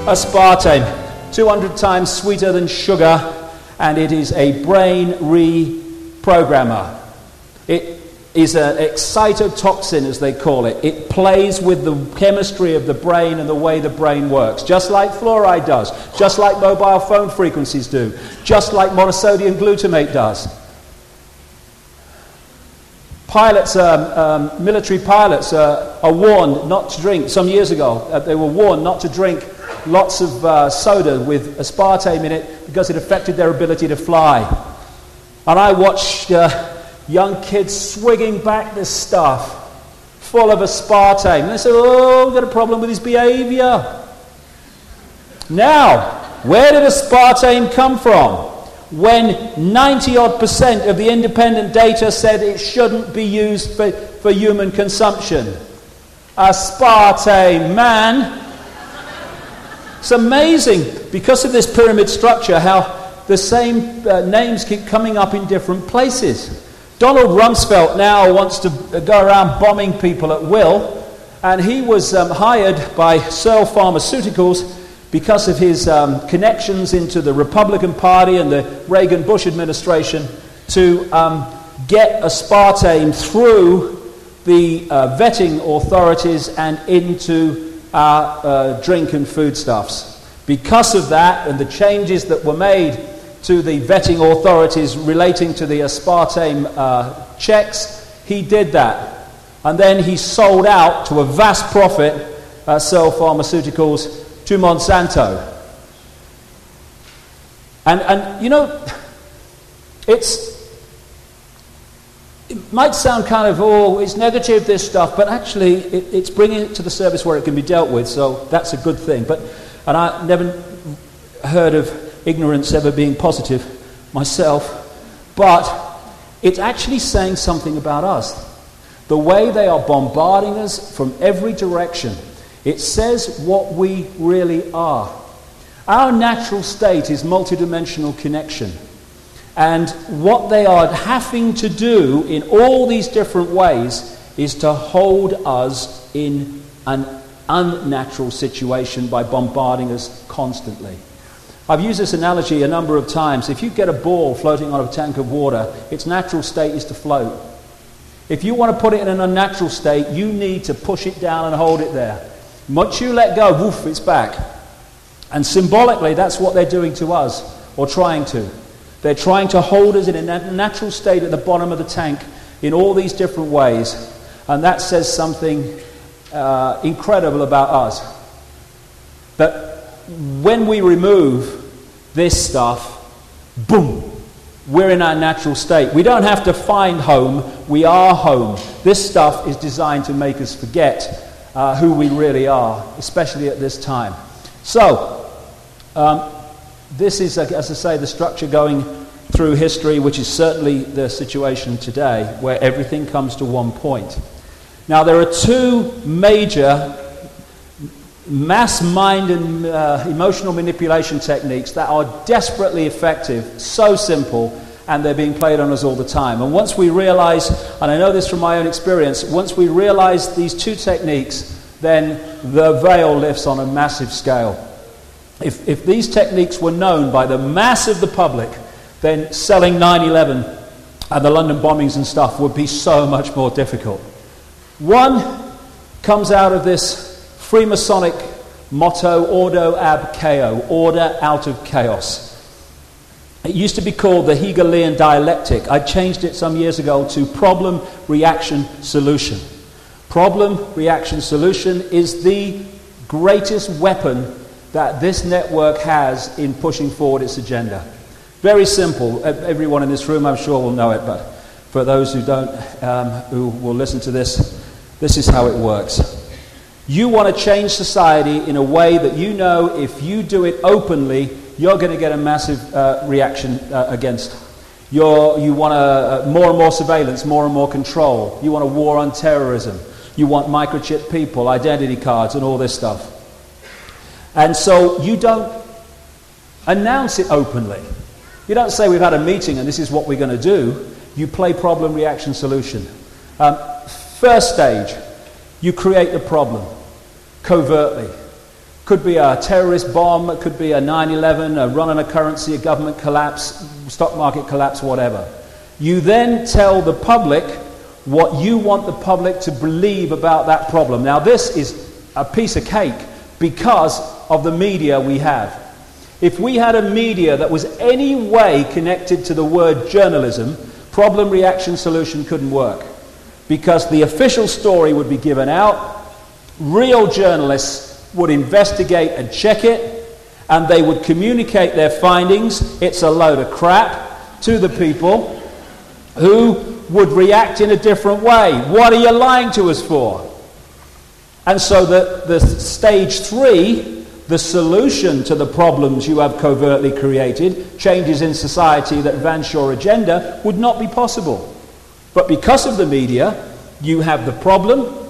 Aspartame, 200 times sweeter than sugar, and it is a brain reprogrammer. It is an excitotoxin, as they call it. It plays with the chemistry of the brain and the way the brain works, just like fluoride does, just like mobile phone frequencies do, just like monosodium glutamate does. Pilots, military pilots are warned not to drink. Some years ago, they were warned not to drink lots of soda with aspartame in it because it affected their ability to fly. And I watched young kids swigging back this stuff full of aspartame. And they said, oh, we've got a problem with his behavior. Now, where did aspartame come from? When 90-odd% of the independent data said it shouldn't be used for human consumption. Aspartame, man. It's amazing, because of this pyramid structure, how the same names keep coming up in different places. Donald Rumsfeld now wants to go around bombing people at will, and he was hired by Searle Pharmaceuticals because of his connections into the Republican Party and the Reagan-Bush administration to get aspartame through the vetting authorities and into our drink and foodstuffs. Because of that and the changes that were made to the vetting authorities relating to the aspartame checks, he did that. And then he sold out to a vast profit, Searle Pharmaceuticals, to Monsanto. And you know, it might sound kind of, oh, it's negative, this stuff, but actually it's bringing it to the service where it can be dealt with, so that's a good thing. And I never heard of ignorance ever being positive myself, but it's actually saying something about us. The way they are bombarding us from every direction, it says what we really are. Our natural state is multidimensional connection. And what they are having to do in all these different ways is to hold us in an unnatural situation by bombarding us constantly. I've used this analogy a number of times. If you get a ball floating on a tank of water, its natural state is to float. If you want to put it in an unnatural state, you need to push it down and hold it there. Once you let go, woof, it's back. And symbolically, that's what they're doing to us, or trying to. They're trying to hold us in a natural state at the bottom of the tank in all these different ways. And that says something incredible about us. That when we remove this stuff, boom, we're in our natural state. We don't have to find home, we are home. This stuff is designed to make us forget who we really are, especially at this time. So, this is, as I say, the structure going through history, which is certainly the situation today, where everything comes to one point. Now, there are two major mass mind and emotional manipulation techniques that are desperately effective, so simple, and they're being played on us all the time. And once we realize, and I know this from my own experience, once we realize these two techniques, then the veil lifts on a massive scale. If these techniques were known by the mass of the public, then selling 9/11 and the London bombings and stuff would be so much more difficult. One comes out of this Freemasonic motto, Ordo ab Chaos, order out of chaos. It used to be called the Hegelian dialectic. I changed it some years ago to problem, reaction, solution. Problem, reaction, solution is the greatest weapon that this network has in pushing forward its agenda. Very simple. Everyone in this room, I'm sure, will know it, but for those who don't, who will listen to this, this is how it works. You want to change society in a way that you know if you do it openly, you're going to get a massive reaction against. You want more and more surveillance, more and more control. You want a war on terrorism. You want microchip people, identity cards, and all this stuff. And so you don't announce it openly. You don't say we've had a meeting and this is what we're going to do. You play problem, reaction, solution. First stage, you create the problem covertly. Could be a terrorist bomb, it could be a 9/11, a run on a currency, a government collapse, stock market collapse, whatever. You then tell the public what you want the public to believe about that problem. Now this is a piece of cake because of the media we have. If we had a media that was any way connected to the word journalism, problem, reaction, solution couldn't work. Because the official story would be given out, real journalists would investigate and check it, and they would communicate their findings, it's a load of crap, to the people who would react in a different way. What are you lying to us for? And so the stage 3, the solution to the problems you have covertly created, changes in society that advance your agenda, would not be possible. But because of the media, you have the problem,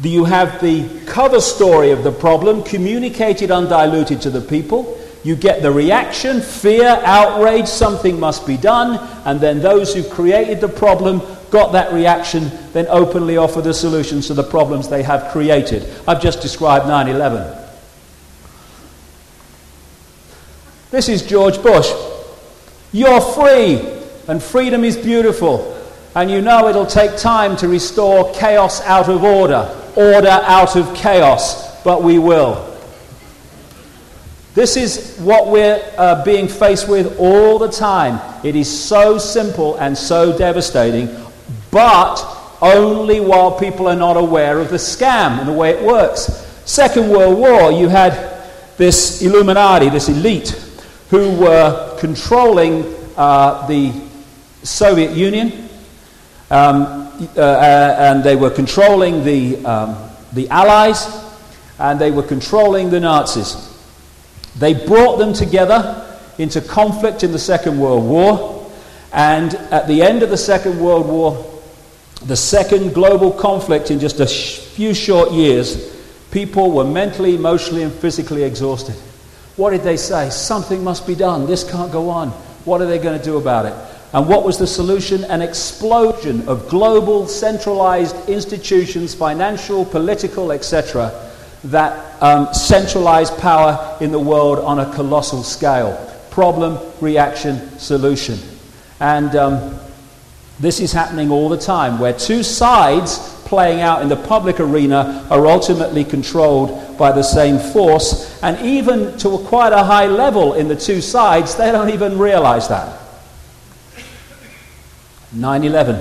you have the cover story of the problem communicated undiluted to the people. You get the reaction, fear, outrage, something must be done, and then those who created the problem got that reaction, then openly offer the solutions to the problems they have created. I've just described 9/11. This is George Bush. You're free, and freedom is beautiful, and you know it'll take time to restore chaos out of order out of chaos, but we will. This is what we're being faced with all the time. It is so simple and so devastating, but only while people are not aware of the scam and the way it works. Second World War, you had this Illuminati, this elite, who were controlling the Soviet Union, and they were controlling the Allies, and they were controlling the Nazis. They brought them together into conflict in the Second World War, and at the end of the Second World War, the second global conflict in just a few short years, people were mentally, emotionally, and physically exhausted. What did they say? Something must be done. This can't go on. What are they going to do about it? And what was the solution? An explosion of global centralized institutions, financial, political, etc., that centralized power in the world on a colossal scale. Problem, reaction, solution. And this is happening all the time, where two sides playing out in the public arena are ultimately controlled by the same force, and even to quite a high level in the two sides, they don't even realize that. 9/11.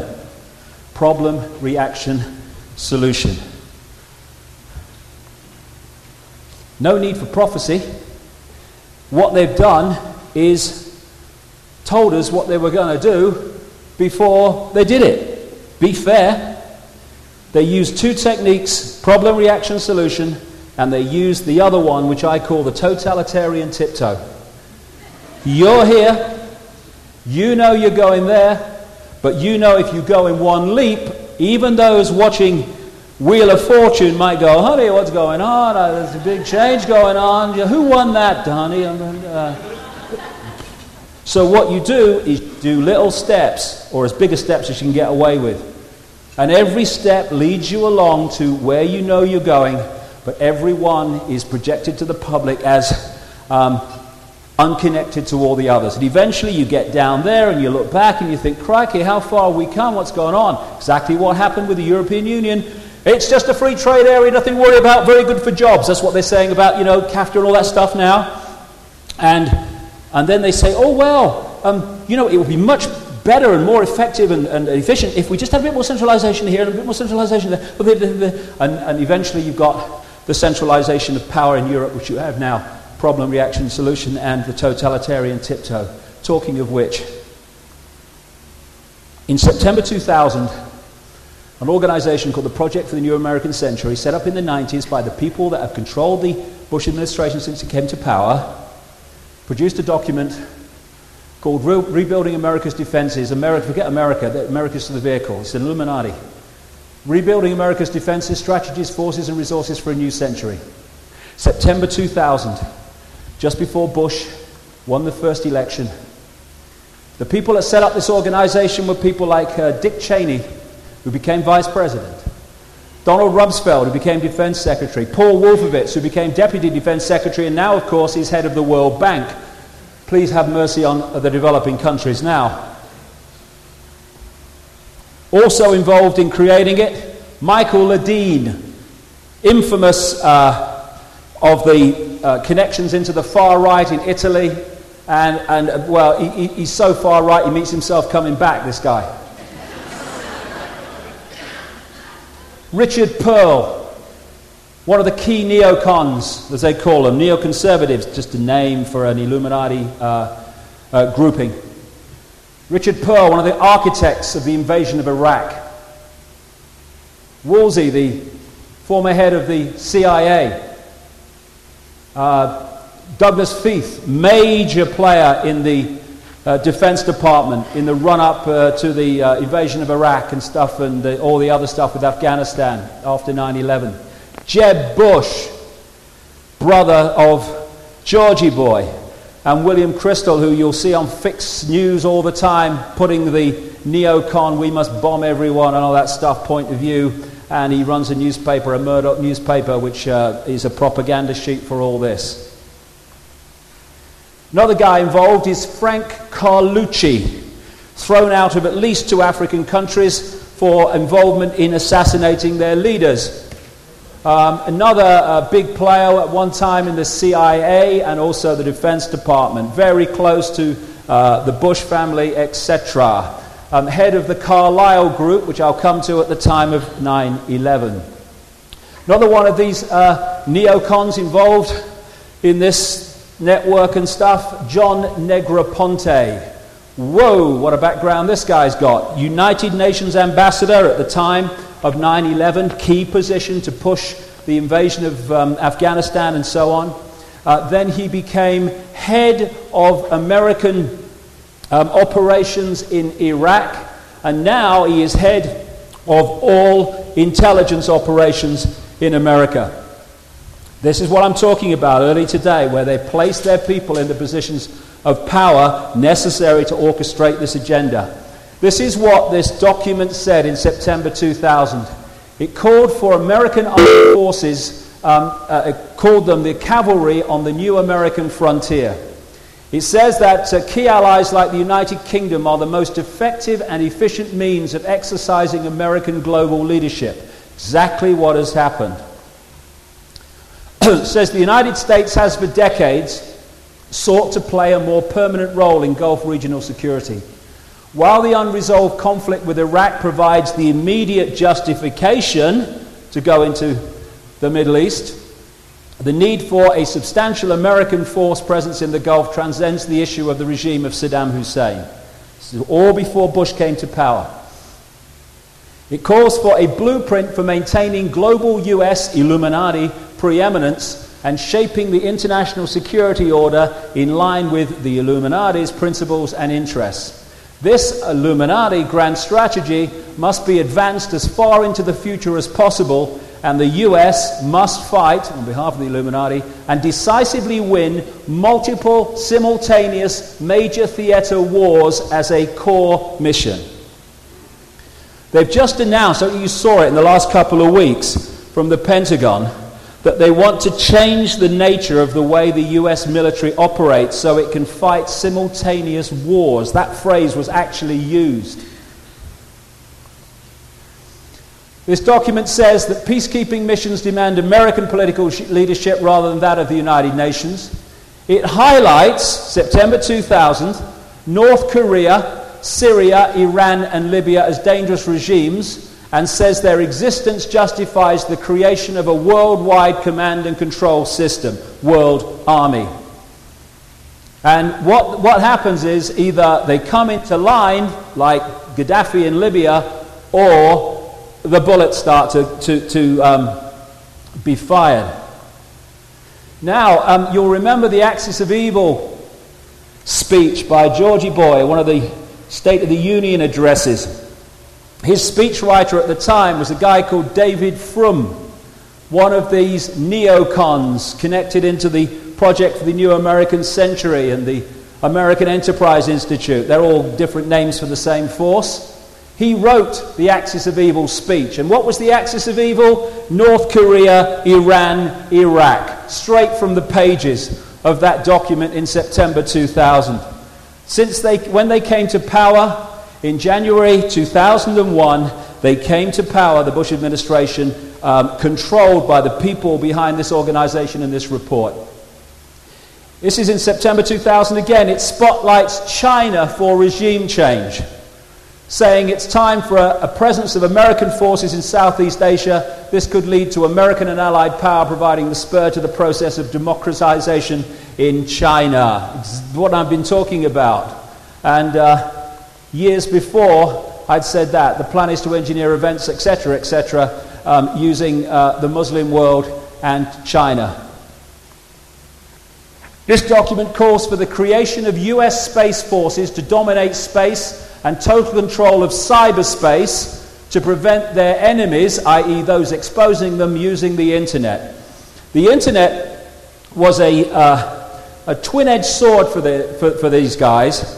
Problem, reaction, solution. No need for prophecy. What they've done is told us what they were going to do before they did it. Be fair. They used two techniques, problem, reaction, solution, and they used the other one, which I call the totalitarian tiptoe. You're here, you know you're going there, but you know if you go in one leap, even those watching Wheel of Fortune might go, honey, what's going on? There's a big change going on. Who won that, honey? So what you do is do little steps, or as big a steps as you can get away with. And every step leads you along to where you know you're going, but every one is projected to the public as unconnected to all the others. And eventually you get down there and you look back and you think, crikey, how far have we come? What's going on? Exactly what happened with the European Union. It's just a free trade area, nothing to worry about, very good for jobs. That's what they're saying about, CAFTA and all that stuff now. And then they say, oh, well, it would be much better and more effective and efficient if we just had a bit more centralization here and a bit more centralization there. And eventually you've got the centralization of power in Europe, which you have now, problem, reaction, solution, and the totalitarian tiptoe. Talking of which, in September 2000, an organization called the Project for the New American Century, set up in the 90s by the people that have controlled the Bush administration since it came to power, produced a document called Rebuilding America's Defenses. Forget America, America's the vehicle. It's an Illuminati. Rebuilding America's Defenses, Strategies, Forces, and Resources for a New Century. September 2000, just before Bush won the first election. The people that set up this organization were people like Dick Cheney, who became vice president. Donald Rumsfeld, who became Defense Secretary. Paul Wolfowitz, who became Deputy Defense Secretary, and now, of course, he's head of the World Bank. Please have mercy on the developing countries now. Also involved in creating it, Michael Ledeen, infamous of the connections into the far right in Italy, and well, he's so far right he meets himself coming back, this guy. Richard Pearl, one of the key neocons, as they call them, neoconservatives, just a name for an Illuminati grouping. Richard Pearl, one of the architects of the invasion of Iraq. Woolsey, the former head of the CIA. Douglas Feith, major player in the Defense Department in the run-up to the invasion of Iraq and stuff, and all the other stuff with Afghanistan after 9/11. Jeb Bush, brother of Georgie Boy, and William Crystal, who you'll see on Fix News all the time, putting the neocon, we must bomb everyone and all that stuff point of view, and he runs a newspaper, a Murdoch newspaper, which is a propaganda sheet for all this. Another guy involved is Frank Carlucci, thrown out of at least 2 African countries for involvement in assassinating their leaders. Another big player at one time in the CIA and also the Defense Department, very close to the Bush family, etc. Head of the Carlyle Group, which I'll come to at the time of 9/11. Another one of these neocons involved in this network and stuff, John Negroponte. Whoa, what a background this guy's got. United Nations ambassador at the time of 9/11, key position to push the invasion of Afghanistan and so on. Then he became head of American operations in Iraq, and now he is head of all intelligence operations in America. This is what I'm talking about early today, where they place their people in the positions of power necessary to orchestrate this agenda. This is what this document said in September 2000. It called for American armed forces, it called them the cavalry on the new American frontier. It says that key allies like the United Kingdom are the most effective and efficient means of exercising American global leadership. Exactly what has happened. It says the United States has for decades sought to play a more permanent role in Gulf regional security. While the unresolved conflict with Iraq provides the immediate justification to go into the Middle East, the need for a substantial American force presence in the Gulf transcends the issue of the regime of Saddam Hussein. This is all before Bush came to power. It calls for a blueprint for maintaining global US Illuminati preeminence and shaping the international security order in line with the Illuminati's principles and interests. This Illuminati grand strategy must be advanced as far into the future as possible, and the US must fight, on behalf of the Illuminati, and decisively win multiple simultaneous major theater wars as a core mission. They've just announced, you saw it in the last couple of weeks from the Pentagon, that they want to change the nature of the way the US military operates so it can fight simultaneous wars. That phrase was actually used. This document says that peacekeeping missions demand American political leadership rather than that of the United Nations. It highlights, September 2000, North Korea, Syria, Iran, and Libya as dangerous regimes, and says their existence justifies the creation of a worldwide command and control system, World Army. And what happens is either they come into line, like Gaddafi in Libya, or the bullets start to be fired. Now, you'll remember the Axis of Evil speech by Georgie Boy, one of the State of the Union addresses. His speechwriter at the time was a guy called David Frum, one of these neocons connected into the Project for the New American Century and the American Enterprise Institute. They're all different names for the same force. He wrote the Axis of Evil speech. And what was the Axis of Evil? North Korea, Iran, Iraq. Straight from the pages of that document in September 2000. When they came to power in January 2001, they came to power, the Bush administration, controlled by the people behind this organization and this report. This is in September 2000 again. It spotlights China for regime change, saying it's time for a presence of American forces in Southeast Asia. This could lead to American and Allied power providing the spur to the process of democratization in China. It's what I've been talking about. And years before, I'd said that. The plan is to engineer events, etc., using the Muslim world and China. This document calls for the creation of US space forces to dominate space and total control of cyberspace to prevent their enemies, i.e. those exposing them, using the internet. The internet was a twin-edged sword for these guys.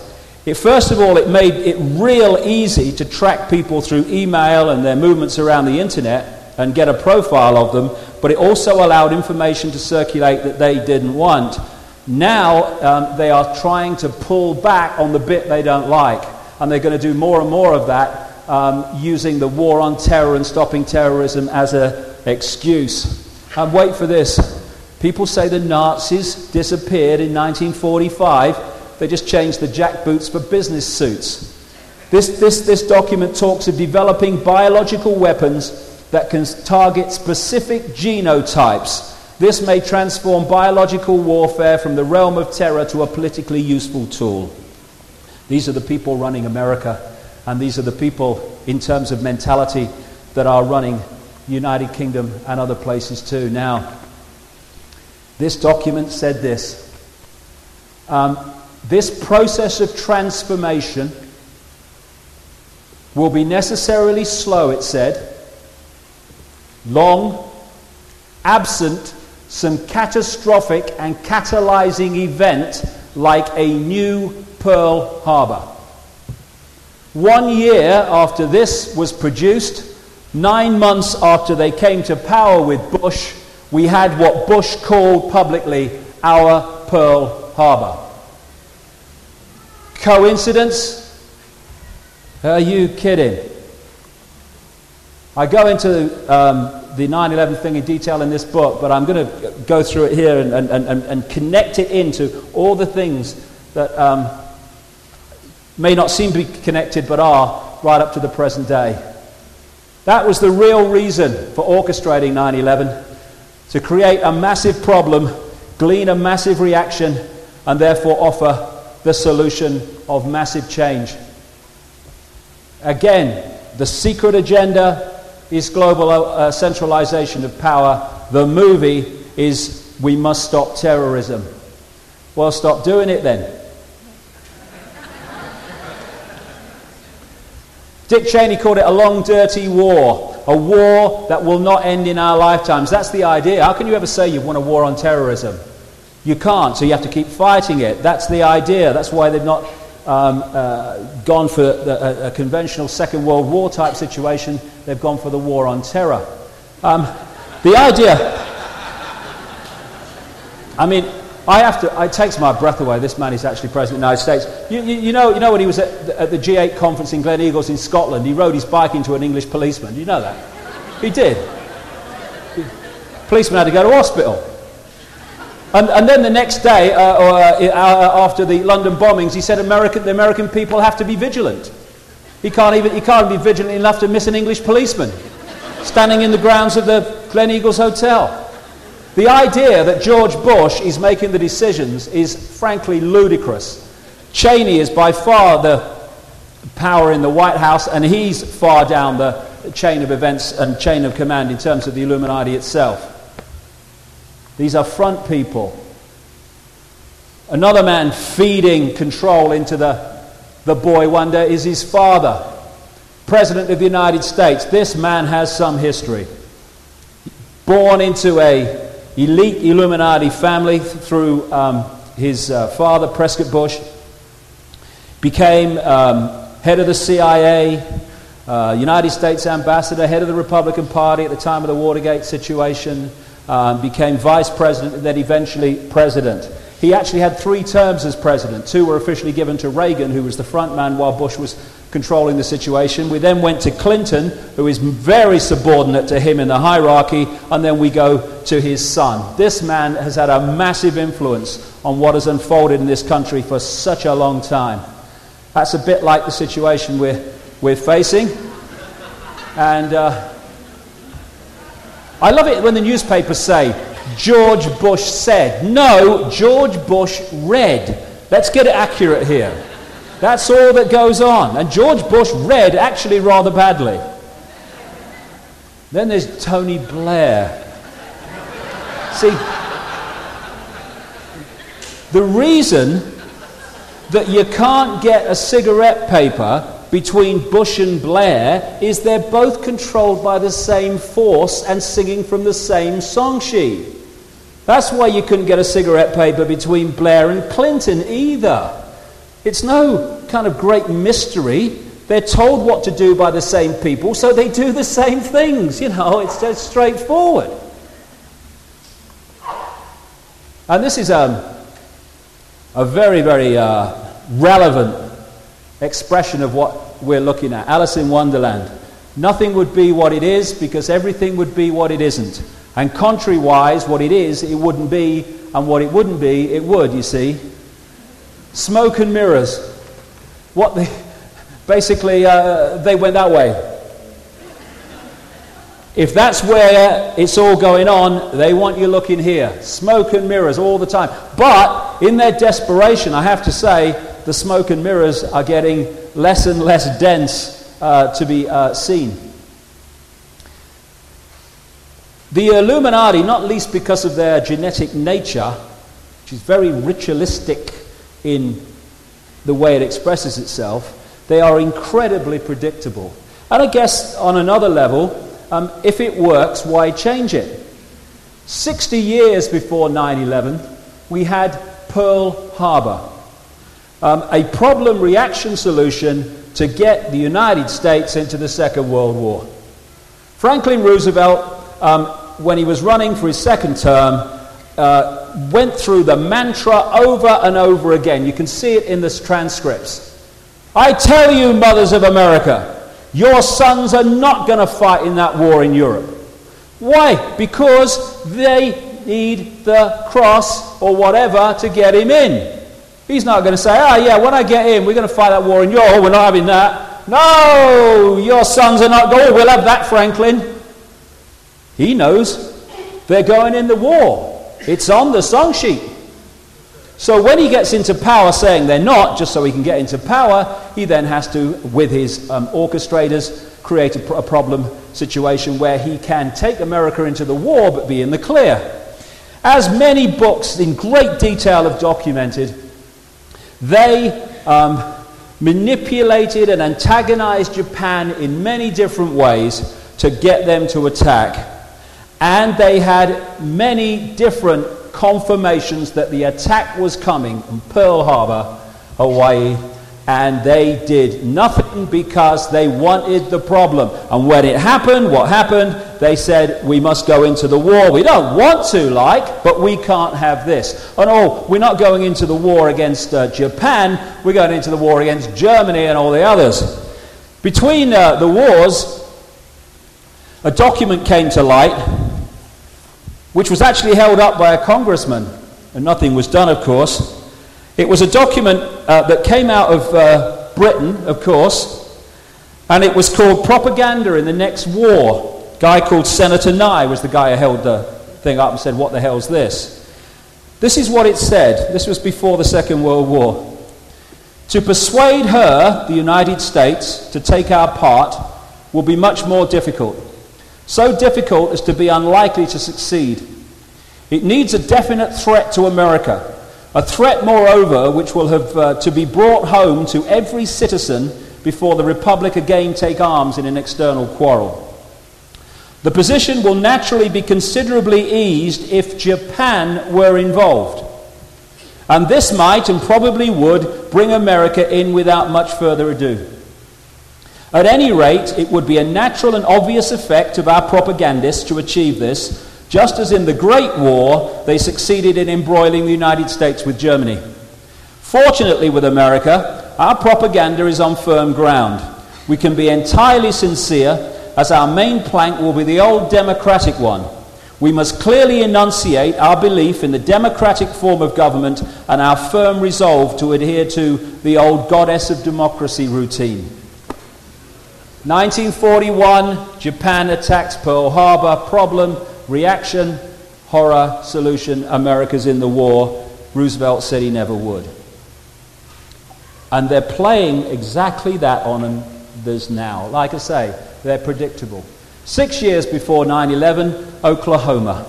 First of all, it made it real easy to track people through email and their movements around the internet and get a profile of them, but it also allowed information to circulate that they didn't want. Now they are trying to pull back on the bit they don't like, and they're going to do more and more of that, using the war on terror and stopping terrorism as an excuse. And wait for this. People say the Nazis disappeared in 1945. They just changed the jackboots for business suits. This document talks of developing biological weapons that can target specific genotypes. This may transform biological warfare from the realm of terror to a politically useful tool. These are the people running America, and these are the people, in terms of mentality, that are running the United Kingdom and other places too. Now, this document said this. This process of transformation will be necessarily slow, it said, long, absent some catastrophic and catalyzing event like a new Pearl Harbor. 1 year after this was produced, 9 months after they came to power with Bush, we had what Bush called publicly our Pearl Harbor. Coincidence? Are you kidding? I go into the 9/11 thing in detail in this book, but I'm going to go through it here and connect it into all the things that may not seem to be connected but are right up to the present day. That was the real reason for orchestrating 9/11, to create a massive problem, glean a massive reaction, and therefore offer the solution of massive change. Again, the secret agenda is global centralization of power. The movie is we must stop terrorism. Well, stop doing it then. Dick Cheney called it a long, dirty war. A war that will not end in our lifetimes. That's the idea. How can you ever say you've won a war on terrorism? You can't, so you have to keep fighting it. That's the idea. That's why they've not gone for a conventional Second World War type situation. They've gone for the war on terror. The idea... I mean, it takes my breath away. This man is actually President of the United States. You know when he was at the G8 conference in Glen Eagles in Scotland, he rode his bike into an English policeman. Do you know that? He did. The policeman had to go to hospital. And then the next day, after the London bombings, he said the American people have to be vigilant. He can't be vigilant enough to miss an English policeman standing in the grounds of the Glen Eagles Hotel. The idea that George Bush is making the decisions is frankly ludicrous. Cheney is by far the power in the White House, and he's far down the chain of events and chain of command in terms of the Illuminati itself. These are front people. Another man feeding control into the boy wonder is his father, President of the United States. This man has some history. Born into a elite Illuminati family through his father, Prescott Bush, became head of the CIA, United States ambassador, head of the Republican Party at the time of the Watergate situation, became vice president and then eventually president. He actually had 3 terms as president. 2 were officially given to Reagan, who was the front man while Bush was controlling the situation. We then went to Clinton, who is very subordinate to him in the hierarchy, and then we go to his son. This man has had a massive influence on what has unfolded in this country for such a long time. That's a bit like the situation we're facing. And I love it when the newspapers say, George Bush said. No, George Bush read. Let's get it accurate here. That's all that goes on. And George Bush read actually rather badly. Then there's Tony Blair. See, the reason that you can't get a cigarette paper between Bush and Blair is they're both controlled by the same force and singing from the same song sheet. That's why you couldn't get a cigarette paper between Blair and Clinton either. It's no kind of great mystery. They're told what to do by the same people, so they do the same things. You know, it's just straightforward. And this is a very, very relevant expression of what we're looking at. Alice in Wonderland. Nothing would be what it is because everything would be what it isn't. And contrary-wise, what it is, it wouldn't be, and what it wouldn't be, it would, you see. Smoke and mirrors. Basically, they went that way. If that's where it's all going on, they want you looking here. Smoke and mirrors all the time. But in their desperation, I have to say, the smoke and mirrors are getting less and less dense to be seen. The Illuminati, not least because of their genetic nature, which is very ritualistic in the way it expresses itself, they are incredibly predictable. And I guess on another level, if it works, why change it? 60 years before 9/11, we had Pearl Harbor, a problem-reaction solution to get the United States into the Second World War. Franklin Roosevelt, when he was running for his second term, went through the mantra over and over again. You can see it in the transcripts. I tell you, mothers of America, your sons are not going to fight in that war in Europe. Why? Because they need the cross or whatever to get him in. He's not going to say, when I get in, we're going to fight that war in Europe. Oh, we're not having that. No, your sons are not going. We'll have that, Franklin. He knows they're going in the war. It's on the song sheet. So when he gets into power saying they're not, just so he can get into power, he then has to, with his orchestrators, create a problem situation where he can take America into the war but be in the clear. As many books in great detail have documented, they manipulated and antagonized Japan in many different ways to get them to attack. And they had many different confirmations that the attack was coming from Pearl Harbor, Hawaii, and they did nothing because they wanted the problem. And when it happened, what happened? They said, we must go into the war. We don't want to, but we can't have this. And we're not going into the war against Japan, we're going into the war against Germany and all the others. Between the wars, a document came to light, which was actually held up by a congressman, and nothing was done, of course. It was a document that came out of Britain, of course, and it was called Propaganda in the Next War. A guy called Senator Nye was the guy who held the thing up and said, what the hell's this? This is what it said. This was before the Second World War. To persuade her, the United States, to take our part will be much more difficult. So difficult as to be unlikely to succeed. It needs a definite threat to America, a threat, moreover, which will have to be brought home to every citizen before the Republic again take arms in an external quarrel. The position will naturally be considerably eased if Japan were involved, and this might and probably would bring America in without much further ado. At any rate, it would be a natural and obvious effect of our propagandists to achieve this, just as in the Great War they succeeded in embroiling the United States with Germany. Fortunately with America, our propaganda is on firm ground. We can be entirely sincere, as our main plank will be the old democratic one. We must clearly enunciate our belief in the democratic form of government and our firm resolve to adhere to the old goddess of democracy routine. 1941, Japan attacks Pearl Harbor. Problem, reaction, horror, solution, America's in the war. Roosevelt said he never would. And they're playing exactly that on this now. Like I say, they're predictable. 6 years before 9/11, Oklahoma.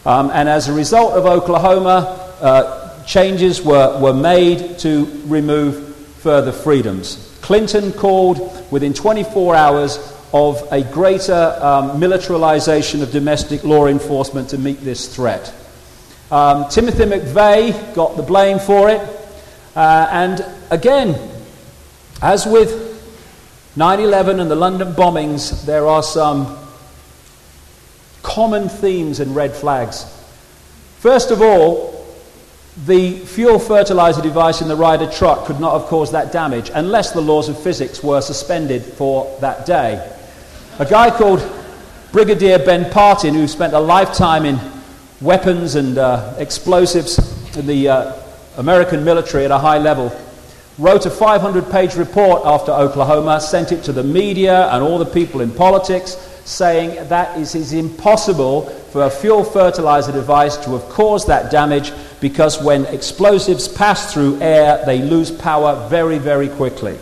And as a result of Oklahoma, changes were made to remove further freedoms. Clinton called within 24 hours of a greater militarization of domestic law enforcement to meet this threat. Timothy McVeigh got the blame for it. And again, as with 9/11 and the London bombings, there are some common themes and red flags. First of all, the fuel fertilizer device in the Ryder truck could not have caused that damage unless the laws of physics were suspended for that day. A guy called Brigadier Ben Partin, who spent a lifetime in weapons and explosives in the American military at a high level, wrote a 500-page report after Oklahoma, sent it to the media and all the people in politics, saying that it is impossible for a fuel fertilizer device to have caused that damage because when explosives pass through air, they lose power very, very quickly.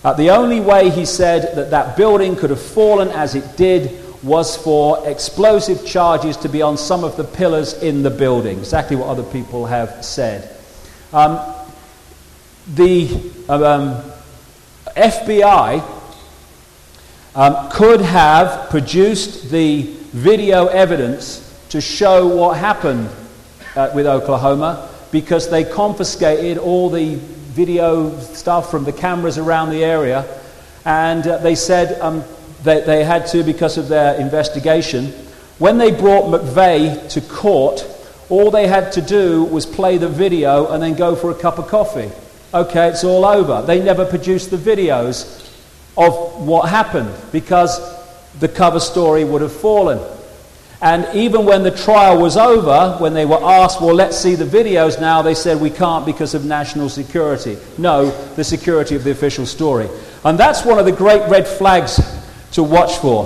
The only way, he said, that building could have fallen as it did was for explosive charges to be on some of the pillars in the building. Exactly what other people have said. The FBI could have produced the video evidence to show what happened with Oklahoma, because they confiscated all the video stuff from the cameras around the area, and they said that they had to because of their investigation. When they brought McVeigh to court, all they had to do was play the video and then go for a cup of coffee. Okay, it's all over. They never produced the videos of what happened because the cover story would have fallen. And even when the trial was over, when they were asked, well, let's see the videos now, they said we can't because of national security. No, the security of the official story. And that's one of the great red flags to watch for.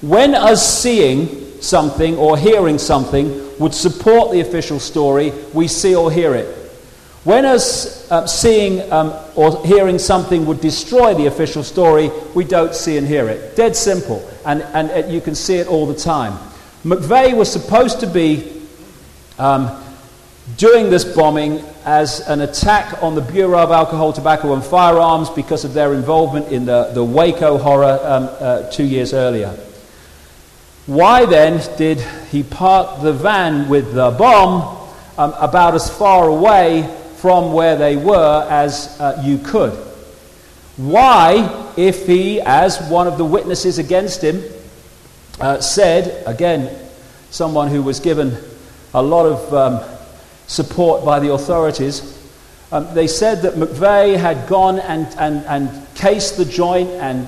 When us seeing something or hearing something would support the official story, we see or hear it. When us seeing or hearing something would destroy the official story, we don't see and hear it. Dead simple. And you can see it all the time. McVeigh was supposed to be doing this bombing as an attack on the Bureau of Alcohol, Tobacco and Firearms because of their involvement in the Waco horror 2 years earlier. Why then did he park the van with the bomb about as far away from where they were as you could? Why, if he, as one of the witnesses against him, said, again, someone who was given a lot of support by the authorities, they said that McVeigh had gone and cased the joint and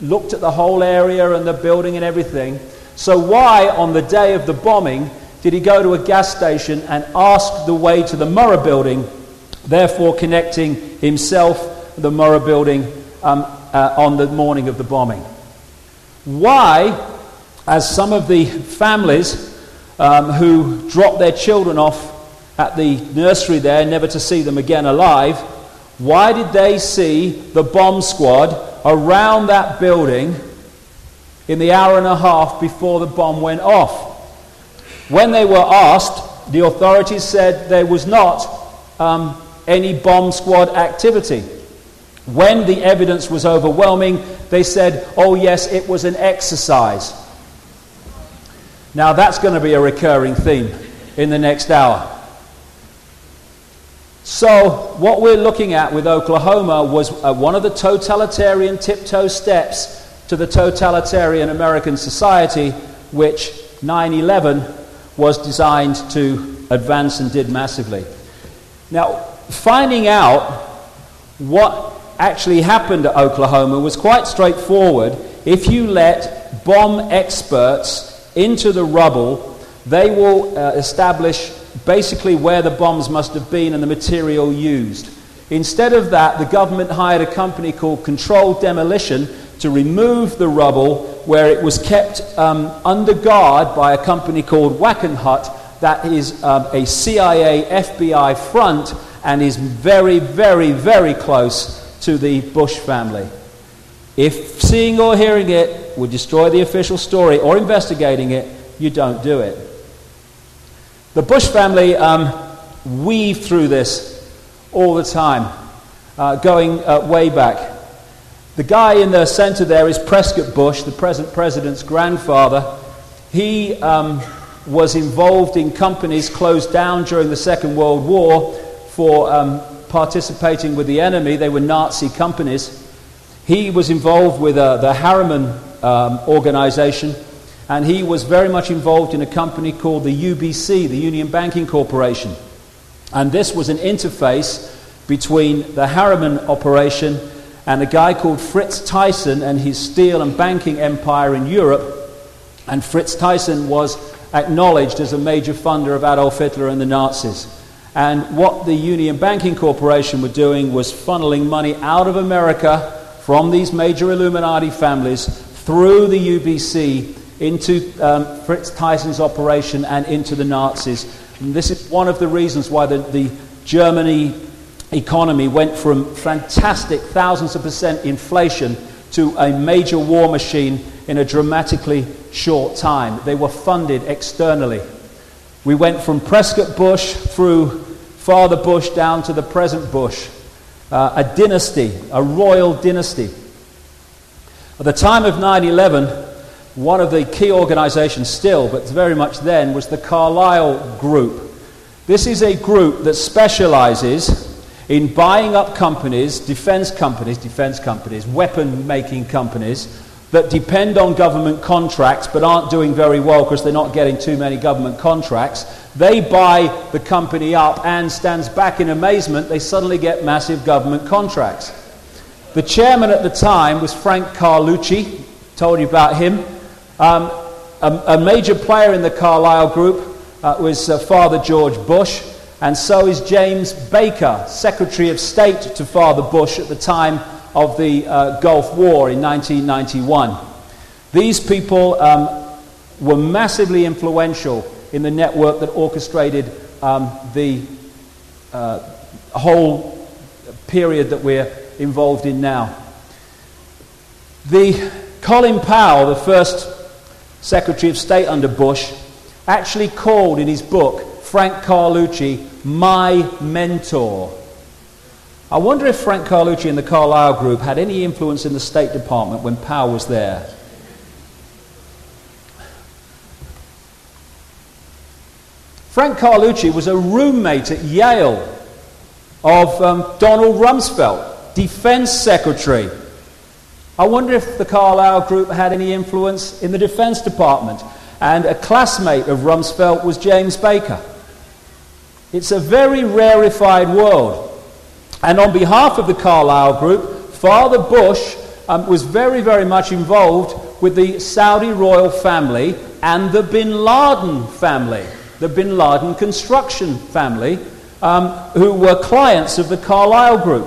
looked at the whole area and the building and everything. So why, on the day of the bombing, did he go to a gas station and ask the way to the Murrah building, therefore connecting himself, the Murrah building, on the morning of the bombing? Why, as some of the families who dropped their children off at the nursery there, never to see them again alive, why did they see the bomb squad around that building in the hour and a half before the bomb went off? When they were asked, the authorities said there was not any bomb squad activity. When the evidence was overwhelming, they said, oh yes, it was an exercise. Now that's going to be a recurring theme in the next hour. So what we're looking at with Oklahoma was one of the totalitarian tiptoe steps to the totalitarian American society, which 9/11 was designed to advance and did massively. Now, finding out what actually happened at Oklahoma was quite straightforward. If you let bomb experts into the rubble, they will establish basically where the bombs must have been and the material used. Instead of that, the government hired a company called Controlled Demolition to remove the rubble, where it was kept under guard by a company called Wackenhut, that is a CIA, FBI front, and is very, very, very close to the Bush family. If seeing or hearing it would destroy the official story, or investigating it, you don't do it. The Bush family weave through this all the time, going way back. The guy in the center there is Prescott Bush, the present president's grandfather. He was involved in companies closed down during the Second World War for participating with the enemy. They were Nazi companies. He was involved with the Harriman organization, and he was very much involved in a company called the UBC, the Union Banking Corporation. And this was an interface between the Harriman operation and a guy called Fritz Thyssen and his steel and banking empire in Europe. And Fritz Thyssen was acknowledged as a major funder of Adolf Hitler and the Nazis. And what the Union Banking Corporation were doing was funneling money out of America from these major Illuminati families through the UBC into Fritz Thyssen's operation and into the Nazis. And this is one of the reasons why the Germany economy went from fantastic thousands of % inflation to a major war machine in a dramatically short time. They were funded externally. We went from Prescott Bush through Father Bush down to the present Bush, a dynasty, a royal dynasty. At the time of 9/11, one of the key organizations still, but very much then, was the Carlyle Group. This is a group that specializes in buying up companies, defense companies, weapon-making companies, that depend on government contracts but aren't doing very well because they're not getting too many government contracts. They buy the company up and stands back in amazement. They suddenly get massive government contracts. The chairman at the time was Frank Carlucci. Told you about him. A major player in the Carlyle Group was Father George Bush, and so is James Baker, Secretary of State to Father Bush at the time of the Gulf War in 1991. These people were massively influential in the network that orchestrated the whole period that we're involved in now. Colin Powell, the first Secretary of State under Bush, actually called in his book Frank Carlucci my mentor. I wonder if Frank Carlucci and the Carlyle Group had any influence in the State Department when Powell was there. Frank Carlucci was a roommate at Yale of Donald Rumsfeld, Defense Secretary. I wonder if the Carlyle Group had any influence in the Defense Department. And a classmate of Rumsfeld was James Baker. It's a very rarefied world. And on behalf of the Carlyle Group, Father Bush was very, very much involved with the Saudi royal family and the bin Laden family, the bin Laden construction family, who were clients of the Carlyle Group.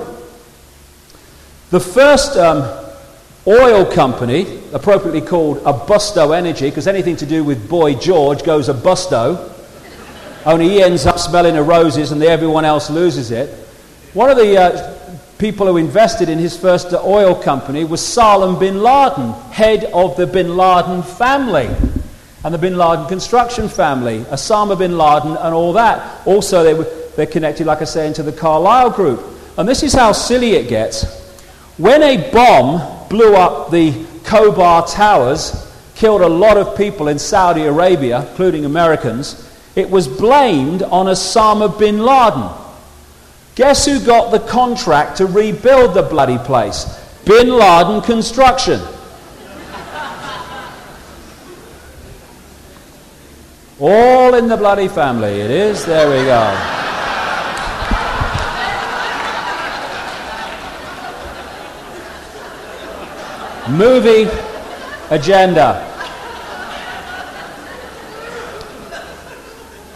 The first oil company, appropriately called Abusto Energy, because anything to do with Boy George goes Abusto, only he ends up smelling of roses and everyone else loses it. One of the people who invested in his first oil company was Salem bin Laden, head of the bin Laden family and the bin Laden construction family, Osama bin Laden and all that. Also, they're connected, like I say, into the Carlyle Group. And this is how silly it gets. When a bomb blew up the Khobar Towers, killed a lot of people in Saudi Arabia, including Americans, it was blamed on Osama bin Laden. Guess who got the contract to rebuild the bloody place? Bin Laden Construction. All in the bloody family, it is. There we go. Movie agenda.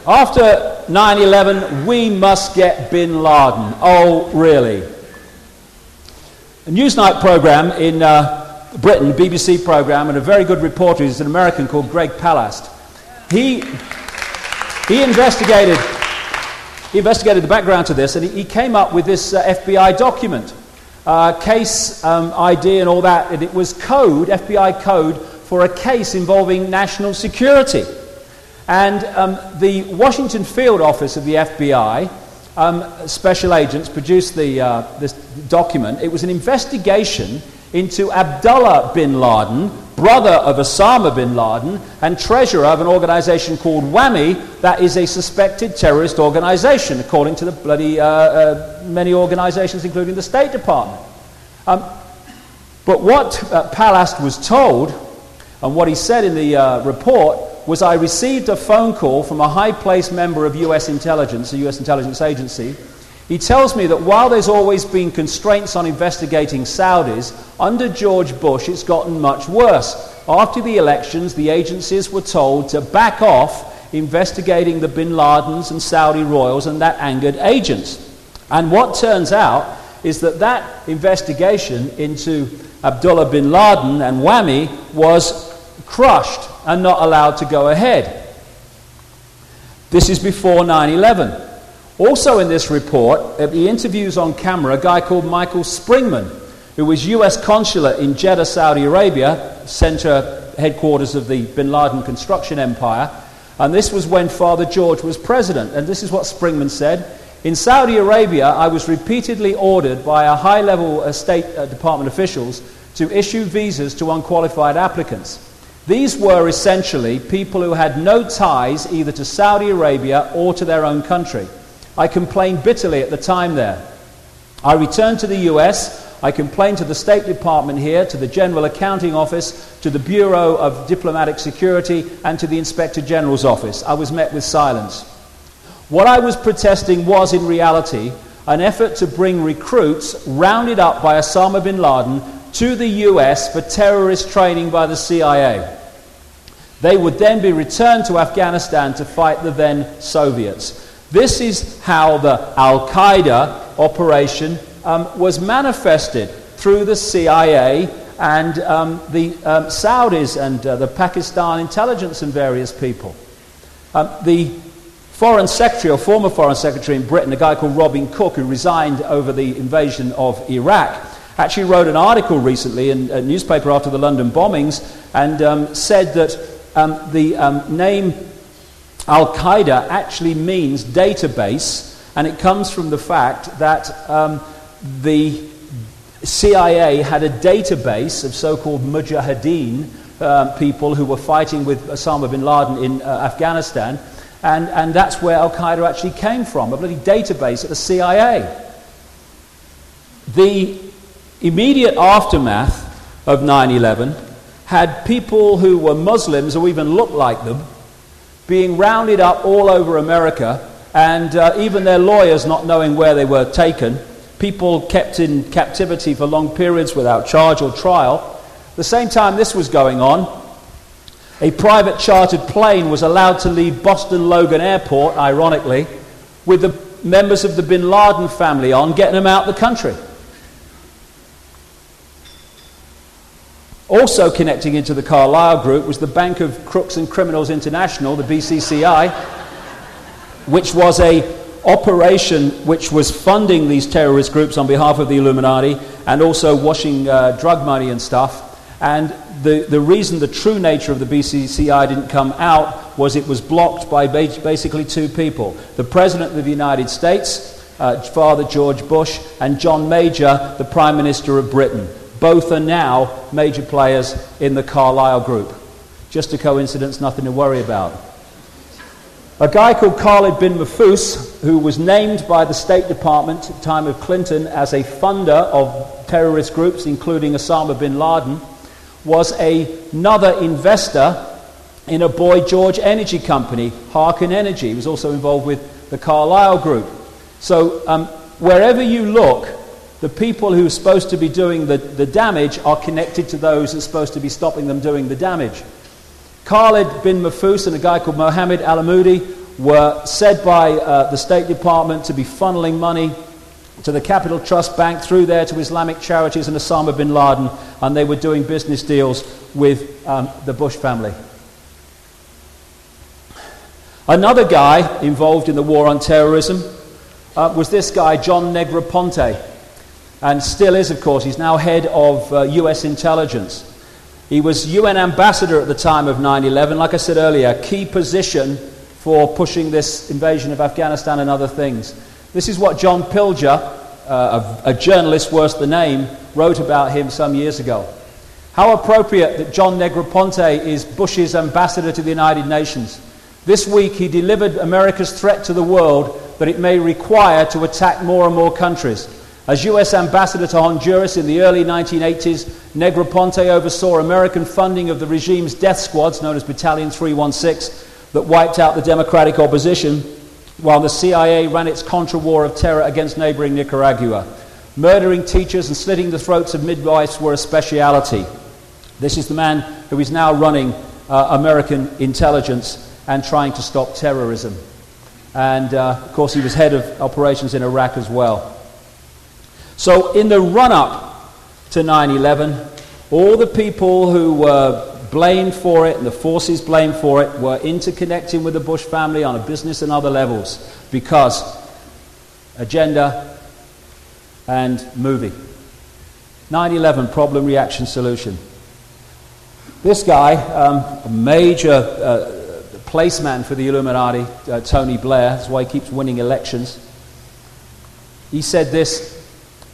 After 9/11, we must get Bin Laden. Oh, really? A Newsnight program in Britain, BBC program, and a very good reporter, he's an American called Greg Palast. He investigated the background to this, and he came up with this FBI document, case ID and all that, and it was code, FBI code, for a case involving national security. And the Washington field office of the FBI, special agents, produced this document. It was an investigation into Abdullah bin Laden, brother of Osama bin Laden, and treasurer of an organization called WAMI, that is a suspected terrorist organization, according to the bloody many organizations, including the State Department. But what Palast was told, and what he said in the report, was, I received a phone call from a high-placed member of U.S. intelligence, a U.S. intelligence agency. He tells me that while there's always been constraints on investigating Saudis, under George Bush it's gotten much worse. After the elections, the agencies were told to back off investigating the bin Ladens and Saudi royals, and that angered agents. And what turns out is that investigation into Abdullah bin Laden and WAMI was crushed and not allowed to go ahead. This is before 9/11. Also in this report, the interviews on camera a guy called Michael Springman, who was US consulate in Jeddah, Saudi Arabia, center headquarters of the bin Laden construction empire. And this was when Father George was president. And this is what Springman said. In Saudi Arabia, I was repeatedly ordered by a high-level State Department officials to issue visas to unqualified applicants. These were essentially people who had no ties either to Saudi Arabia or to their own country. I complained bitterly at the time there. I returned to the US. I complained to the State Department here, to the General Accounting Office, to the Bureau of Diplomatic Security, and to the Inspector General's office. I was met with silence. What I was protesting was, in reality, an effort to bring recruits rounded up by Osama bin Laden to the US for terrorist training by the CIA. They would then be returned to Afghanistan to fight the then Soviets. This is how the Al-Qaeda operation was manifested through the CIA and the Saudis and the Pakistan intelligence and various people. The Foreign Secretary, or former Foreign Secretary in Britain, a guy called Robin Cook, who resigned over the invasion of Iraq, actually wrote an article recently in a newspaper after the London bombings and said that the name Al-Qaeda actually means database, and it comes from the fact that the CIA had a database of so-called mujahideen, people who were fighting with Osama bin Laden in Afghanistan, and that's where Al-Qaeda actually came from, a bloody database at the CIA. The immediate aftermath of 9/11 had people who were Muslims or even looked like them being rounded up all over America, and even their lawyers not knowing where they were taken, people kept in captivity for long periods without charge or trial. At the same time this was going on, a private chartered plane was allowed to leave Boston Logan Airport, ironically, with the members of the bin Laden family on, getting them out of the country. Also connecting into the Carlyle Group was the Bank of Crooks and Criminals International, the BCCI, which was a operation which was funding these terrorist groups on behalf of the Illuminati and also washing drug money and stuff. And the reason the true nature of the BCCI didn't come out was it was blocked by basically two people. The President of the United States, Father George Bush, and John Major, the Prime Minister of Britain. Both are now major players in the Carlyle Group. Just a coincidence, nothing to worry about. A guy called Khalid bin Mahfouz, who was named by the State Department at the time of Clinton as a funder of terrorist groups, including Osama bin Laden, was another investor in a Boy George energy company, Harken Energy. He was also involved with the Carlyle Group. So wherever you look, the people who are supposed to be doing the damage are connected to those who are supposed to be stopping them doing the damage. Khalid bin Mahfouz and a guy called Mohammed Alamoudi were said by the State Department to be funneling money to the Capital Trust Bank, through there to Islamic charities and Osama bin Laden, and they were doing business deals with the Bush family. Another guy involved in the war on terrorism was this guy, John Negroponte, and still is, of course. He's now head of US intelligence. He was UN ambassador at the time of 9/11, like I said earlier, a key position for pushing this invasion of Afghanistan and other things. This is what John Pilger, a journalist worth the name, wrote about him some years ago. How appropriate that John Negroponte is Bush's ambassador to the United Nations. This week he delivered America's threat to the world that it may require to attack more and more countries. As US ambassador to Honduras in the early 1980s, Negroponte oversaw American funding of the regime's death squads, known as Battalion 316, that wiped out the democratic opposition, while the CIA ran its Contra war of terror against neighboring Nicaragua. Murdering teachers and slitting the throats of midwives were a speciality. This is the man who is now running American intelligence and trying to stop terrorism. And, of course, he was head of operations in Iraq as well. So in the run-up to 9/11, all the people who were blamed for it and the forces blamed for it were interconnecting with the Bush family on a business and other levels, because agenda and movie. 9/11, problem, reaction, solution. This guy, a major placeman for the Illuminati, Tony Blair, that's why he keeps winning elections, he said this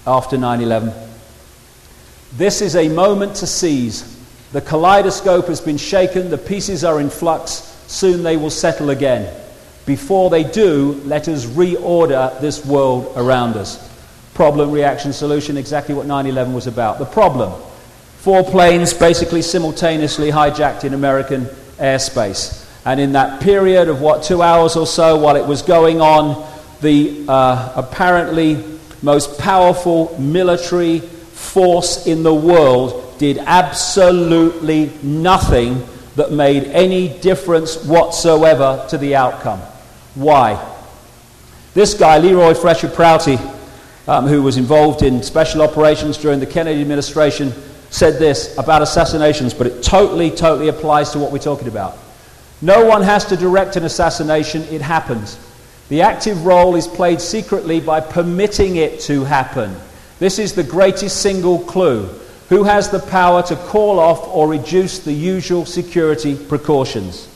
after 9/11. This is a moment to seize. The kaleidoscope has been shaken, the pieces are in flux, soon they will settle again. Before they do, let us reorder this world around us. Problem, reaction, solution, exactly what 9/11 was about. The problem: 4 planes basically simultaneously hijacked in American airspace. And in that period of 2 hours or so while it was going on, the apparently most powerful military force in the world did absolutely nothing that made any difference whatsoever to the outcome. Why? This guy, Leroy Fletcher Prouty, who was involved in special operations during the Kennedy administration, said this about assassinations, but it totally applies to what we're talking about. No one has to direct an assassination, it happens. The active role is played secretly by permitting it to happen. This is the greatest single clue. Who has the power to call off or reduce the usual security precautions?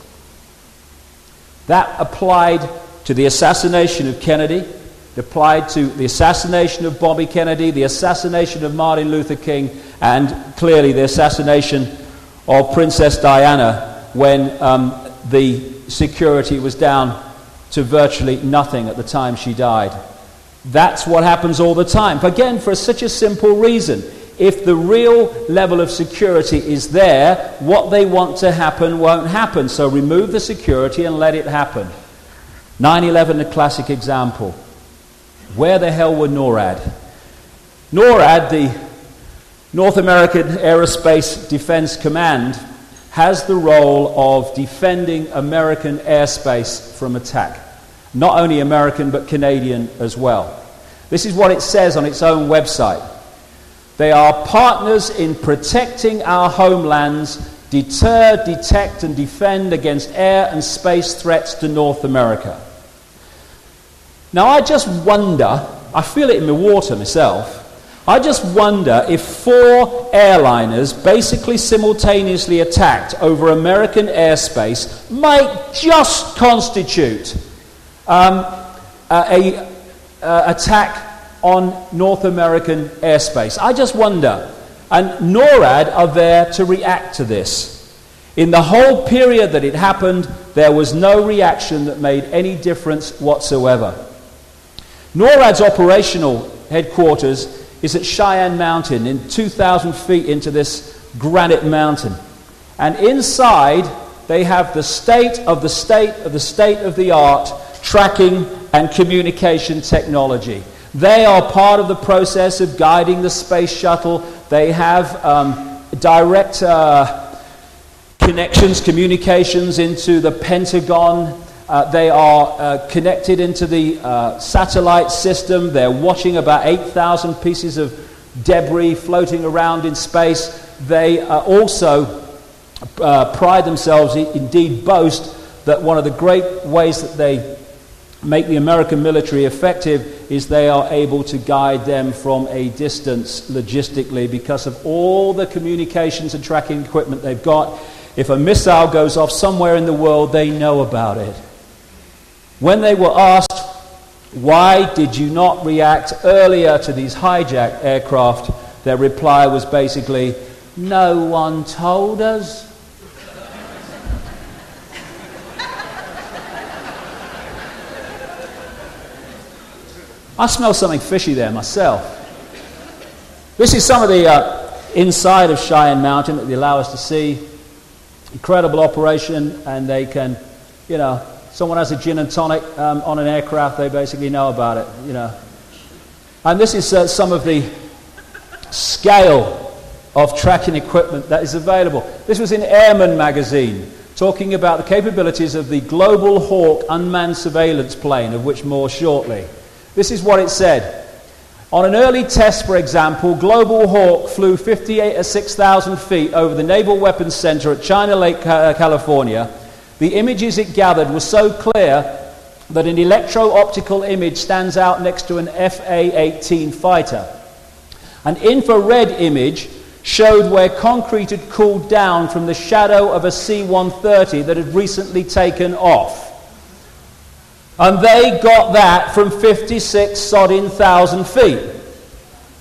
That applied to the assassination of Kennedy, it applied to the assassination of Bobby Kennedy, the assassination of Martin Luther King, and clearly the assassination of Princess Diana when the security was down to virtually nothing at the time she died. That's what happens all the time. Again, for such a simple reason. If the real level of security is there, what they want to happen won't happen. So remove the security and let it happen. 9/11, a classic example. Where the hell were NORAD? NORAD, the North American Aerospace Defense Command, has the role of defending American airspace from attack. Not only American, but Canadian as well. This is what it says on its own website. They are partners in protecting our homelands, deter, detect, and defend against air and space threats to North America. Now I just wonder, I feel it in my water myself, I just wonder if 4 airliners basically simultaneously attacked over American airspace might just constitute an attack on North American airspace. I just wonder. And NORAD are there to react to this. In the whole period that it happened, there was no reaction that made any difference whatsoever. NORAD's operational headquarters is at Cheyenne Mountain, in 2,000 feet into this granite mountain. And inside, they have the state of the art tracking and communication technology. They are part of the process of guiding the space shuttle. They have direct connections, communications into the Pentagon. They are connected into the satellite system. They're watching about 8,000 pieces of debris floating around in space. They also pride themselves, indeed boast, that one of the great ways that they make the American military effective is they are able to guide them from a distance logistically because of all the communications and tracking equipment they've got. If a missile goes off somewhere in the world, they know about it. When they were asked, why did you not react earlier to these hijacked aircraft, their reply was basically, no one told us. I smell something fishy there myself. This is some of the inside of Cheyenne Mountain that they allow us to see. Incredible operation, and they can, someone has a gin and tonic on an aircraft, they basically know about it, And this is some of the scale of tracking equipment that is available. This was in Airman magazine, talking about the capabilities of the Global Hawk unmanned surveillance plane, of which more shortly. This is what it said. On an early test, for example, Global Hawk flew 6,000 feet over the Naval Weapons Center at China Lake, California. The images it gathered were so clear that an electro-optical image stands out next to an FA-18 fighter. An infrared image showed where concrete had cooled down from the shadow of a C-130 that had recently taken off. And they got that from 56,000 feet.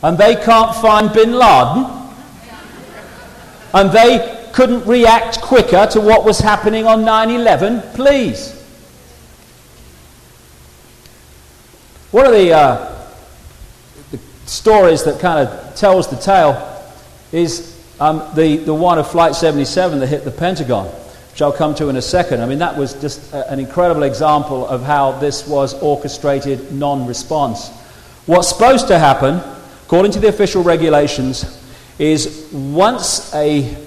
And they can't find bin Laden. And they couldn't react quicker to what was happening on 9/11, please. One of the stories that kind of tells the tale is the one of Flight 77 that hit the Pentagon, which I'll come to in a second. I mean, that was just an incredible example of how this was orchestrated non-response. What's supposed to happen, according to the official regulations, is once a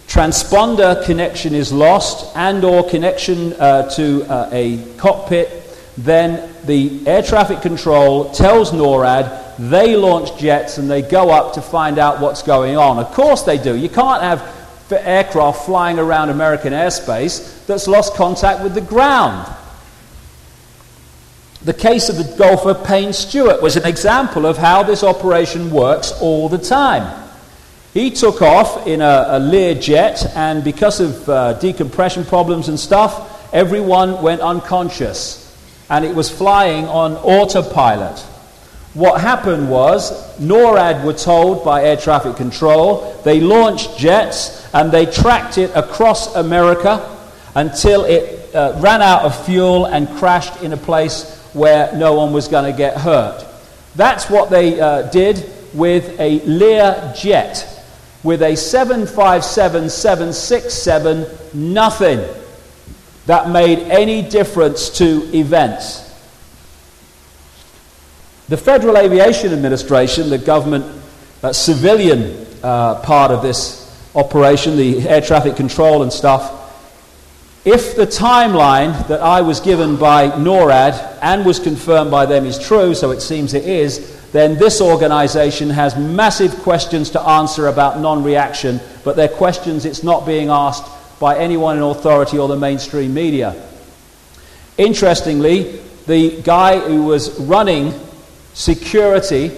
transponder connection is lost and or connection to a cockpit, then the air traffic control tells NORAD, they launch jets and they go up to find out what's going on. Of course they do. You can't have aircraft flying around American airspace that's lost contact with the ground. The case of the golfer Payne Stewart was an example of how this operation works all the time. He took off in a Lear jet, and because of decompression problems and stuff, everyone went unconscious, and it was flying on autopilot. What happened was, NORAD were told by air traffic control, they launched jets and they tracked it across America until it ran out of fuel and crashed in a place where no one was going to get hurt. That's what they did with a Lear jet. With a 757-767, nothing that made any difference to events. The Federal Aviation Administration, the government civilian part of this operation, the air traffic control and stuff, if the timeline that I was given by NORAD and was confirmed by them is true, so it seems it is, then this organization has massive questions to answer about non-reaction, but they're questions it's not being asked by anyone in authority or the mainstream media. Interestingly, the guy who was running security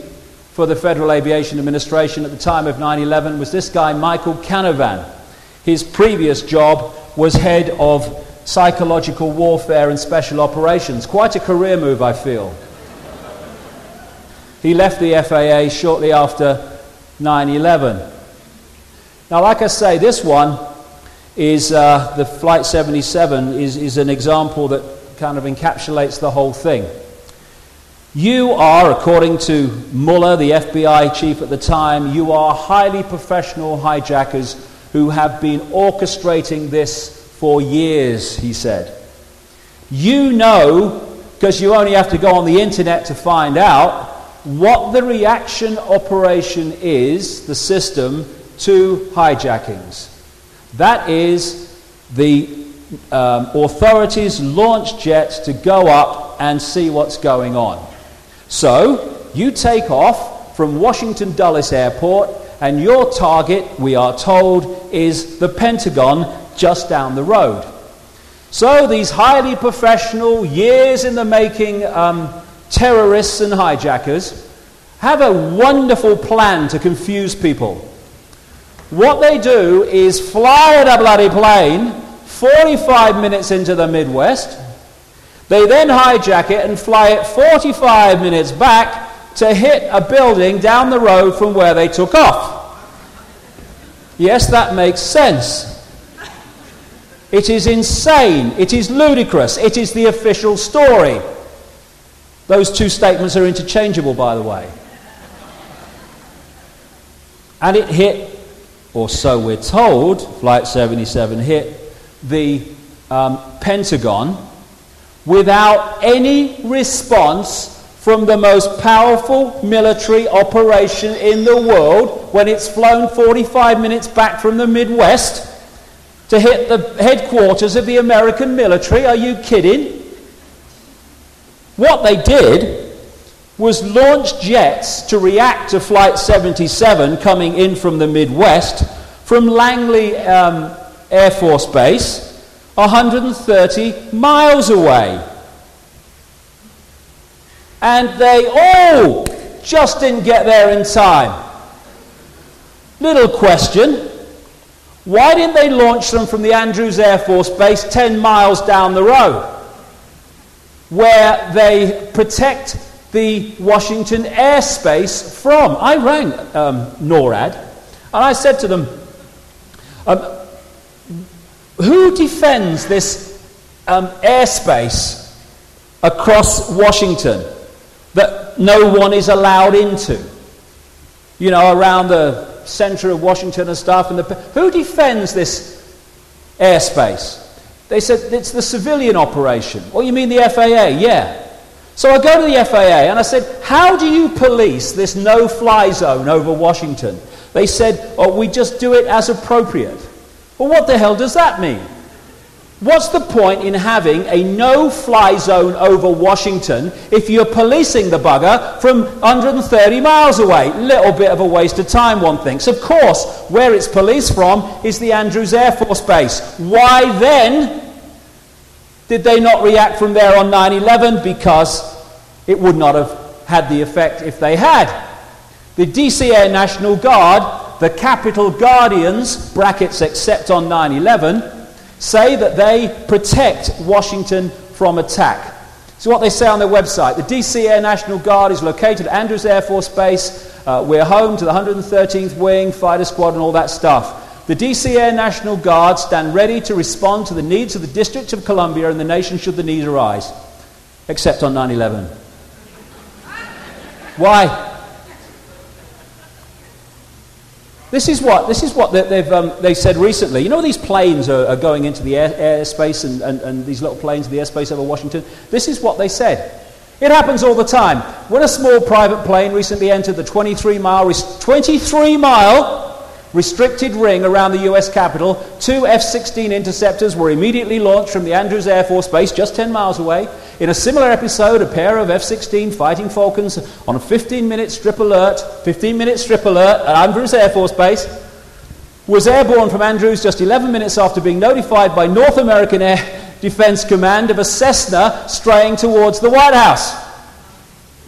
for the Federal Aviation Administration at the time of 9/11 was this guy, Michael Canavan. His previous job was head of psychological warfare and special operations. Quite a career move, I feel. He left the FAA shortly after 9/11. Now, like I say, this one is the Flight 77 is an example that kind of encapsulates the whole thing. You are, according to Mueller, the FBI chief at the time, you are highly professional hijackers who have been orchestrating this for years, he said. You know, because you only have to go on the internet to find out, what the reaction operation is, the system, to hijackings. That is, the authorities launch jets to go up and see what's going on. So, you take off from Washington Dulles Airport, and your target, we are told, is the Pentagon just down the road. So these highly professional, years in the making terrorists and hijackers have a wonderful plan to confuse people. What they do is fly a bloody plane 45 minutes into the Midwest. They then hijack it and fly it 45 minutes back to hit a building down the road from where they took off. Yes, that makes sense. It is insane. It is ludicrous. It is the official story. Those two statements are interchangeable, by the way. And it hit, or so we're told, Flight 77 hit the Pentagon without any response from the most powerful military operation in the world when it's flown 45 minutes back from the Midwest to hit the headquarters of the American military. Are you kidding? What they did was launch jets to react to Flight 77 coming in from the Midwest from Langley Air Force Base, 130 miles away. And they all just didn't get there in time. Little question. Why didn't they launch them from the Andrews Air Force Base 10 miles down the road, where they protect the Washington airspace from? I rang NORAD, and I said to them, who defends this airspace across Washington that no one is allowed into? You know, around the center of Washington and stuff. And who defends this airspace? They said, it's the civilian operation. Oh, you mean the FAA? Yeah. So I go to the FAA and I said, how do you police this no-fly zone over Washington? They said, oh, we just do it as appropriate. Well, what the hell does that mean? What's the point in having a no-fly zone over Washington if you're policing the bugger from 130 miles away? Little bit of a waste of time, one thinks. Of course, where it's policed from is the Andrews Air Force Base. Why then did they not react from there on 9/11? Because it would not have had the effect if they had. The DC Air National Guard, the Capitol Guardians, brackets except on 9/11, say that they protect Washington from attack. So what they say on their website, the DC Air National Guard is located at Andrews Air Force Base. We're home to the 113th Wing, Fighter Squad and all that stuff. The DC Air National Guard stand ready to respond to the needs of the District of Columbia and the nation should the need arise. Except on 9/11. Why? This is what they said recently. You know, these planes are going into the airspace and these little planes in the airspace over Washington. This is what they said. It happens all the time. When a small private plane recently entered the 23-mile restricted ring around the U.S. Capitol, 2 F-16 interceptors were immediately launched from the Andrews Air Force Base just 10 miles away. In a similar episode, a pair of F-16 Fighting Falcons on a 15-minute strip alert at Andrews Air Force Base was airborne from Andrews just 11 minutes after being notified by North American Air Defense Command of a Cessna straying towards the White House.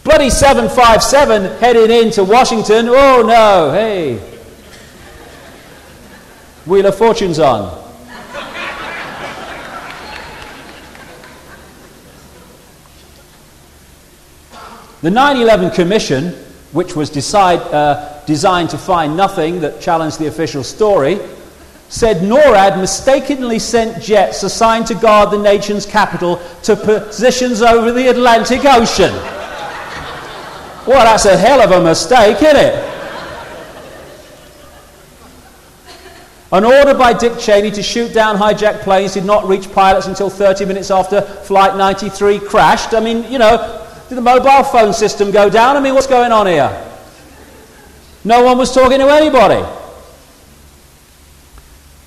Bloody 757 heading into Washington. Oh no, hey. Wheel of Fortune's on. The 9/11 Commission, which was designed to find nothing that challenged the official story, said NORAD mistakenly sent jets assigned to guard the nation's capital to positions over the Atlantic Ocean. Well, that's a hell of a mistake, isn't it? An order by Dick Cheney to shoot down hijacked planes did not reach pilots until 30 minutes after Flight 93 crashed. I mean, you know, did the mobile phone system go down? I mean, what's going on here? No one was talking to anybody.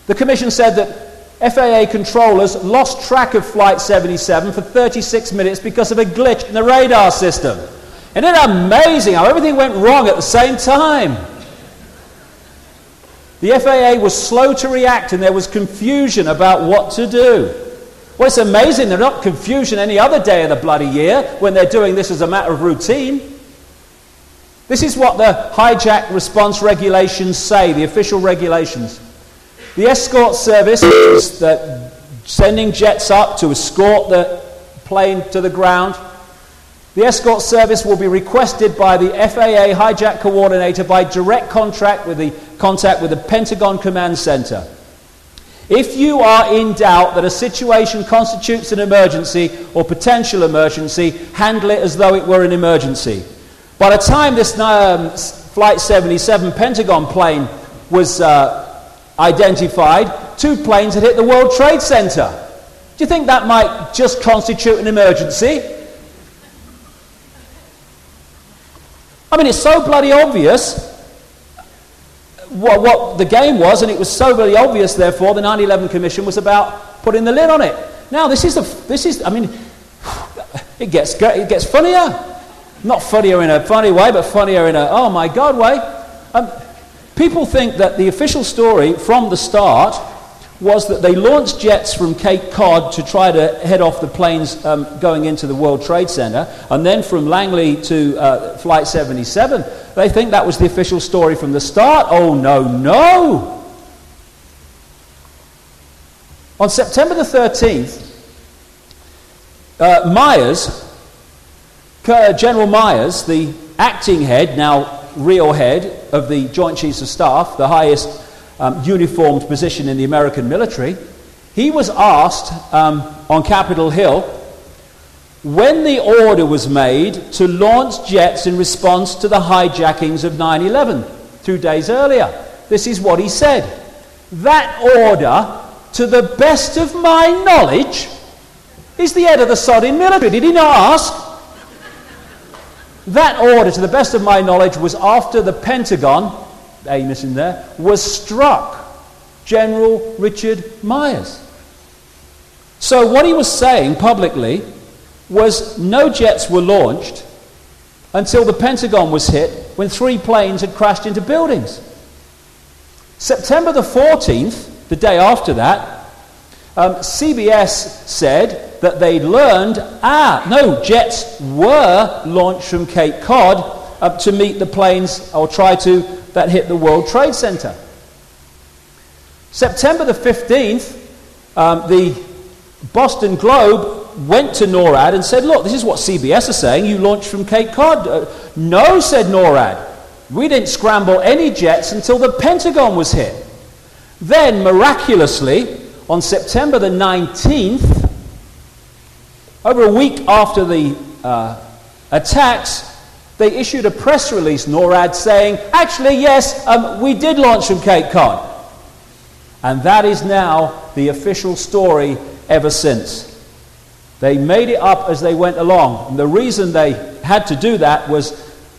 The Commission said that FAA controllers lost track of Flight 77 for 36 minutes because of a glitch in the radar system. Isn't it amazing how everything went wrong at the same time? The FAA was slow to react and there was confusion about what to do. Well, it's amazing there's not confusion any other day of the bloody year when they're doing this as a matter of routine. This is what the hijack response regulations say, the official regulations. The escort service is that sending jets up to escort the plane to the ground. The escort service will be requested by the FAA hijack coordinator by direct contact with the Pentagon Command Center. If you are in doubt that a situation constitutes an emergency or potential emergency, handle it as though it were an emergency. By the time this Flight 77 Pentagon plane was identified, 2 planes had hit the World Trade Center. Do you think that might just constitute an emergency? I mean, it's so bloody obvious what the game was, and it was so bloody obvious, therefore, the 9/11 Commission was about putting the lid on it. Now, I mean, it gets funnier. Not funnier in a funny way, but funnier in a, oh my God way. People think that the official story from the start was that they launched jets from Cape Cod to try to head off the planes going into the World Trade Center, and then from Langley to Flight 77. They think that was the official story from the start. Oh, no, no! On September the 13th, General Myers, the acting head, now real head of the Joint Chiefs of Staff, the highest uniformed position in the American military, he was asked on Capitol Hill when the order was made to launch jets in response to the hijackings of 9/11 2 days earlier. This is what he said. That order, to the best of my knowledge, is the head of the sodding military. Did he not ask? That order, to the best of my knowledge, was after the Pentagon, Amos in there, was struck. General Richard Myers. So what he was saying publicly was no jets were launched until the Pentagon was hit, when 3 planes had crashed into buildings. September the 14th, the day after that, CBS said that they'd learned, no, jets were launched from Cape Cod to meet the planes, or try to, that hit the World Trade Center. September the 15th, the Boston Globe went to NORAD and said, look, this is what CBS is saying, you launched from Cape Cod. No, said NORAD. We didn't scramble any jets until the Pentagon was hit. Then, miraculously, on September the 19th, over a week after the attacks, they issued a press release, NORAD, saying, actually, yes, we did launch from Cape Cod. And that is now the official story ever since. They made it up as they went along. And the reason they had to do that was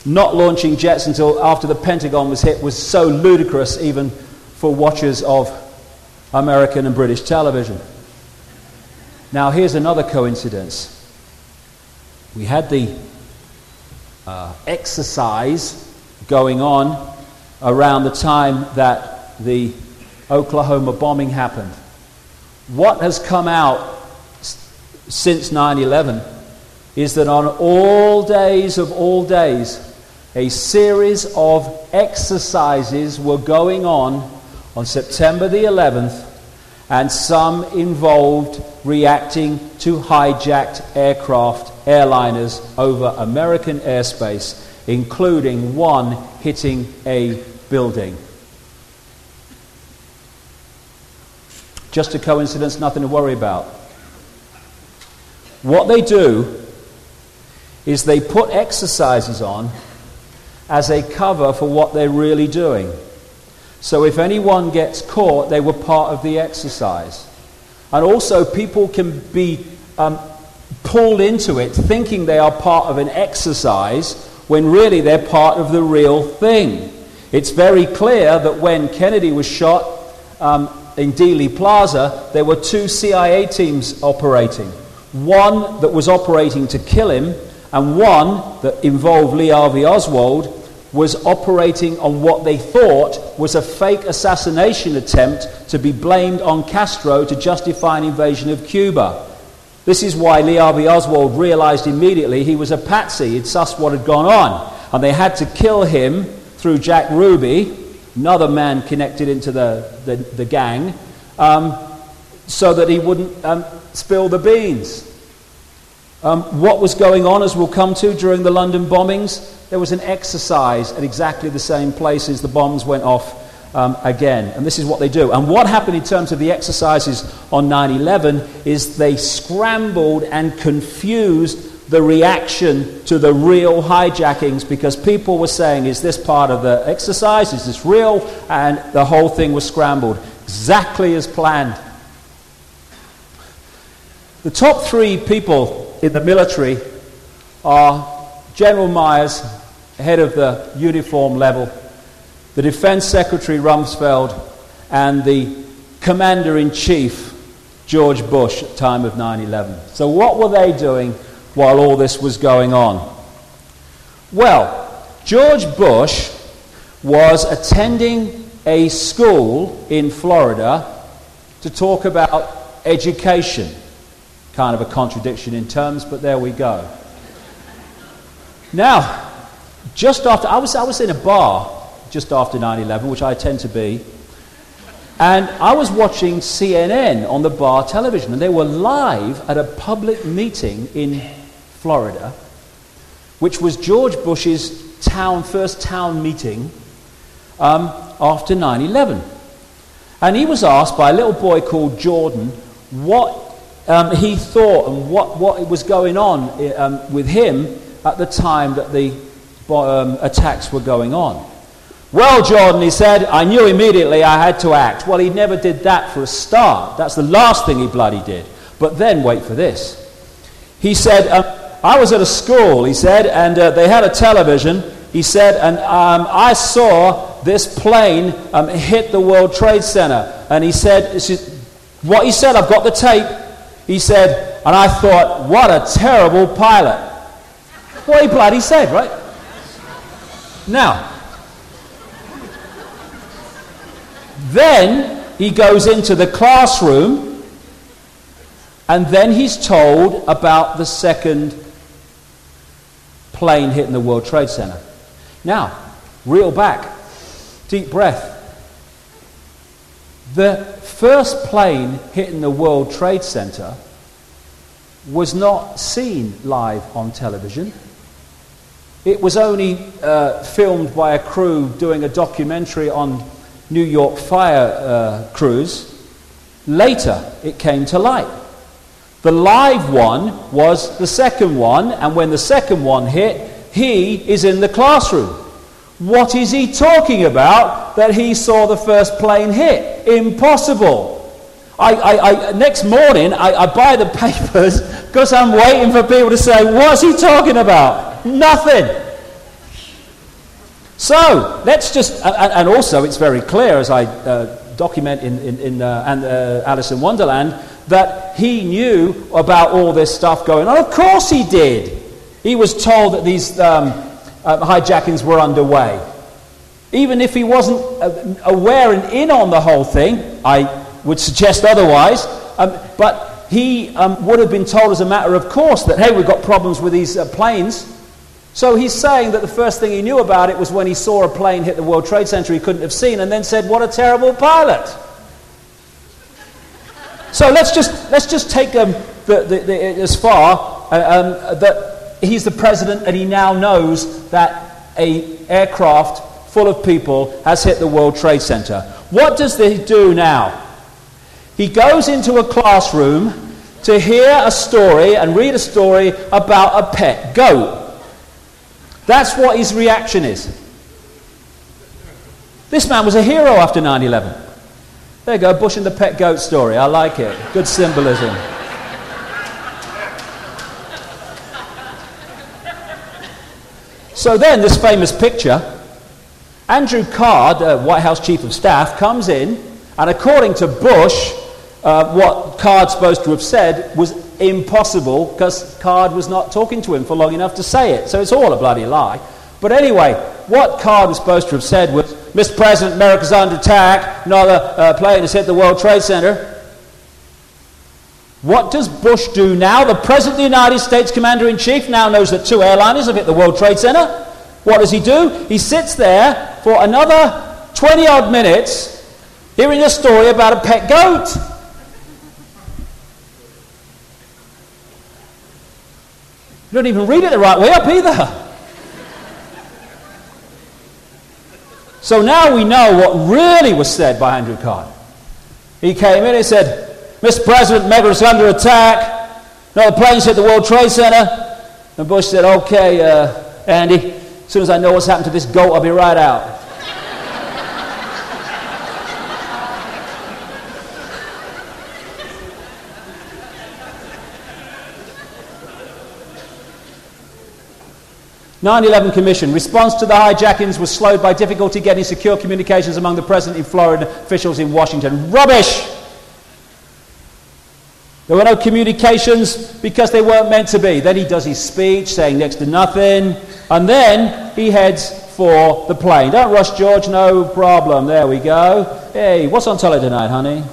not launching jets until after the Pentagon was hit was so ludicrous even for watchers of American and British television. Now here's another coincidence. We had the exercise going on around the time that the Oklahoma bombing happened. What has come out since 9/11 is that on all days of all days, a series of exercises were going on September the 11th, and some involved reacting to hijacked aircraft, airliners over American airspace, including one hitting a building. Just a coincidence, nothing to worry about. What they do is they put exercises on as a cover for what they're really doing. So if anyone gets caught, they were part of the exercise. And also people can be pulled into it thinking they are part of an exercise when really they're part of the real thing. It's very clear that when Kennedy was shot in Dealey Plaza, there were 2 CIA teams operating. One that was operating to kill him, and one that involved Lee Harvey Oswald was operating on what they thought was a fake assassination attempt to be blamed on Castro to justify an invasion of Cuba. This is why Lee Harvey Oswald realized immediately he was a patsy. He'd sussed what had gone on. And they had to kill him through Jack Ruby, another man connected into the gang, so that he wouldn't spill the beans. What was going on, as we'll come to, during the London bombings? There was an exercise at exactly the same places the bombs went off again. And this is what they do. And what happened in terms of the exercises on 9/11 is they scrambled and confused the reaction to the real hijackings, because people were saying, is this part of the exercise? Is this real? And the whole thing was scrambled. Exactly as planned. The top 3 people in the military are General Myers, head of the uniform level, the Defense Secretary Rumsfeld, and the Commander-in-Chief George Bush at the time of 9/11. So what were they doing while all this was going on? Well, George Bush was attending a school in Florida to talk about education. Kind of a contradiction in terms, but there we go. Now, just after, I was in a bar just after 9/11, which I tend to be, and I was watching CNN on the bar television, and they were live at a public meeting in Florida, which was George Bush's first town meeting after 9/11. And he was asked by a little boy called Jordan what he thought and what was going on with him at the time that the attacks were going on. Well, Jordan, he said, I knew immediately I had to act. Well, he never did that for a start. That's the last thing he bloody did. But then, wait for this. He said, I was at a school, he said, and they had a television. He said, and I saw this plane hit the World Trade Center. And he said, what he said, I've got the tape. He said, and I thought, what a terrible pilot. What he bloody said, right? Now, then he goes into the classroom, and then he's told about the second plane hitting the World Trade Center. Now, reel back, deep breath. The first plane hitting the World Trade Center was not seen live on television. It was only filmed by a crew doing a documentary on New York fire crews. Later, it came to light. The live one was the second one, and when the second one hit, he is in the classroom. What is he talking about that he saw the first plane hit? Impossible. Next morning, I buy the papers because I'm waiting for people to say, what's he talking about? Nothing. So, let's just, and also it's very clear, as I document in Alice in Wonderland, that he knew about all this stuff going on. Of course he did. He was told that these hijackings were underway. Even if he wasn't aware and in on the whole thing, I would suggest otherwise, but he would have been told as a matter of course that, hey, we've got problems with these planes. So he's saying that the first thing he knew about it was when he saw a plane hit the World Trade Center he couldn't have seen, and then said, what a terrible pilot. So let's just take as far that he's the president and he now knows that an aircraft full of people has hit the World Trade Center. What does he do now? He goes into a classroom to hear a story and read a story about a pet goat. That's what his reaction is. This man was a hero after 9/11. There you go, Bush and the pet goat story. I like it. Good symbolism. So then, this famous picture, Andrew Card, White House Chief of Staff, comes in, and according to Bush, what Card's supposed to have said was impossible because Card was not talking to him for long enough to say it. So it's all a bloody lie. But anyway, what Card was supposed to have said was, Mr. President, America's under attack, another plane has hit the World Trade Center. What does Bush do now? The President of the United States Commander-in-Chief now knows that 2 airliners have hit the World Trade Center. What does he do? He sits there for another 20-odd minutes hearing a story about a pet goat. You don't even read it the right way up either. So now we know what really was said by Andrew Card. He came in and said, Mr. President, America's under attack. Another plane's hit the World Trade Center. And Bush said, okay, Andy, as soon as I know what's happened to this goat, I'll be right out. (9/11) Commission. Response to the hijackings was slowed by difficulty getting secure communications among the President in Florida and officials in Washington. Rubbish! There were no communications because they weren't meant to be. Then he does his speech saying next to nothing, and then he heads for the plane. Don't rush, George, no problem. There we go. Hey, what's on telly tonight, honey?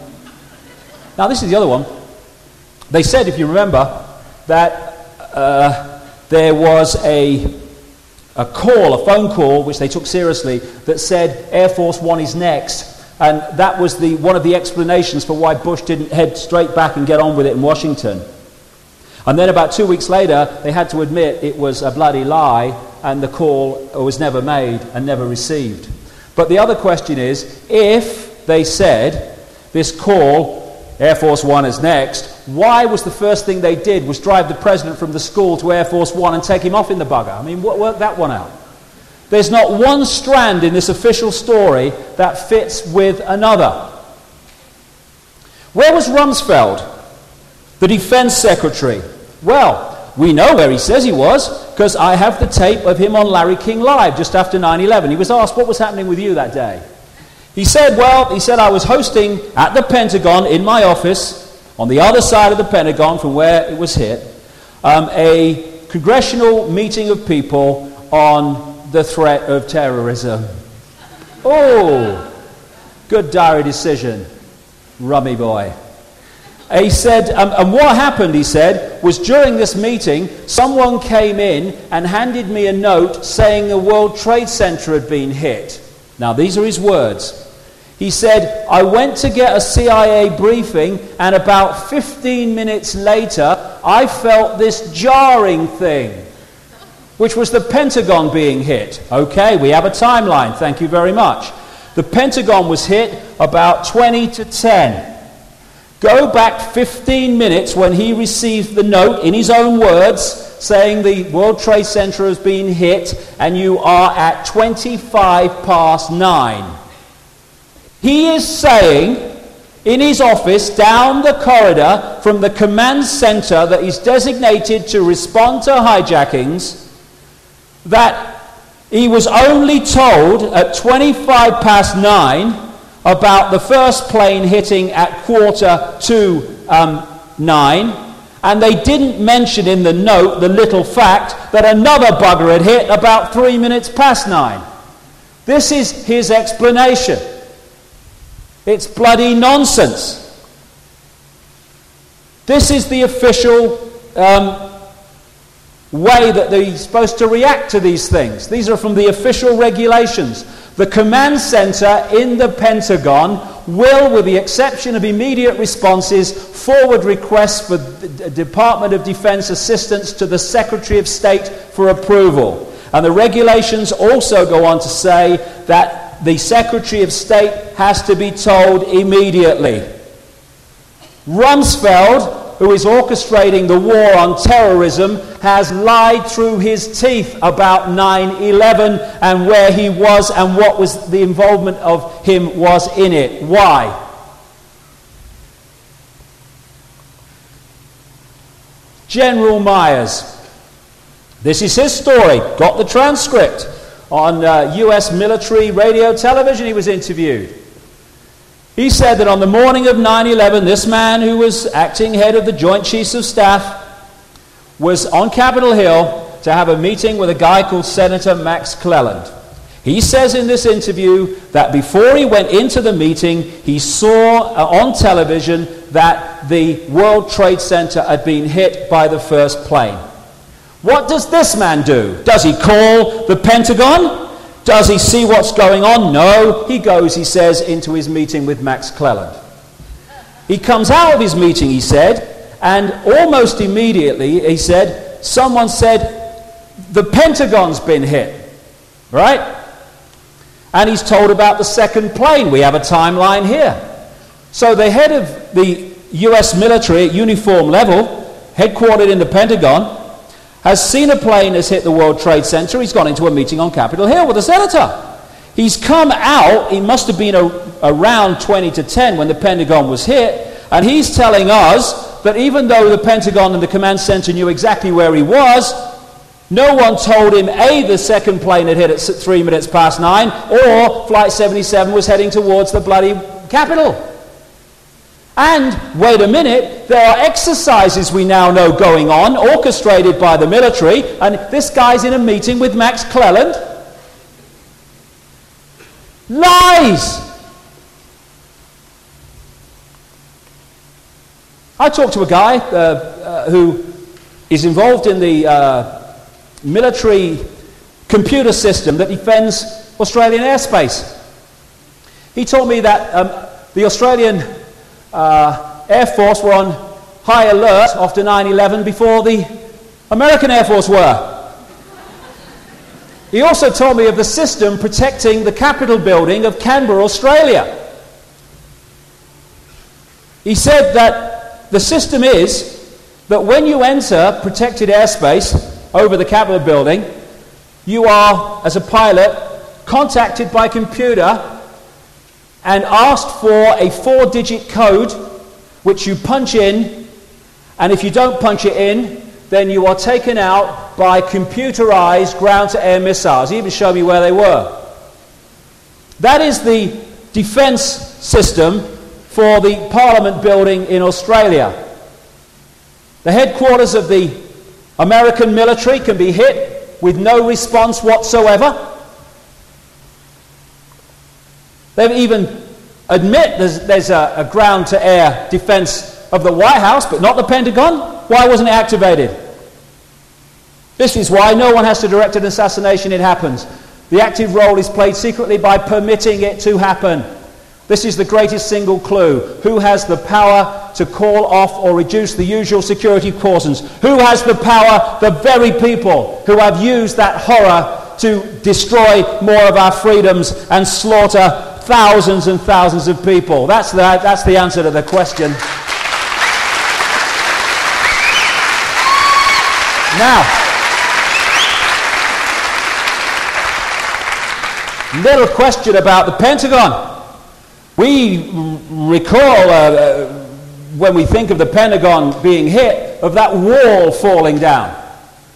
Now, this is the other one. They said, if you remember, that there was a phone call, which they took seriously, that said Air Force One is next. And that was one of the explanations for why Bush didn't head straight back and get on with it in Washington. And then about 2 weeks later, they had to admit it was a bloody lie, and the call was never made and never received. But the other question is, if they said this call, Air Force One is next, why was the first thing they did was drive the president from the school to Air Force One and take him off in the bugger? I mean, work that one out. There's not one strand in this official story that fits with another. Where was Rumsfeld, the defense secretary? Well, we know where he says he was, because I have the tape of him on Larry King Live just after 9/11. He was asked, what was happening with you that day? He said, I was hosting at the Pentagon in my office, on the other side of the Pentagon from where it was hit, a congressional meeting of people on the threat of terrorism. Oh, good diary decision, rummy boy. He said, and what happened, he said, was during this meeting, someone came in and handed me a note saying the World Trade Center had been hit. Now, these are his words. He said, I went to get a CIA briefing, and about 15 minutes later, I felt this jarring thing, which was the Pentagon being hit. Okay, we have a timeline. Thank you very much. The Pentagon was hit about 20 to 10. Go back 15 minutes when he received the note, in his own words, saying the World Trade Center has been hit, and you are at 9:25. He is saying, in his office, down the corridor from the command center that is designated to respond to hijackings, that he was only told at 9:25 about the first plane hitting at 9:15, and they didn't mention in the note the little fact that another bugger had hit about 9:03. This is his explanation. It's bloody nonsense. This is the official way that they're supposed to react to these things. These are from the official regulations. The command center in the Pentagon will, with the exception of immediate responses, forward requests for the Department of Defense assistance to the Secretary of State for approval. And the regulations also go on to say that the Secretary of State has to be told immediately. Rumsfeld, who is orchestrating the war on terrorism, has lied through his teeth about 9/11 and where he was and what was the involvement of him was in it. Why? General Myers. This is his story. Got the transcript. On US military radio television he was interviewed. He said that on the morning of 9/11, this man who was acting head of the Joint Chiefs of Staff was on Capitol Hill to have a meeting with a guy called Senator Max Cleland. He says in this interview that before he went into the meeting, he saw on television that the World Trade Center had been hit by the first plane. What does this man do? Does he call the Pentagon? Does he see what's going on? No. He goes, he says, into his meeting with Max Cleland. He comes out of his meeting, he said, and almost immediately, he said, someone said, the Pentagon's been hit. Right? And he's told about the second plane. We have a timeline here. So the head of the US military at uniform level, headquartered in the Pentagon, has seen a plane that's hit the World Trade Center. He's gone into a meeting on Capitol Hill with a senator. He's come out, he must have been around 20 to 10 when the Pentagon was hit, and he's telling us that even though the Pentagon and the command center knew exactly where he was, no one told him, A, the second plane had hit at 3 minutes past 9, or Flight 77 was heading towards the bloody Capitol. And, wait a minute, there are exercises we now know going on, orchestrated by the military, and this guy's in a meeting with Max Cleland. Lies! I talked to a guy who is involved in the military computer system that defends Australian airspace. He told me that the Australian Air Force were on high alert after 9/11 before the American Air Force were. He also told me of the system protecting the Capitol building of Canberra, Australia. He said that the system is that when you enter protected airspace over the Capitol building, you are, as a pilot, contacted by computer and asked for a 4-digit code which you punch in, and if you don't punch it in, then you are taken out by computerized ground-to-air missiles. He even showed me where they were. That is the defense system for the Parliament building in Australia. The headquarters of the American military can be hit with no response whatsoever. They even admit there's a ground-to-air defense of the White House, but not the Pentagon. Why wasn't it activated? This is why no one has to direct an assassination. It happens. The active role is played secretly by permitting it to happen. This is the greatest single clue. Who has the power to call off or reduce the usual security precautions? Who has the power? The very people who have used that horror to destroy more of our freedoms and slaughter thousands and thousands of people. That's the answer to the question. Now, little question about the Pentagon. We recall, when we think of the Pentagon being hit, of that wall falling down.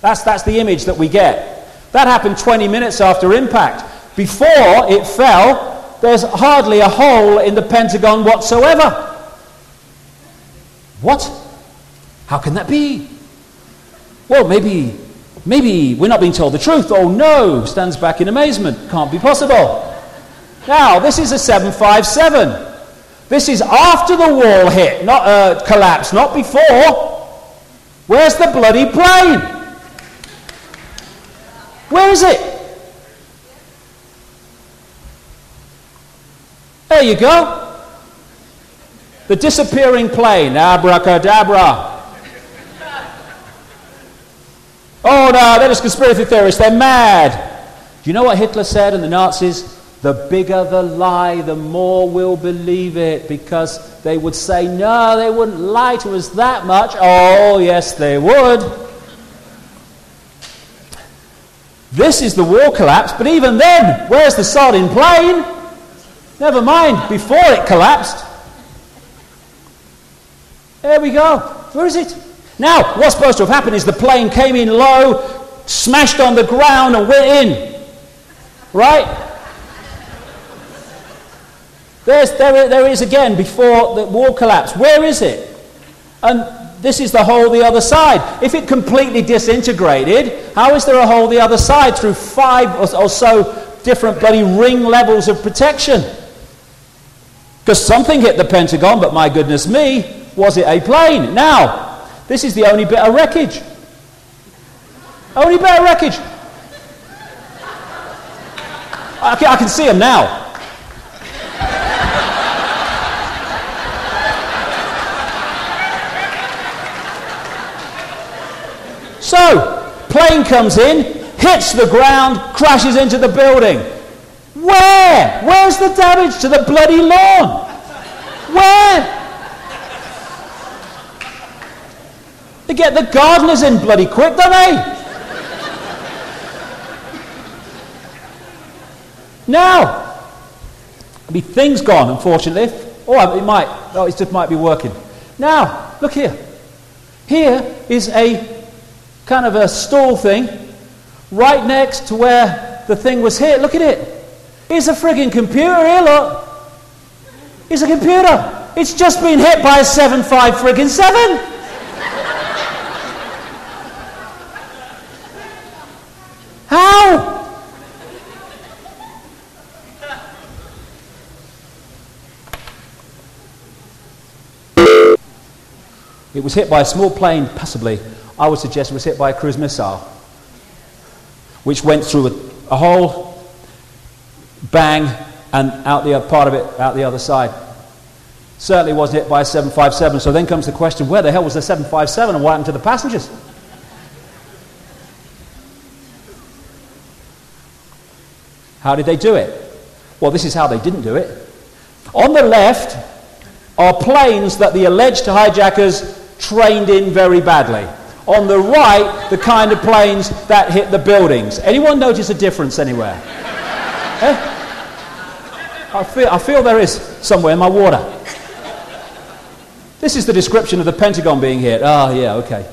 That's the image that we get. That happened 20 minutes after impact. Before it fell, there's hardly a hole in the Pentagon whatsoever. What? How can that be? Well, maybe we're not being told the truth. Oh no, stands back in amazement. Can't be possible. Now, this is a 757. This is after the wall hit, not collapsed, not before. Where's the bloody plane? Where is it? There you go. The disappearing plane. Abracadabra. Oh no, they're just conspiracy theorists. They're mad. Do you know what Hitler said and the Nazis? the bigger the lie, the more we'll believe it, because they would say, no, they wouldn't lie to us that much. Oh, yes, they would. This is the wall collapse, but even then, where's the sodding plane? Never mind, before it collapsed. There we go. Where is it? Now, what's supposed to have happened is the plane came in low, smashed on the ground, and went in. Right? There is again before the wall collapse. Where is it? And this is the hole the other side. If it completely disintegrated, how is there a hole the other side through 5 or so different bloody ring levels of protection? Because something hit the Pentagon, but my goodness me, was it a plane? Now, this is the only bit of wreckage. Only bit of wreckage. I can see them now. So, plane comes in, hits the ground, crashes into the building. Where? Where's the damage to the bloody lawn? Where? They get the gardeners in bloody quick, don't they? Now, I mean, things gone, unfortunately. It just might be working. Now, look here. Here is a kind of a stall thing right next to where the thing was hit. Look at it. It's a frigging computer here, look. It's a computer. It's just been hit by a 7.5-7. How? It was hit by a small plane, possibly. I would suggest it was hit by a cruise missile, which went through a hole, bang, and out the part of it out the other side. Certainly wasn't hit by a 7.57. So then comes the question: where the hell was the 7.57, and what happened to the passengers? How did they do it? Well, this is how they didn't do it. On the left are planes that the alleged hijackers trained in very badly. On the right, the kind of planes that hit the buildings. Anyone notice a difference anywhere? I feel there is somewhere in my water. This is the description of the Pentagon being hit. Oh, yeah, okay.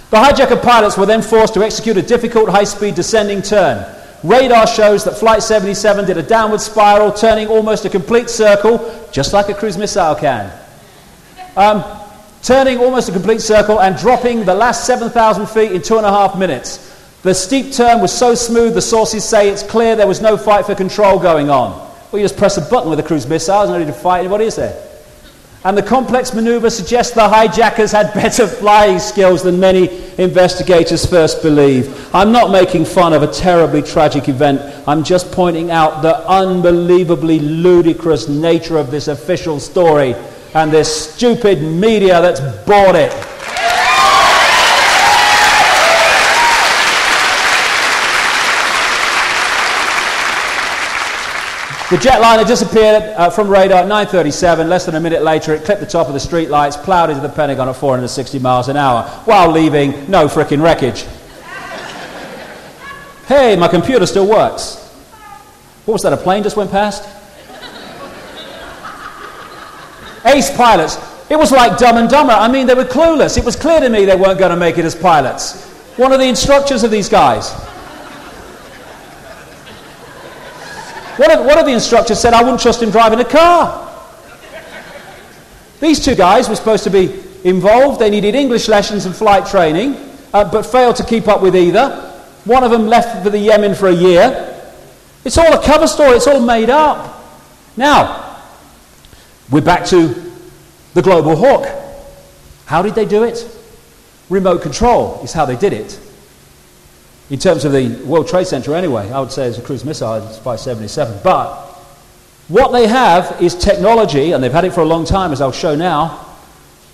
The hijacker pilots were then forced to execute a difficult high-speed descending turn. Radar shows that Flight 77 did a downward spiral, turning almost a complete circle, just like a cruise missile can. Turning almost a complete circle and dropping the last 7,000 feet in 2.5 minutes. The steep turn was so smooth, the sources say it's clear there was no fight for control going on. Well, you just press a button with a cruise missile, there's no need to fight anybody, is there? And the complex maneuver suggests the hijackers had better flying skills than many investigators first believed. I'm not making fun of a terribly tragic event. I'm just pointing out the unbelievably ludicrous nature of this official story and this stupid media that's bought it. The jetliner disappeared from radar at 9:37. Less than a minute later, it clipped the top of the street lights, ploughed into the Pentagon at 460 miles an hour, while leaving no frickin' wreckage. Hey, my computer still works. What was that, a plane just went past? Ace pilots. It was like Dumb and Dumber. I mean, they were clueless. It was clear to me they weren't going to make it as pilots. One of the instructors of these guys. One of the instructors said, I wouldn't trust him driving a car. These two guys were supposed to be involved. They needed English lessons and flight training, but failed to keep up with either. One of them left for the Yemen for a year. It's all a cover story. It's all made up. Now, we're back to the Global Hawk. How did they do it? Remote control is how they did it. In terms of the World Trade Center anyway, I would say it's a cruise missile, it's 577. But what they have is technology, and they've had it for a long time, as I'll show now,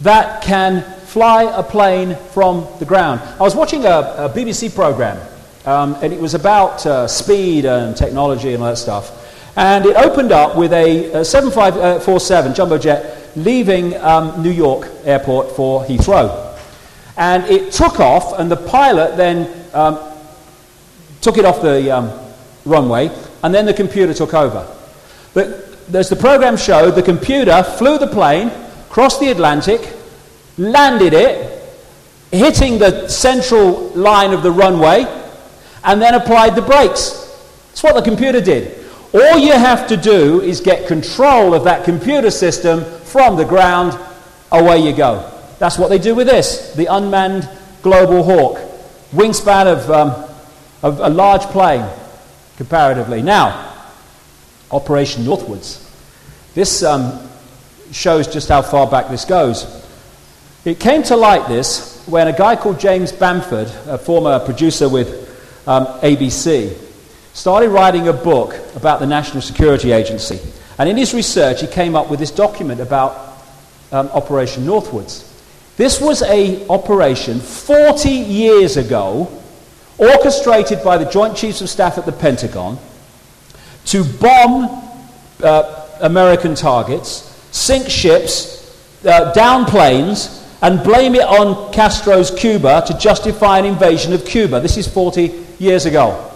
that can fly a plane from the ground. I was watching a BBC program and it was about speed and technology and all that stuff. And it opened up with a 7547 jumbo jet leaving New York Airport for Heathrow. And it took off, and the pilot then took it off the runway, and then the computer took over. But as the program showed, the computer flew the plane, crossed the Atlantic, landed it, hitting the central line of the runway, and then applied the brakes. That's what the computer did. All you have to do is get control of that computer system from the ground, away you go. That's what they do with this, the unmanned Global Hawk. Wingspan of a large plane, comparatively. Now, Operation Northwards. This shows just how far back this goes. It came to light this when a guy called James Bamford, a former producer with ABC, started writing a book about the National Security Agency. And in his research, he came up with this document about Operation Northwards. This was an operation 40 years ago, orchestrated by the Joint Chiefs of Staff at the Pentagon, to bomb American targets, sink ships, down planes, and blame it on Castro's Cuba to justify an invasion of Cuba. This is 40 years ago.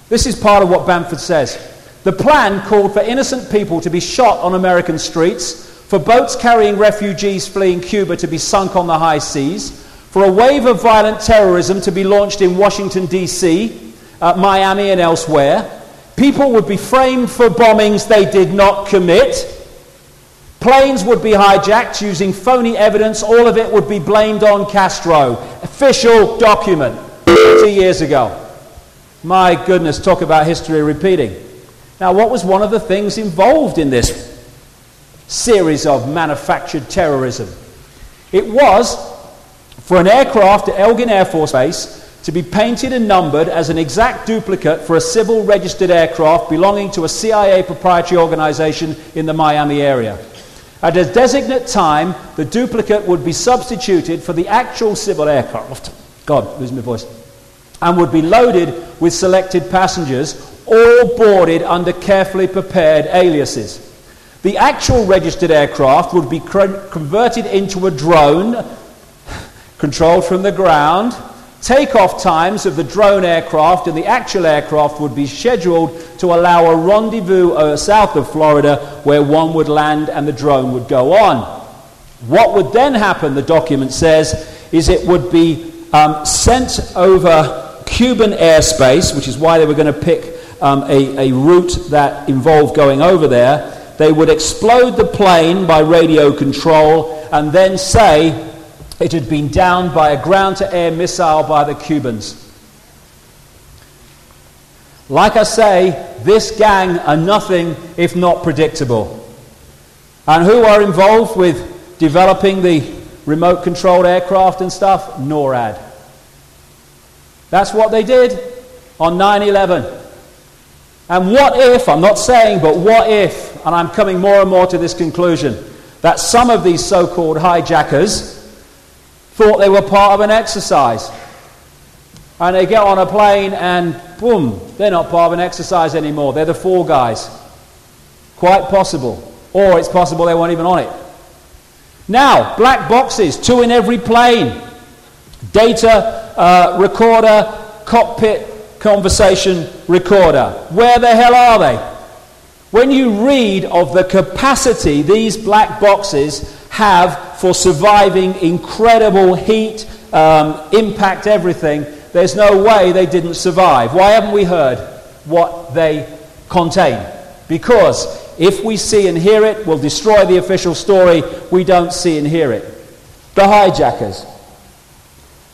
This is part of what Bamford says. The plan called for innocent people to be shot on American streets, for boats carrying refugees fleeing Cuba to be sunk on the high seas, for a wave of violent terrorism to be launched in Washington, D.C., Miami and elsewhere. People would be framed for bombings they did not commit. Planes would be hijacked using phony evidence. All of it would be blamed on Castro. Official document 40 years ago. My goodness, talk about history repeating. Now, what was one of the things involved in this series of manufactured terrorism? It was for an aircraft at Elgin Air Force Base to be painted and numbered as an exact duplicate for a civil registered aircraft belonging to a CIA proprietary organization in the Miami area. At a designate time, the duplicate would be substituted for the actual civil aircraft. God, losing my voice. And would be loaded with selected passengers, all boarded under carefully prepared aliases. The actual registered aircraft would be converted into a drone, controlled from the ground. Takeoff times of the drone aircraft and the actual aircraft would be scheduled to allow a rendezvous south of Florida where one would land and the drone would go on. What would then happen, the document says, is it would be sent over Cuban airspace, which is why they were going to pick a route that involved going over there. They would explode the plane by radio control and then say it had been downed by a ground-to-air missile by the Cubans. Like I say, this gang are nothing if not predictable. And who are involved with developing the remote-controlled aircraft and stuff? NORAD. That's what they did on 9/11. And what if, I'm not saying, but what if, and I'm coming more and more to this conclusion, that some of these so-called hijackers thought they were part of an exercise. And they get on a plane and boom, they're not part of an exercise anymore. They're the fall guys. Quite possible. Or it's possible they weren't even on it. Now, black boxes, 2 in every plane. Data recorder, cockpit conversation recorder. Where the hell are they? When you read of the capacity these black boxes have for surviving incredible heat, impact, everything, there's no way they didn't survive. Why haven't we heard what they contain? Because if we see and hear it, we'll destroy the official story. We don't see and hear it. The hijackers.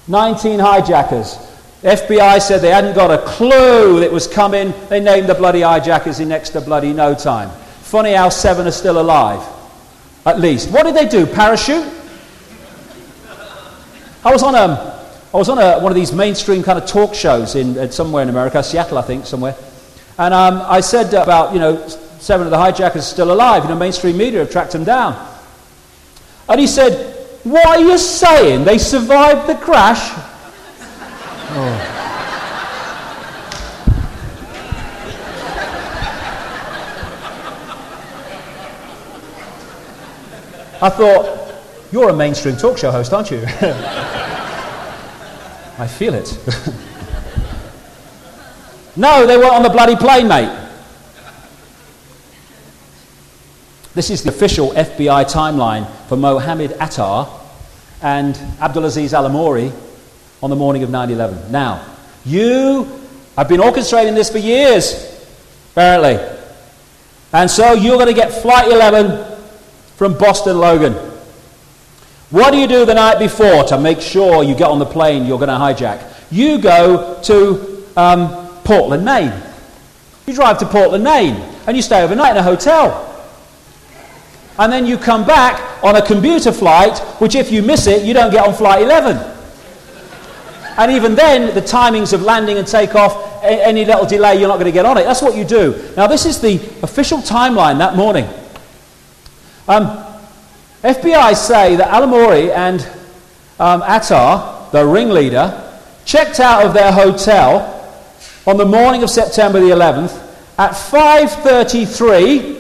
19 hijackers. FBI said they hadn't got a clue that was coming. They named the bloody hijackers in next to bloody no time. Funny how 7 are still alive. At least. What did they do? Parachute? I was on one of these mainstream kind of talk shows in somewhere in America, Seattle, I think, somewhere. And I said about, 7 of the hijackers are still alive. Mainstream media have tracked them down. And he said, "What are you saying? They survived the crash?" Oh. I thought, you're a mainstream talk show host, aren't you? I feel it. No, they weren't on the bloody plane, mate. This is the official FBI timeline for Mohammed Attar and Abdulaziz Al-Amouri on the morning of 9/11. Now, you have been orchestrating this for years, apparently. And so you're going to get Flight 11 from Boston Logan. What do you do the night before to make sure you get on the plane you're going to hijack? You go to Portland, Maine. You drive to Portland, Maine, and you stay overnight in a hotel. And then you come back on a commuter flight, which if you miss it, you don't get on Flight 11. And even then, the timings of landing and takeoff, any little delay, you're not going to get on it. That's what you do. Now, this is the official timeline that morning. FBI say that Al-Amouri and Attar, the ringleader, checked out of their hotel on the morning of September the 11th at 5:33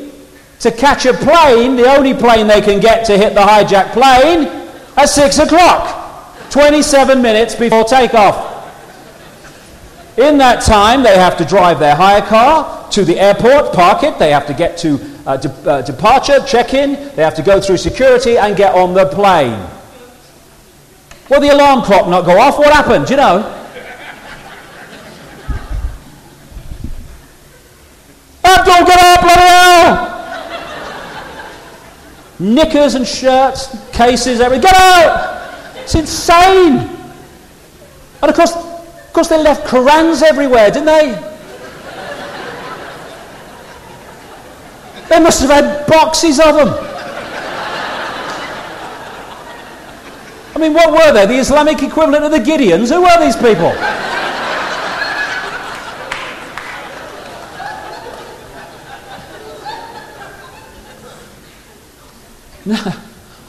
to catch a plane, the only plane they can get to hit the hijacked plane, at 6 o'clock, 27 minutes before takeoff. In that time, they have to drive their hire car to the airport, park it, they have to get to departure, check-in, they have to go through security and get on the plane. Well, the alarm clock not go off, what happened, do you know? Abdul, get up, bloody hell! Knickers and shirts, cases, everything. Get out! It's insane! And of course they left Qurans everywhere, didn't they? They must have had boxes of them. I mean, what were they? The Islamic equivalent of the Gideons? Who were these people?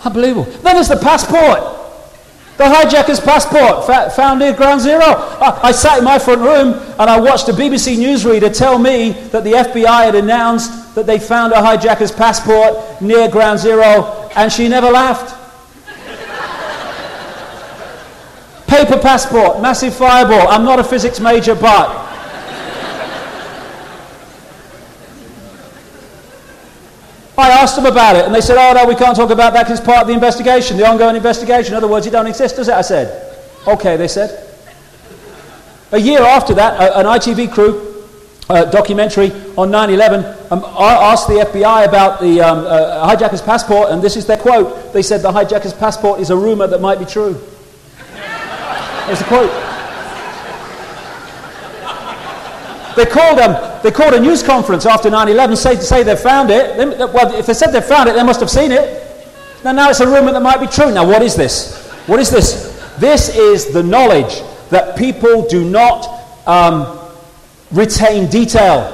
Unbelievable. Then there's the passport. The hijacker's passport found near Ground Zero. I sat in my front room and I watched a BBC newsreader tell me that the FBI had announced that they found a hijacker's passport near Ground Zero, and she never laughed. Paper passport, massive fireball. I'm not a physics major, but I asked them about it, and they said, oh, no, we can't talk about that because it's part of the investigation, the ongoing investigation. In other words, it don't exist, does it? I said. Okay, they said. A year after that, an ITV crew documentary on 9/11 asked the FBI about the hijacker's passport, and this is their quote. They said the hijacker's passport is a rumor that might be true. That was the quote. They called a news conference after 9/11 to say they found it. Well, if they said they found it, they must have seen it. Now it's a rumor that might be true. Now what is this? What is this? This is the knowledge that people do not retain detail.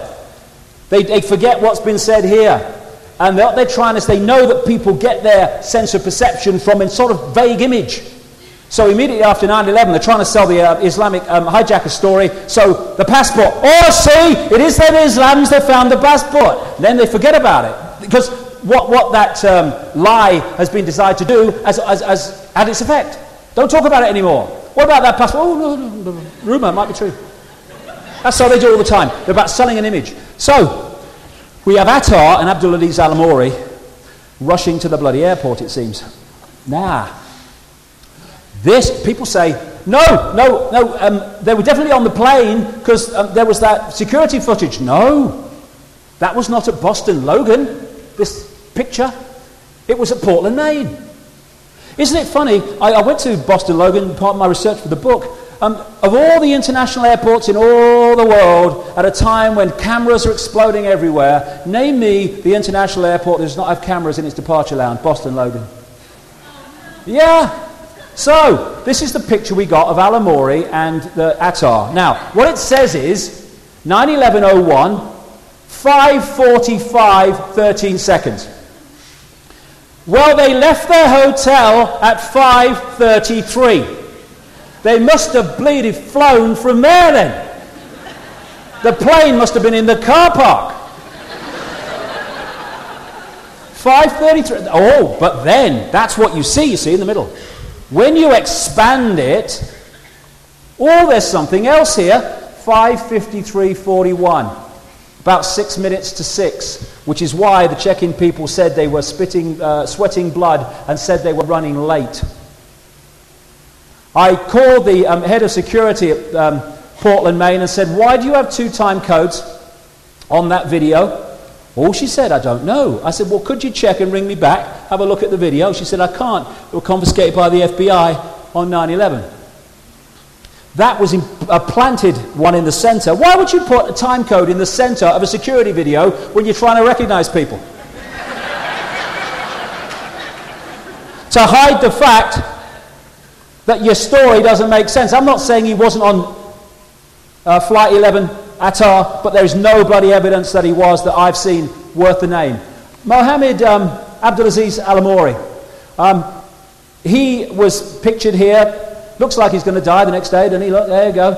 They forget what's been said here. And what they're trying to say, they know that people get their sense of perception from a sort of vague image. So immediately after 9/11, they're trying to sell the Islamic hijacker story. So the passport, oh, see, it is them Islams that found the passport. Then they forget about it. Because what that lie has been designed to do has had its effect. Don't talk about it anymore. What about that passport? Oh, no, rumor, might be true. That's how they do all the time. They're about selling an image. So we have Attar and Abdulaziz Al-Amouri rushing to the bloody airport, it seems. People say, no, they were definitely on the plane because there was that security footage. No, that was not at Boston Logan, this picture. It was at Portland, Maine. Isn't it funny? I went to Boston Logan, part of my research for the book. Of all the international airports in all the world, at a time when cameras are exploding everywhere, name me the international airport that does not have cameras in its departure lounge, Boston Logan. Yeah. So, this is the picture we got of Al-Amouri and the Attar. Now, what it says is 9/11/01, 5:45, 13 Well, they left their hotel at 5:33. They must have bleeded flown from there then. The plane must have been in the car park. 5:33. Oh, but then, that's what you see in the middle. When you expand it, oh, there's something else here. 5:53:41. About 6 minutes to 6, which is why the check-in people said they were sweating blood and said they were running late. I called the head of security at Portland, Maine, and said, "Why do you have 2 time codes on that video?" Oh, she said, "I don't know." I said, "Well, could you check and ring me back, have a look at the video?" She said, "I can't. It was confiscated by the FBI on 9/11. That was a planted one in the center. Why would you put a time code in the center of a security video when you're trying to recognize people? To hide the fact that your story doesn't make sense. I'm not saying he wasn't on Flight 11 Attar, but there is no bloody evidence that he was that I've seen worth the name. Mohammed Abdulaziz Al-Amori. He was pictured here. Looks like he's going to die the next day, doesn't he? Look, there you go.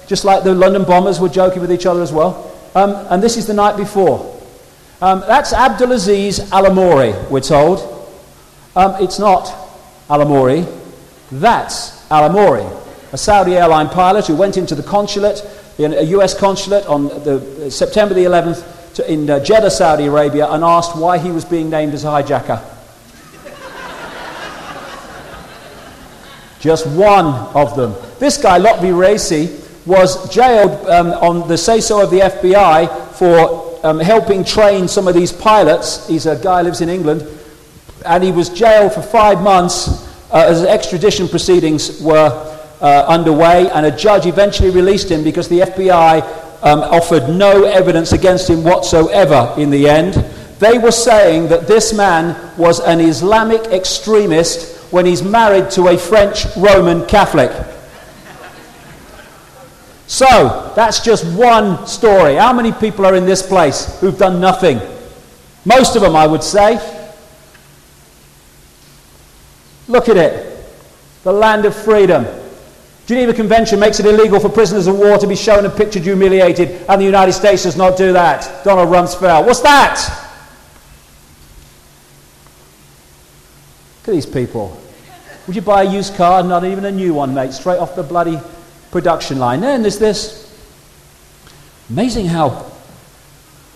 Just like the London bombers were joking with each other as well. And this is the night before. That's Abdulaziz Al-Amori, we're told. It's not Al-Amori. That's Al-Amori, a Saudi airline pilot who went into the consulate, a US consulate on September the 11th in Jeddah, Saudi Arabia, and asked why he was being named as a hijacker. Just one of them. This guy, Lotfi Raisi, was jailed on the say-so of the FBI for helping train some of these pilots. He's a guy who lives in England. And he was jailed for 5 months as extradition proceedings were underway. And a judge eventually released him because the FBI offered no evidence against him whatsoever in the end. They were saying that this man was an Islamic extremist when he's married to a French Roman Catholic. So, that's just one story. How many people are in this place who've done nothing? Most of them, I would say. Look at it. The land of freedom. Geneva Convention makes it illegal for prisoners of war to be shown and pictured humiliated, and the United States does not do that. Donald Rumsfeld. What's that? Look at these people. Would you buy a used car? Not even a new one, mate. Straight off the bloody production line. Then there's this. Amazing how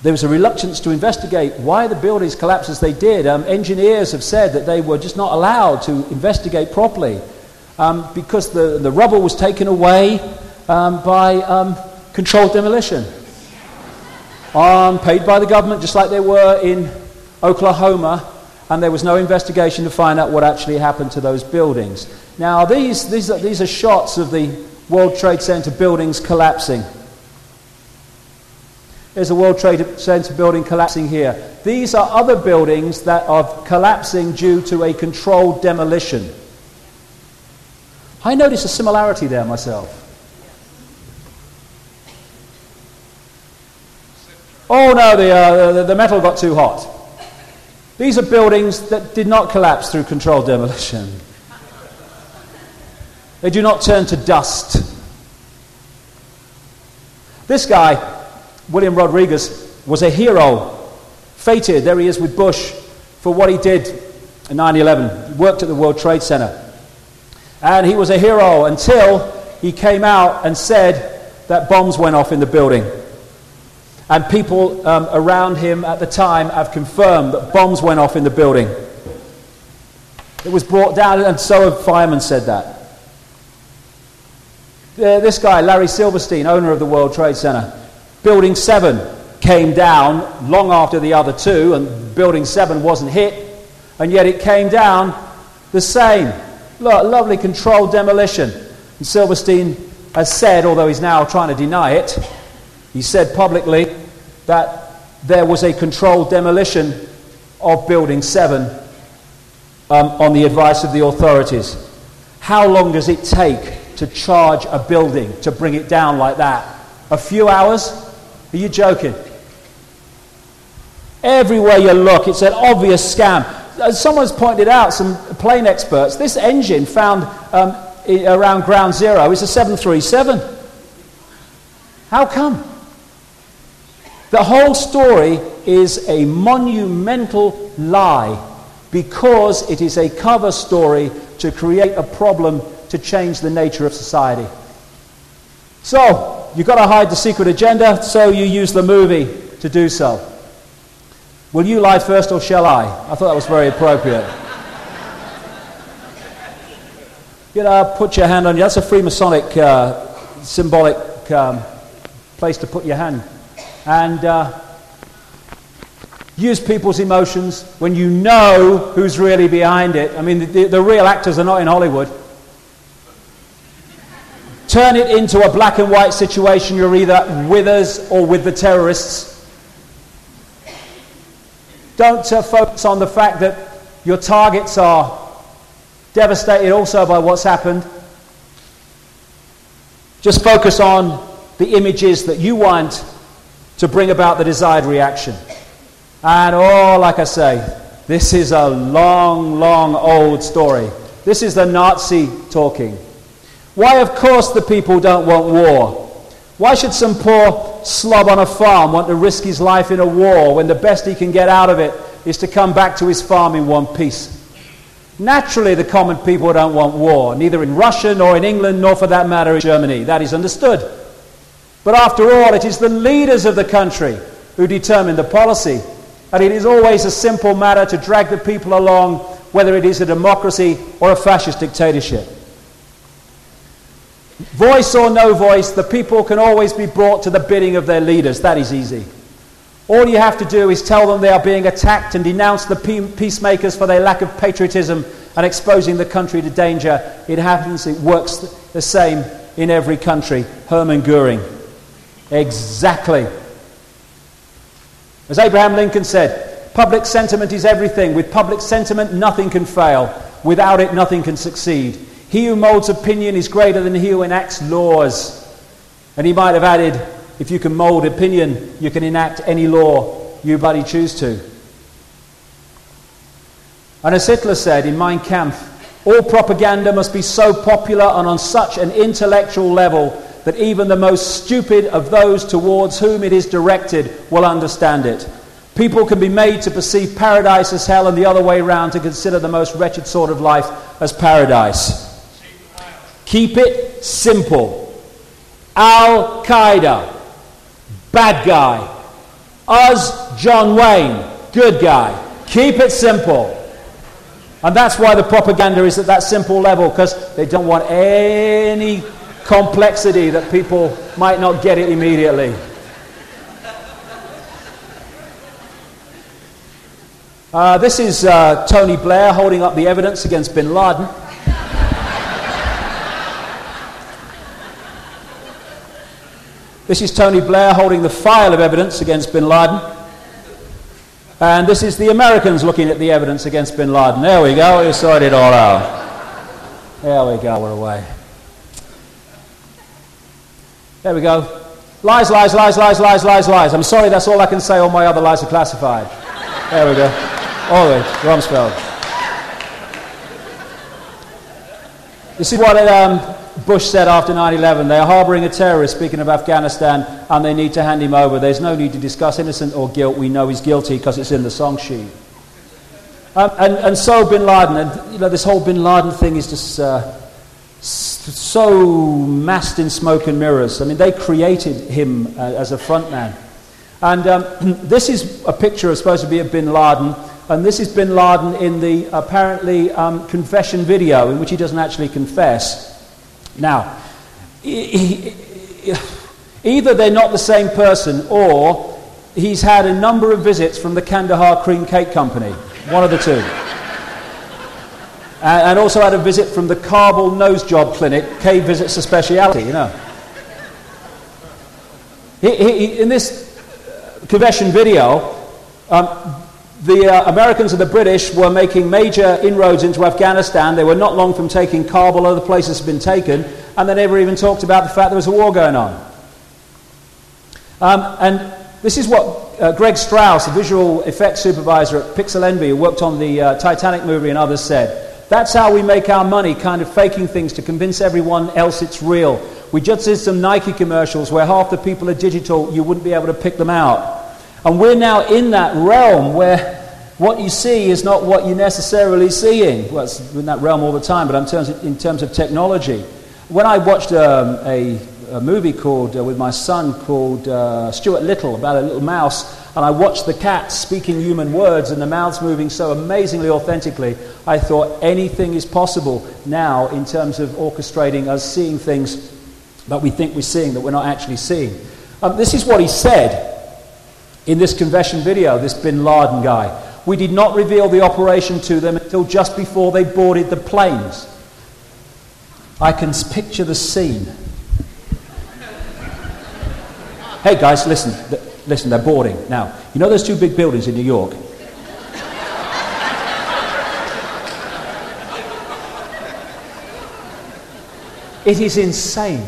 there was a reluctance to investigate why the buildings collapsed as they did. Engineers have said that they were just not allowed to investigate properly because the rubble was taken away by controlled demolition. Paid by the government, just like they were in Oklahoma. And there was no investigation to find out what actually happened to those buildings. Now, these are shots of the World Trade Center buildings collapsing. There's a World Trade Center building collapsing here. These are other buildings that are collapsing due to a controlled demolition. I notice a similarity there myself. Oh no, the metal got too hot. These are buildings that did not collapse through controlled demolition. They do not turn to dust. This guy, William Rodriguez, was a hero. Fated, there he is with Bush, for what he did in 9/11. He worked at the World Trade Center. And he was a hero until he came out and said that bombs went off in the building. And people around him at the time have confirmed that bombs went off in the building. It was brought down, and so a fireman said that. This guy, Larry Silverstein, owner of the World Trade Center, Building 7 came down long after the other two, and Building 7 wasn't hit, and yet it came down the same. Look, lovely controlled demolition. And Silverstein has said, although he's now trying to deny it, he said publicly that there was a controlled demolition of Building 7 on the advice of the authorities. How long does it take to charge a building, to bring it down like that? A few hours? Are you joking? Everywhere you look, it's an obvious scam. As someone's pointed out, some plane experts, this engine found around Ground Zero is a 737. How come? The whole story is a monumental lie because it is a cover story to create a problem to change the nature of society. So, you've got to hide the secret agenda, so you use the movie to do so. Will you lie first or shall I? I thought that was very appropriate. Put your hand on you. That's a Freemasonic symbolic place to put your hand. And use people's emotions when you know who's really behind it. I mean, the real actors are not in Hollywood. Turn it into a black and white situation. You're either with us or with the terrorists. Don't focus on the fact that your targets are devastated also by what's happened. Just focus on the images that you want to bring about the desired reaction. And like I say, this is a long, long old story. This is the Nazi talking. Why, of course, the people don't want war. Why should some poor slob on a farm want to risk his life in a war when the best he can get out of it is to come back to his farm in one piece? Naturally, the common people don't want war, neither in Russia nor in England, nor for that matter in Germany. That is understood. But after all, it is the leaders of the country who determine the policy. And it is always a simple matter to drag the people along, whether it is a democracy or a fascist dictatorship. Voice or no voice, the people can always be brought to the bidding of their leaders. That is easy. All you have to do is tell them they are being attacked and denounce the peacemakers for their lack of patriotism and exposing the country to danger. It happens, it works the same in every country. Hermann Göring. Exactly. As Abraham Lincoln said, public sentiment is everything. With public sentiment, nothing can fail. Without it, nothing can succeed. He who molds opinion is greater than he who enacts laws. And he might have added, if you can mold opinion, you can enact any law you bloody choose to. And as Hitler said in Mein Kampf, all propaganda must be so popular and on such an intellectual level that even the most stupid of those towards whom it is directed will understand it. People can be made to perceive paradise as hell and the other way round to consider the most wretched sort of life as paradise. Keep it simple. Al-Qaeda, bad guy. Us, John Wayne, good guy. Keep it simple. And that's why the propaganda is at that simple level, because they don't want any complexity that people might not get it immediately. This is Tony Blair holding up the evidence against bin Laden. This is Tony Blair holding the file of evidence against bin Laden. And this is the Americans looking at the evidence against bin Laden. There we go, we sorted it all out. There we go, we're away. There we go. Lies, lies, lies, lies, lies, lies, lies. I'm sorry, that's all I can say. All my other lies are classified. There we go. All right, Rumsfeld. This is what Bush said after 9/11. They are harboring a terrorist, speaking of Afghanistan, and they need to hand him over. There's no need to discuss innocent or guilt. We know he's guilty because it's in the song sheet. And so bin Laden, and this whole bin Laden thing is just so masked in smoke and mirrors. I mean, they created him as a front man. And this is a picture supposed to be of bin Laden, and this is bin Laden in the apparently confession video in which he doesn't actually confess. Now, either they're not the same person, or he's had a number of visits from the Kandahar Cream Cake Company, one of the two. And also had a visit from the Kabul Nose Job Clinic, K Visits a Speciality, you know. In this confession video, the Americans and the British were making major inroads into Afghanistan. They were not long from taking Kabul. Other places had been taken, and they never even talked about the fact there was a war going on. And this is what Greg Strauss, a visual effects supervisor at Pixel Envy, who worked on the Titanic movie and others, said. That's how we make our money, kind of faking things to convince everyone else it's real. We just did some Nike commercials where half the people are digital, you wouldn't be able to pick them out. And we're now in that realm where what you see is not what you're necessarily seeing. Well, it's in that realm all the time, but in terms of technology. When I watched a movie with my son called Stuart Little, about a little mouse, and I watched the cat speaking human words and the mouths moving so amazingly authentically, I thought anything is possible now in terms of orchestrating us seeing things that we think we're seeing that we're not actually seeing. This is what he said in this confession video, this bin Laden guy. We did not reveal the operation to them until just before they boarded the planes. I can picture the scene. Hey guys, listen, they're boarding. Now, you know those two big buildings in New York? It is insane.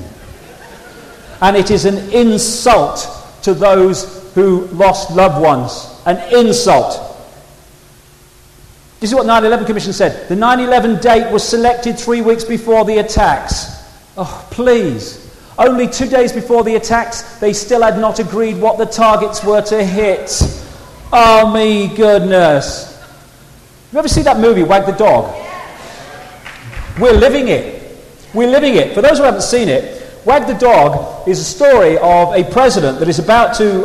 And it is an insult to those who lost loved ones. An insult. This is what 9/11 Commission said. The 9/11 date was selected 3 weeks before the attacks. Oh, please. Only 2 days before the attacks, they still had not agreed what the targets were to hit. Oh, me goodness. You ever see that movie, Wag the Dog? We're living it. We're living it. For those who haven't seen it, Wag the Dog is a story of a president that is about to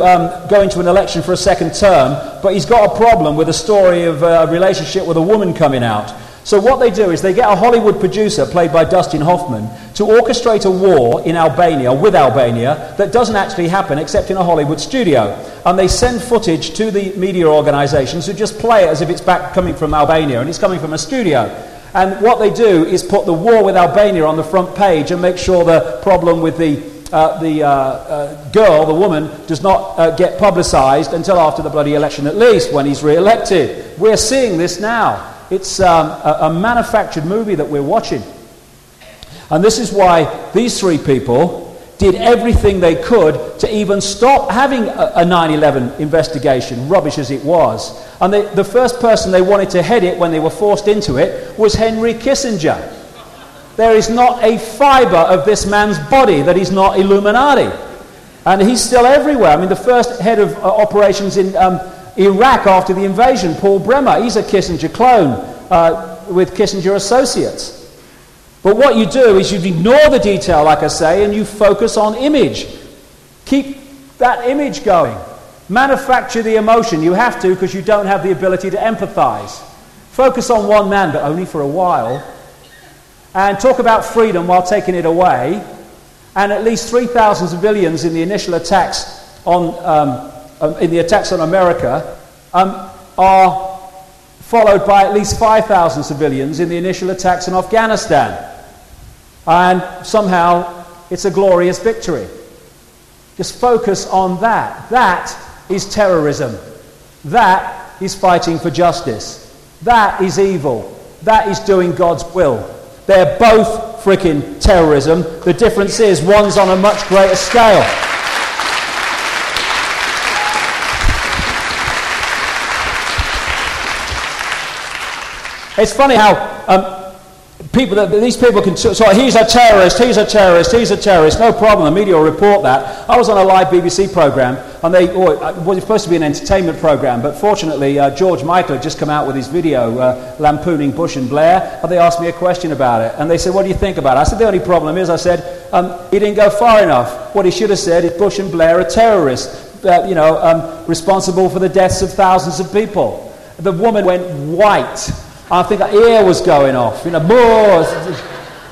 go into an election for a second term, but he's got a problem with a story of a relationship with a woman coming out. So what they do is they get a Hollywood producer, played by Dustin Hoffman, to orchestrate a war in Albania, with Albania, that doesn't actually happen except in a Hollywood studio. And they send footage to the media organizations who just play it as if it's back coming from Albania, and it's coming from a studio. And what they do is put the war with Albania on the front page and make sure the problem with the girl, the woman, does not get publicised until after the bloody election at least, when he's re-elected. We're seeing this now. It's a manufactured movie that we're watching. And this is why these three people did everything they could to even stop having a 9/11 investigation, rubbish as it was. And the first person they wanted to head it when they were forced into it was Henry Kissinger. There is not a fibre of this man's body that is not Illuminati. And he's still everywhere. I mean, the first head of operations in Iraq after the invasion, Paul Bremer, he's a Kissinger clone with Kissinger Associates. But what you do is you ignore the detail, like I say, and you focus on image. Keep that image going. Manufacture the emotion. You have to, because you don't have the ability to empathize. Focus on one man, but only for a while. And talk about freedom while taking it away. And at least 3,000 civilians in the initial attacks on America are followed by at least 5,000 civilians in the initial attacks in Afghanistan. And somehow it's a glorious victory. Just focus on that. That is terrorism. That is fighting for justice. That is evil. That is doing God's will. They're both freaking terrorism. The difference is one's on a much greater scale. It's funny how these people can he's a terrorist, he's a terrorist, he's a terrorist, no problem, the media will report that. I was on a live BBC programme, and it was supposed to be an entertainment programme, but fortunately George Michael had just come out with his video lampooning Bush and Blair, and they asked me a question about it, and they said, what do you think about it? I said, the only problem is, I said, he didn't go far enough. What he should have said is Bush and Blair are terrorists, responsible for the deaths of thousands of people. The woman went white. I think her ear was going off,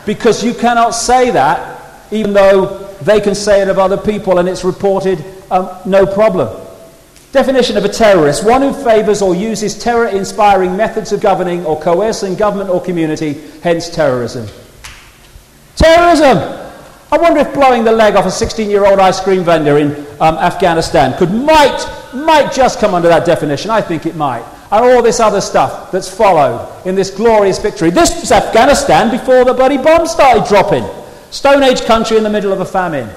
because you cannot say that, even though they can say it of other people and it's reported, no problem. Definition of a terrorist: one who favours or uses terror-inspiring methods of governing or coercing government or community, hence terrorism. Terrorism! I wonder if blowing the leg off a 16-year-old ice cream vendor in Afghanistan might just come under that definition. I think it might. And all this other stuff that's followed in this glorious victory. This was Afghanistan before the bloody bombs started dropping. Stone Age country in the middle of a famine.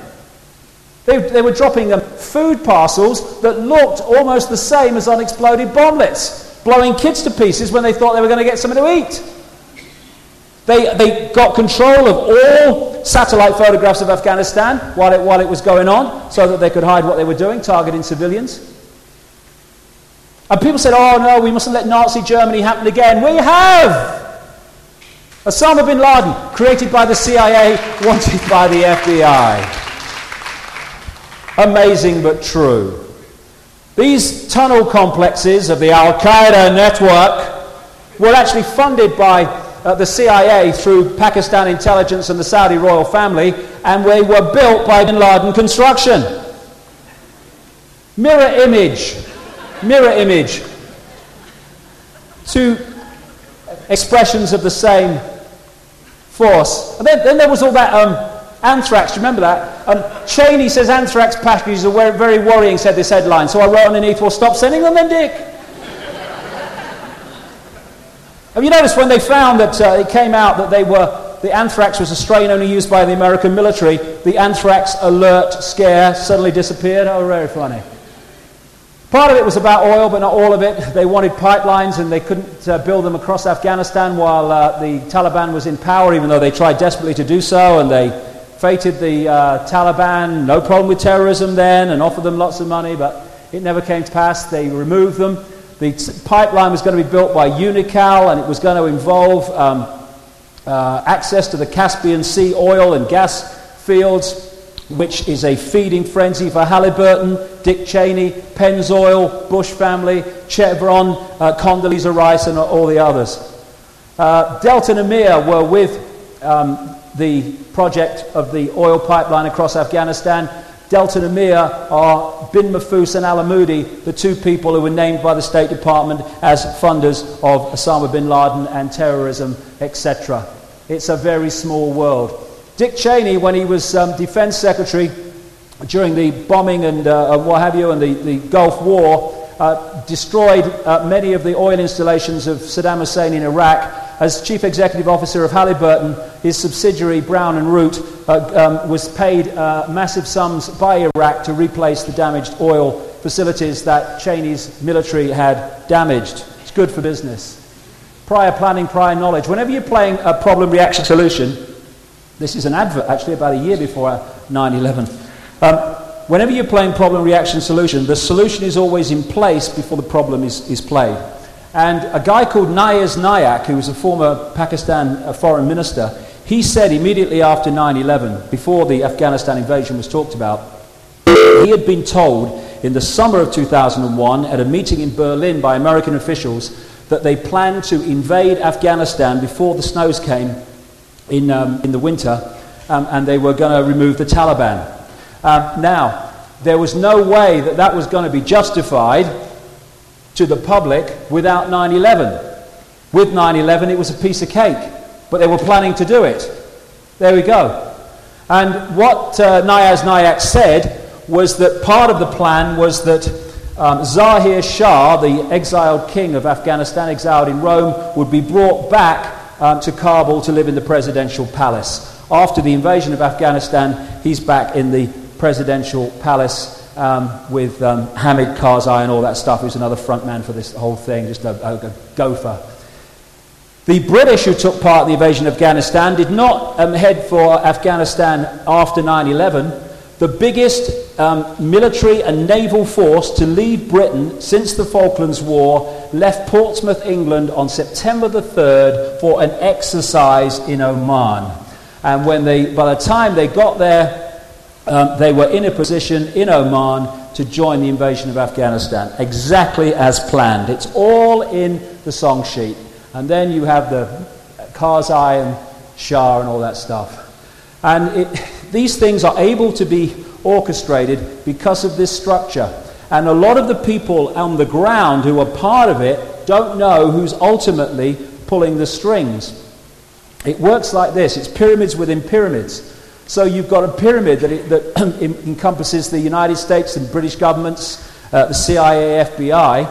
They were dropping food parcels that looked almost the same as unexploded bomblets, blowing kids to pieces when they thought they were going to get something to eat. They got control of all satellite photographs of Afghanistan while it was going on, so that they could hide what they were doing, targeting civilians. And people said, oh no, we mustn't let Nazi Germany happen again. We have! Osama bin Laden, created by the CIA, wanted by the FBI. Amazing but true. These tunnel complexes of the Al-Qaeda network were actually funded by the CIA through Pakistan intelligence and the Saudi royal family, and they were built by bin Laden construction. Mirror image. Two expressions of the same force. And then there was all that anthrax, do you remember that? Cheney says anthrax packages are very worrying, said this headline. So I wrote underneath, well, stop sending them then, Dick. Have you noticed when they found that it came out that the anthrax was a strain only used by the American military, the anthrax alert scare suddenly disappeared? Oh, very funny. Part of it was about oil, but not all of it. They wanted pipelines and they couldn't build them across Afghanistan while the Taliban was in power, even though they tried desperately to do so, and they feted the Taliban, no problem with terrorism then, and offered them lots of money, but it never came to pass. They removed them. The pipeline was going to be built by Unocal, and it was going to involve access to the Caspian Sea oil and gas fields, which is a feeding frenzy for Halliburton, Dick Cheney, Pennzoil, Bush family, Chevron, Condoleezza Rice, and all the others. Delta and Amir were with the project of the oil pipeline across Afghanistan. Delta and Amir are Bin Mahfouz and Al-Amoudi, the two people who were named by the State Department as funders of Osama bin Laden and terrorism, etc. It's a very small world. Dick Cheney, when he was Defense Secretary during the bombing and what have you, and the Gulf War, destroyed many of the oil installations of Saddam Hussein in Iraq. As Chief Executive Officer of Halliburton, his subsidiary Brown and Root was paid massive sums by Iraq to replace the damaged oil facilities that Cheney's military had damaged. It's good for business. Prior planning, prior knowledge. Whenever you're playing a problem-reaction solution, this is an advert, actually, about a year before 9/11. Whenever you're playing problem-reaction solution, the solution is always in place before the problem is played. And a guy called Nayaz Nayak, who was a former Pakistan foreign minister, he said immediately after 9/11, before the Afghanistan invasion was talked about, he had been told in the summer of 2001 at a meeting in Berlin by American officials that they planned to invade Afghanistan before the snows came in the winter, and they were going to remove the Taliban. Now, there was no way that that was going to be justified to the public without 9/11. With 9/11, it was a piece of cake, but they were planning to do it. There we go. And what Nayaz Nayak said was that part of the plan was that Zahir Shah, the exiled king of Afghanistan, exiled in Rome, would be brought back to Kabul to live in the presidential palace. After the invasion of Afghanistan, he's back in the presidential palace with Hamid Karzai and all that stuff, who's another front man for this whole thing, just a gopher. The British, who took part in the invasion of Afghanistan, did not head for Afghanistan after 9/11. The biggest military and naval force to leave Britain since the Falklands War left Portsmouth, England on September the 3rd for an exercise in Oman. And by the time they got there, they were in a position in Oman to join the invasion of Afghanistan, exactly as planned. It's all in the song sheet. And then you have the Karzai and Shah and all that stuff. And these things are able to be orchestrated because of this structure. And a lot of the people on the ground who are part of it don't know who's ultimately pulling the strings. It works like this. It's pyramids within pyramids. So you've got a pyramid that encompasses the United States and British governments, the CIA, FBI,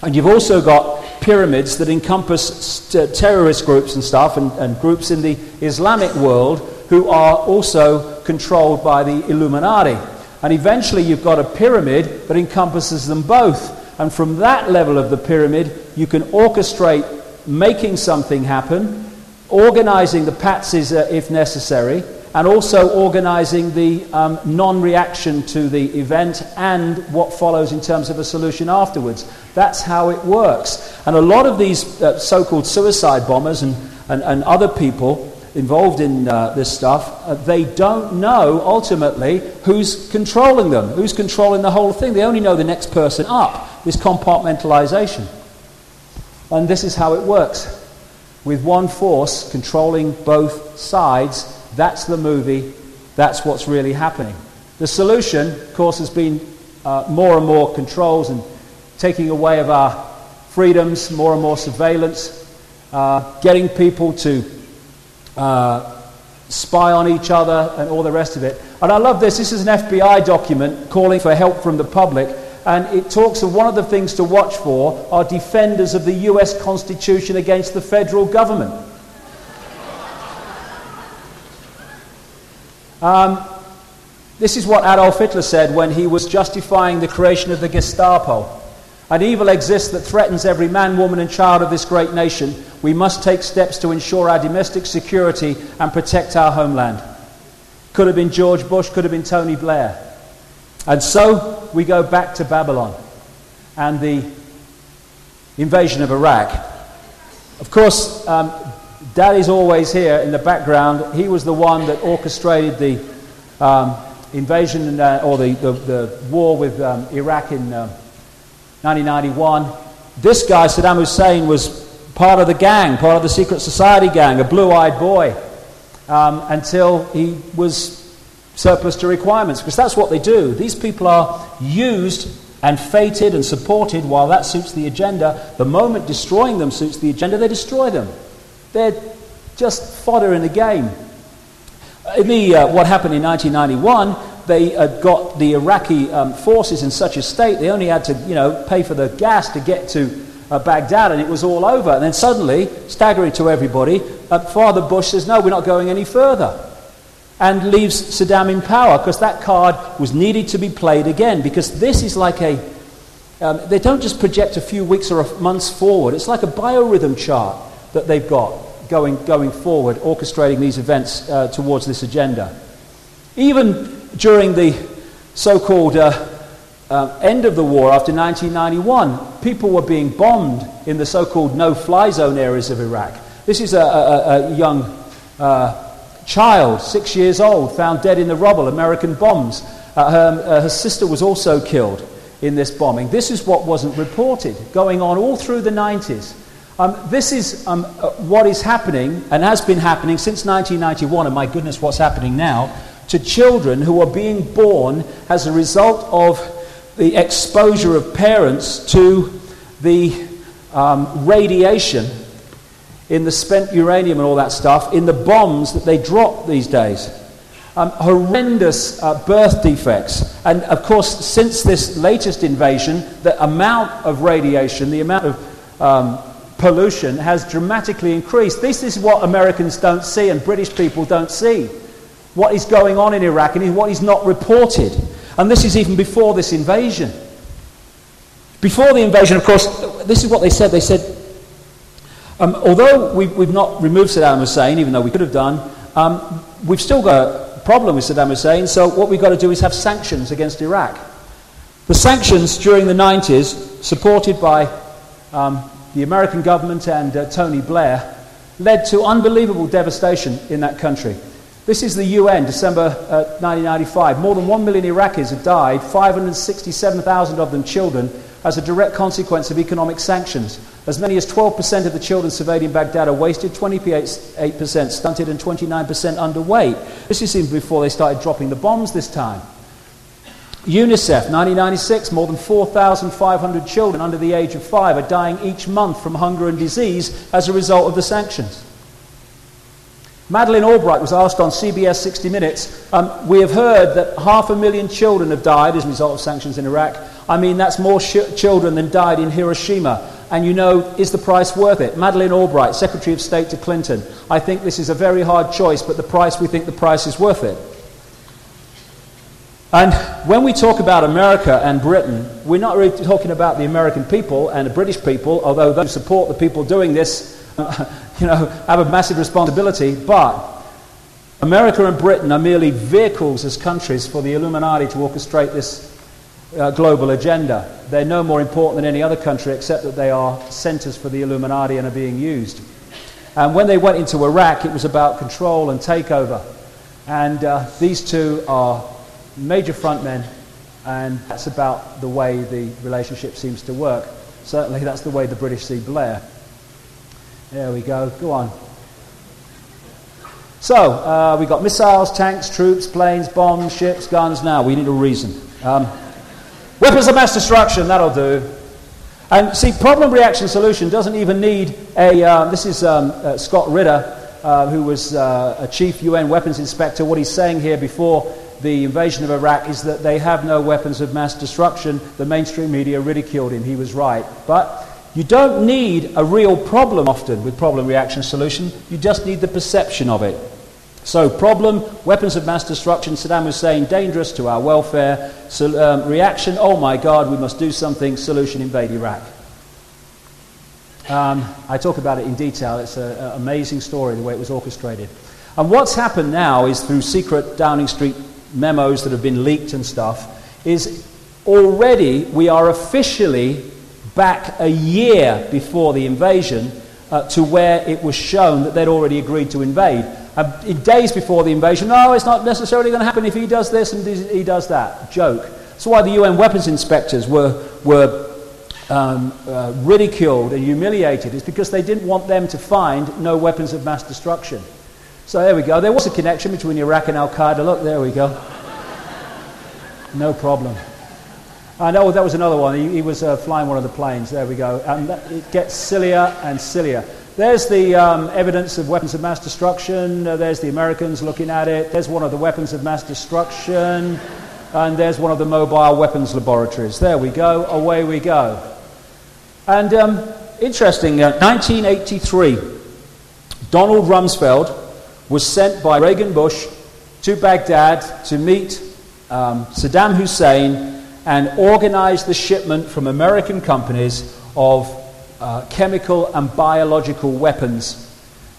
and you've also got pyramids that encompass terrorist groups and stuff, and groups in the Islamic world who are also controlled by the Illuminati. And eventually you've got a pyramid that encompasses them both. And from that level of the pyramid, you can orchestrate making something happen, organizing the patsies if necessary, and also organising the non-reaction to the event and what follows in terms of a solution afterwards. That's how it works. And a lot of these so-called suicide bombers and other people involved in this stuff, they don't know ultimately who's controlling them, who's controlling the whole thing. They only know the next person up, this compartmentalization. And this is how it works. With one force controlling both sides, that's the movie, that's what's really happening. The solution, of course, has been more and more controls and taking away of our freedoms, more and more surveillance, getting people to spy on each other and all the rest of it. And I love this. This is an FBI document calling for help from the public, and it talks of one of the things to watch for are defenders of the US Constitution against the federal government. This is what Adolf Hitler said when he was justifying the creation of the Gestapo. An evil exists that threatens every man, woman and child of this great nation. We must take steps to ensure our domestic security and protect our homeland. Could have been George Bush, could have been Tony Blair. And so we go back to Babylon and the invasion of Iraq. Of course, Daddy's always here in the background. He was the one that orchestrated the invasion or the war with Iraq in 1991. This guy, Saddam Hussein, was part of the gang, part of the secret society gang, a blue-eyed boy, until he was surplus to requirements, because that's what they do. These people are used and fated and supported while that suits the agenda. The moment destroying them suits the agenda, they destroy them. They're just fodder in the game. What happened in 1991, they got the Iraqi forces in such a state, they only had to, pay for the gas to get to Baghdad, and it was all over. And then suddenly, staggering to everybody, Father Bush says, no, we're not going any further, and leaves Saddam in power, because that card was needed to be played again, because this is like they don't just project a few weeks or months forward. It's like a biorhythm chart that they've got going forward, orchestrating these events towards this agenda. Even during the so-called end of the war after 1991, people were being bombed in the so-called no-fly zone areas of Iraq. This is a young child, 6 years old, found dead in the rubble, American bombs. Her sister was also killed in this bombing. This is what wasn't reported, going on all through the 90s. This is what is happening and has been happening since 1991, and my goodness, what's happening now, to children who are being born as a result of the exposure of parents to the radiation in the spent uranium and all that stuff, in the bombs that they drop these days. Horrendous birth defects. And of course, since this latest invasion, the amount of radiation, the amount of pollution has dramatically increased. This is what Americans don't see and British people don't see. What is going on in Iraq and what is not reported. And this is even before this invasion. Before the invasion, of course, this is what they said. They said, although we've not removed Saddam Hussein, even though we could have done, we've still got a problem with Saddam Hussein, so what we've got to do is have sanctions against Iraq. The sanctions during the 90s, supported by the American government and Tony Blair, led to unbelievable devastation in that country. This is the UN, December 1995. More than 1 million Iraqis have died, 567,000 of them children, as a direct consequence of economic sanctions. As many as 12% of the children surveyed in Baghdad are wasted, 28% stunted, and 29% underweight. This is even before they started dropping the bombs this time. UNICEF, 1996, more than 4,500 children under the age of 5 are dying each month from hunger and disease as a result of the sanctions. Madeleine Albright was asked on CBS 60 Minutes, we have heard that 500,000 children have died as a result of sanctions in Iraq. I mean, that's more children than died in Hiroshima. And is the price worth it? Madeleine Albright, Secretary of State to Clinton, I think this is a very hard choice, but we think the price is worth it. And when we talk about America and Britain, we're not really talking about the American people and the British people, although those who support the people doing this have a massive responsibility, but America and Britain are merely vehicles as countries for the Illuminati to orchestrate this global agenda. They're no more important than any other country except that they are centers for the Illuminati and are being used. And when they went into Iraq, it was about control and takeover. And these two are major frontmen, and that's about the way the relationship seems to work. Certainly that's the way the British see Blair. There we go. Go on. So, we've got missiles, tanks, troops, planes, bombs, ships, guns. Now, we need a reason. Weapons of mass destruction, that'll do. And see, problem, reaction, solution doesn't even need a... this is Scott Ritter, who was a chief UN weapons inspector. What he's saying here before the invasion of Iraq is that they have no weapons of mass destruction. The mainstream media ridiculed him. He was right. But you don't need a real problem often with problem, reaction, solution. You just need the perception of it. So problem, weapons of mass destruction, Saddam Hussein, dangerous to our welfare. Reaction, oh my God, we must do something. Solution, invade Iraq. I talk about it in detail. It's an amazing story, the way it was orchestrated. And what's happened now is through secret Downing Street memos that have been leaked and stuff, is already we are officially back a year before the invasion to where it was shown that they'd already agreed to invade. In days before the invasion, no, it's not necessarily going to happen if he does this and he does that. Joke. That's why the UN weapons inspectors were ridiculed and humiliated. It's because they didn't want them to find no weapons of mass destruction. So there we go. There was a connection between Iraq and Al-Qaeda. Look, there we go. No problem. I know that was another one. He was flying one of the planes. There we go. And it gets sillier and sillier. There's the evidence of weapons of mass destruction. There's the Americans looking at it. There's one of the weapons of mass destruction. And there's one of the mobile weapons laboratories. There we go. Away we go. And interesting, 1983, Donald Rumsfeld was sent by Reagan Bush to Baghdad to meet Saddam Hussein and organize the shipment from American companies of chemical and biological weapons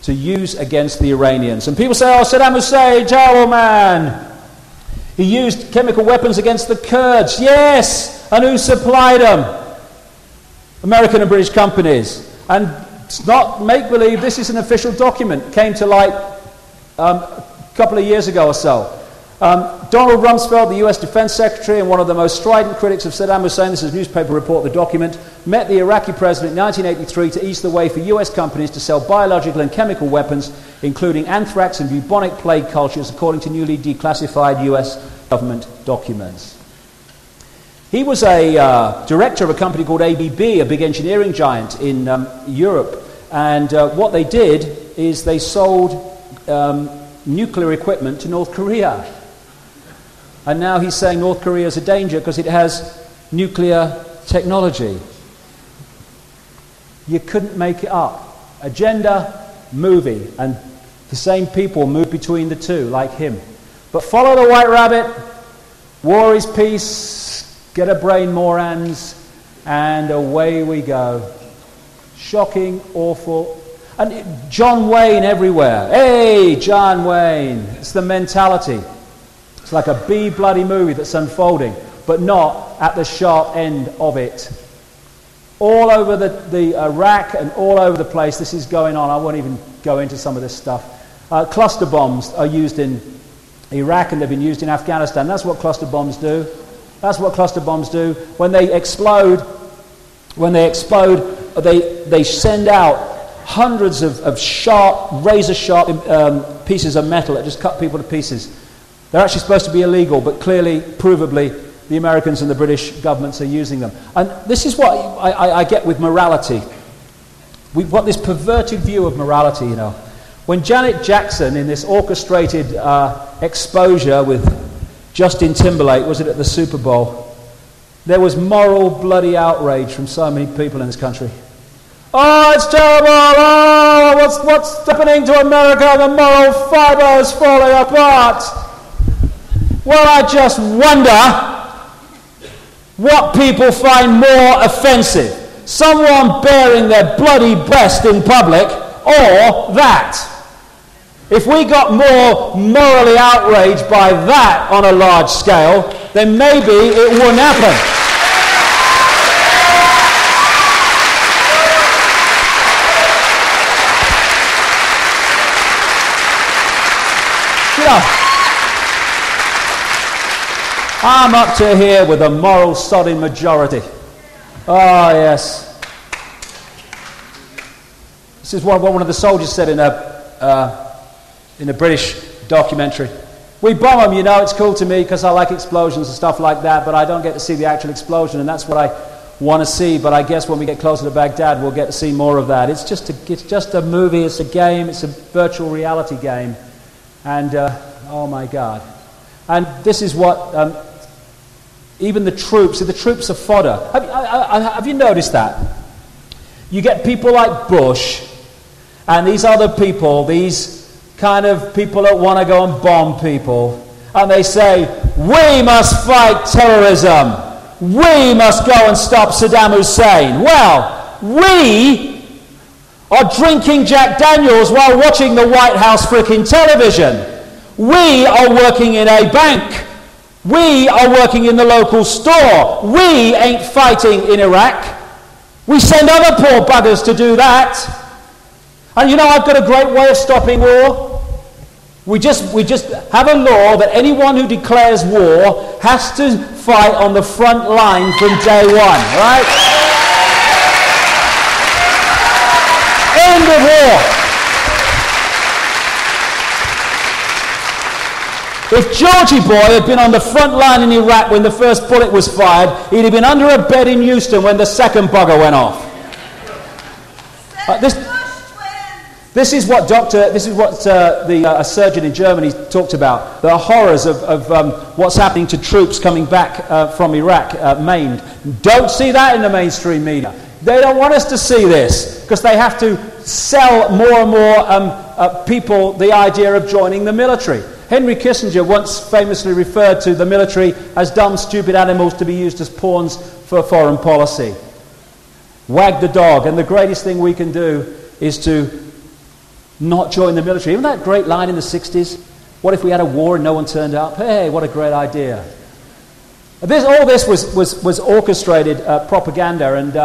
to use against the Iranians. And people say, oh, Saddam Hussein, terrible man. He used chemical weapons against the Kurds. Yes! And who supplied them? American and British companies. And it's not make-believe, this is an official document. Came to light a couple of years ago or so. Donald Rumsfeld, the US Defense Secretary and one of the most strident critics of Saddam Hussein, this is a newspaper report, the document, met the Iraqi president in 1983 to ease the way for US companies to sell biological and chemical weapons, including anthrax and bubonic plague cultures, according to newly declassified US government documents. He was a director of a company called ABB, a big engineering giant in Europe, and what they did is they sold nuclear equipment to North Korea. And now he's saying North Korea is a danger because it has nuclear technology. You couldn't make it up. Agenda, movie, and the same people move between the two, like him. But follow the white rabbit, war is peace, get a brain, Morans, and away we go. Shocking, awful. And John Wayne everywhere. Hey, John Wayne. It's the mentality. It's like a B-bloody movie that's unfolding, but not at the sharp end of it. All over the Iraq and all over the place, this is going on. I won't even go into some of this stuff. Cluster bombs are used in Iraq and they've been used in Afghanistan. That's what cluster bombs do. That's what cluster bombs do. When they explode, they send out hundreds of sharp, razor-sharp pieces of metal that just cut people to pieces. They're actually supposed to be illegal, but clearly, provably, the Americans and the British governments are using them. And this is what I get with morality. We've got this perverted view of morality, you know. When Janet Jackson, in this orchestrated exposure with Justin Timberlake, was it at the Super Bowl, there was moral bloody outrage from so many people in this country. Oh, it's terrible! Oh, what's happening to America? The moral fibre is falling apart! Well, I just wonder what people find more offensive. Someone baring their bloody breast in public, or that. If we got more morally outraged by that on a large scale, then maybe it wouldn't happen. You know, I'm up to here with a moral sodding majority. Oh, yes. This is what one of the soldiers said in a British documentary. We bomb them, you know, it's cool to me because I like explosions and stuff like that, but I don't get to see the actual explosion, and that's what I want to see. But I guess when we get closer to Baghdad, we'll get to see more of that. It's just a movie, it's a game, it's a virtual reality game. And, oh my God. And this is what, even the troops are fodder. Have you noticed that? You get people like Bush, and these other people, these kind of people that want to go and bomb people, and they say, we must fight terrorism, we must go and stop Saddam Hussein. Well, we are drinking Jack Daniels while watching the White House freaking television. We are working in a bank. We are working in the local store. We ain't fighting in Iraq. We send other poor buggers to do that. And you know, I've got a great way of stopping war. We just have a law that anyone who declares war has to fight on the front line from day one, right? End of war. If Georgie boy had been on the front line in Iraq when the first bullet was fired, he'd have been under a bed in Houston when the second bugger went off. This is what a surgeon in Germany talked about, the horrors of what's happening to troops coming back from Iraq maimed. Don't see that in the mainstream media. They don't want us to see this because they have to sell more and more people the idea of joining the military. Henry Kissinger once famously referred to the military as dumb, stupid animals to be used as pawns for foreign policy. Wag the dog, and the greatest thing we can do is to not join the military. Isn't that a great line in the 60s? What if we had a war and no one turned up? Hey, what a great idea. All this was orchestrated propaganda, and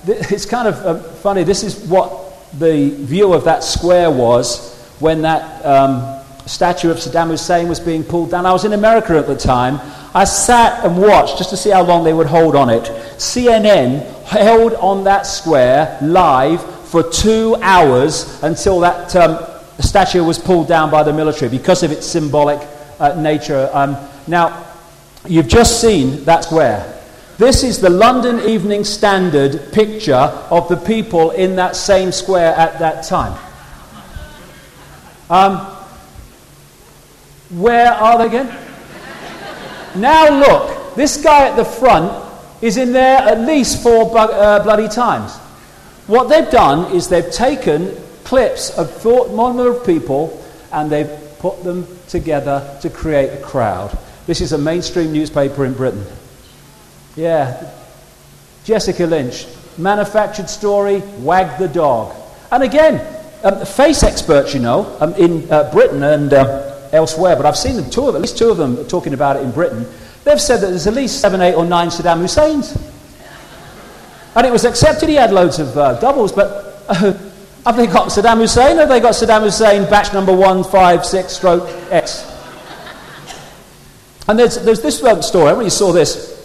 it's kind of funny. This is what the view of that square was when that statue of Saddam Hussein was being pulled down. I was in America at the time. I sat and watched just to see how long they would hold on it. CNN held on that square live for 2 hours until that statue was pulled down by the military because of its symbolic nature. Now, you've just seen that square. This is the London Evening Standard picture of the people in that same square at that time. Where are they again? Now look, this guy at the front is in there at least 4 bloody times. What they've done is they've taken clips of a number of people and they've put them together to create a crowd. This is a mainstream newspaper in Britain. Yeah. Jessica Lynch. Manufactured story, wag the dog. And again, face experts, you know, in Britain and elsewhere, but I've seen them, at least two of them talking about it in Britain. They've said that there's at least 7, 8 or 9 Saddam Husseins. And it was accepted he had loads of doubles, but have they got Saddam Hussein or have they got Saddam Hussein batch number 156/X? And there's this story, I really saw this.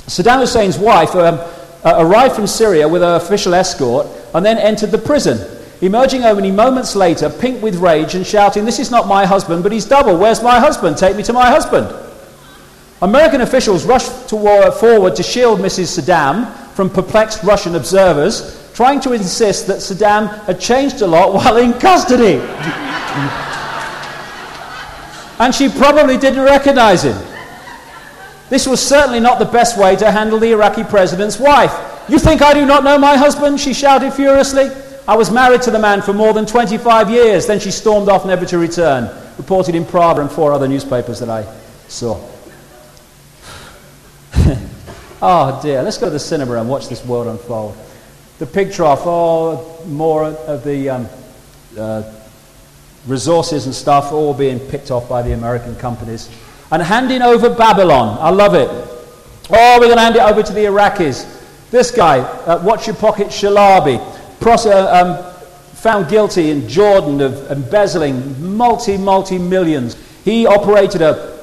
Saddam Hussein's wife arrived from Syria with her official escort and then entered the prison, emerging only moments later, pink with rage and shouting, "This is not my husband, but he's double. Where's my husband? Take me to my husband." American officials rushed forward to shield Mrs. Saddam from perplexed Russian observers, trying to insist that Saddam had changed a lot while in custody. And she probably didn't recognize him. This was certainly not the best way to handle the Iraqi president's wife. "You think I do not know my husband?" she shouted furiously. "I was married to the man for more than 25 years. Then she stormed off, never to return. Reported in Pravda and 4 other newspapers that I saw. Oh dear, let's go to the cinema and watch this world unfold. The pig trough, more of the resources and stuff all being picked off by the American companies, and handing over Babylon. I love it. Oh, we're going to hand it over to the Iraqis. This guy, watch your pocket Shalabi, found guilty in Jordan of embezzling multi-millions. He operated a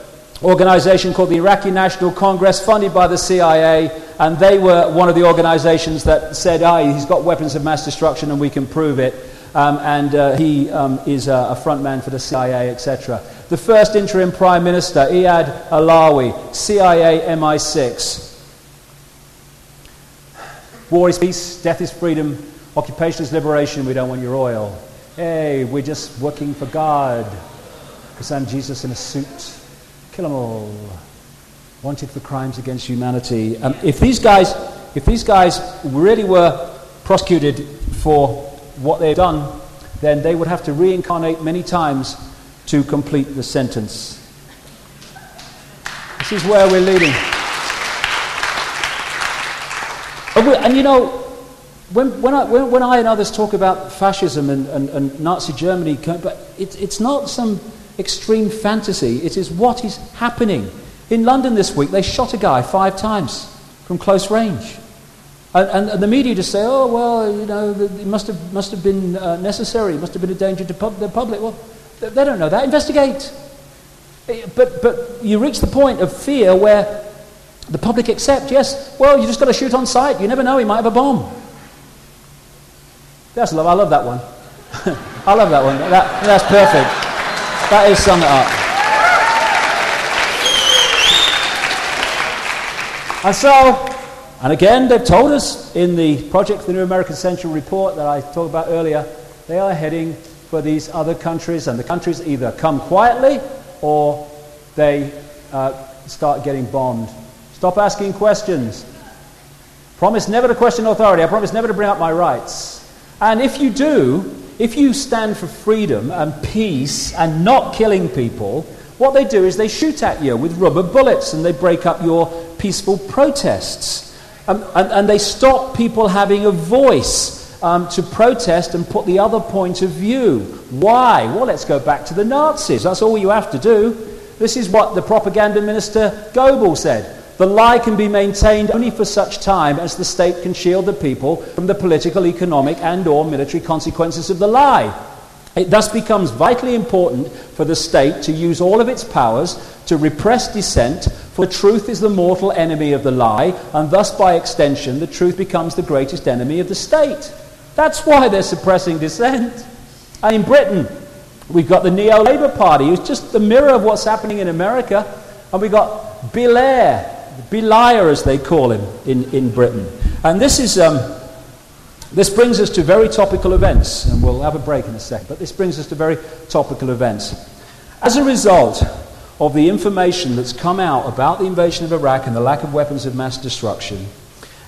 organization called the Iraqi National Congress, funded by the CIA, and they were one of the organizations that said, he's got weapons of mass destruction and we can prove it. He is a front man for the CIA, etc. The first interim Prime Minister, Iyad Alawi, CIA MI6. War is peace, death is freedom, occupation is liberation, we don't want your oil. Hey, we're just working for God, because I'm Jesus in a suit. Kill them all. Wanted for crimes against humanity. If these guys really were prosecuted for what they've done, then they would have to reincarnate many times to complete the sentence. This is where we're leading. And you know, when I and others talk about fascism and Nazi Germany, but it's not some extreme fantasy. It is what is happening. In London this week, they shot a guy 5 times from close range. And the media just say, oh, well, you know, it must have been necessary. It must have been a danger to the public. Well, they don't know that. Investigate. But you reach the point of fear where the public accept, yes, well, you just got to shoot on sight. You never know, he might have a bomb. That's love. I love that one. I love that one. That's perfect. That is sum it up. And so, and again, they've told us in the Project the New American Century report that I talked about earlier, they are heading for these other countries, and the countries either come quietly or they start getting bombed. Stop asking questions. Promise never to question authority. I promise never to bring up my rights. And if you do, if you stand for freedom and peace and not killing people, what they do is they shoot at you with rubber bullets and they break up your peaceful protests. And they stop people having a voice to protest and put the other point of view. Why? Well, let's go back to the Nazis. That's all you have to do. This is what the propaganda minister Goebbels said. The lie can be maintained only for such time as the state can shield the people from the political, economic and or military consequences of the lie. It thus becomes vitally important for the state to use all of its powers to repress dissent, for the truth is the mortal enemy of the lie, and thus by extension the truth becomes the greatest enemy of the state. That's why they're suppressing dissent. And in Britain, we've got the Neo-Labour Party, who's just the mirror of what's happening in America, and we've got Belair as they call him in Britain. And this brings us to very topical events, and we'll have a break in a second, but this brings us to very topical events. As a result of the information that's come out about the invasion of Iraq and the lack of weapons of mass destruction,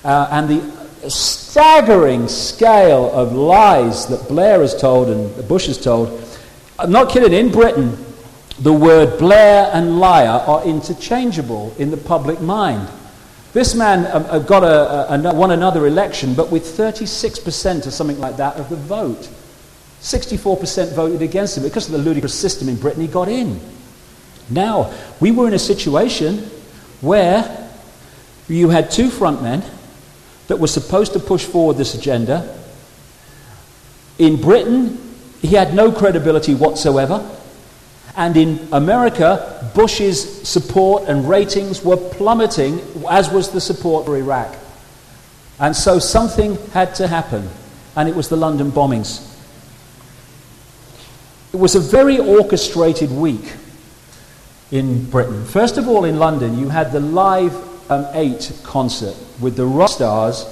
and the staggering scale of lies that Blair has told and Bush has told, I'm not kidding, in Britain, the word Blair and liar are interchangeable in the public mind. This man won another election, but with 36% or something like that of the vote. 64% voted against him. Because of the ludicrous system in Britain, he got in. Now, we were in a situation where you had 2 frontmen that were supposed to push forward this agenda. In Britain, he had no credibility whatsoever. And in America, Bush's support and ratings were plummeting, as was the support for Iraq. And so something had to happen, and it was the London bombings. It was a very orchestrated week in Britain. First of all, in London, you had the Live 8 concert with the rock stars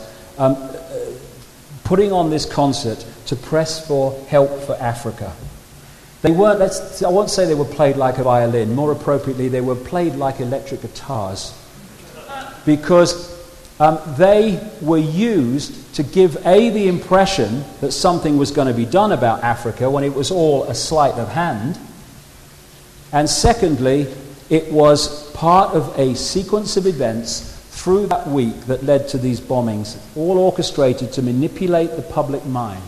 putting on this concert to press for help for Africa. They weren't, I won't say they were played like a violin. More appropriately, they were played like electric guitars. Because they were used to give, the impression that something was going to be done about Africa when it was all a sleight of hand. And secondly, it was part of a sequence of events through that week that led to these bombings, all orchestrated to manipulate the public mind.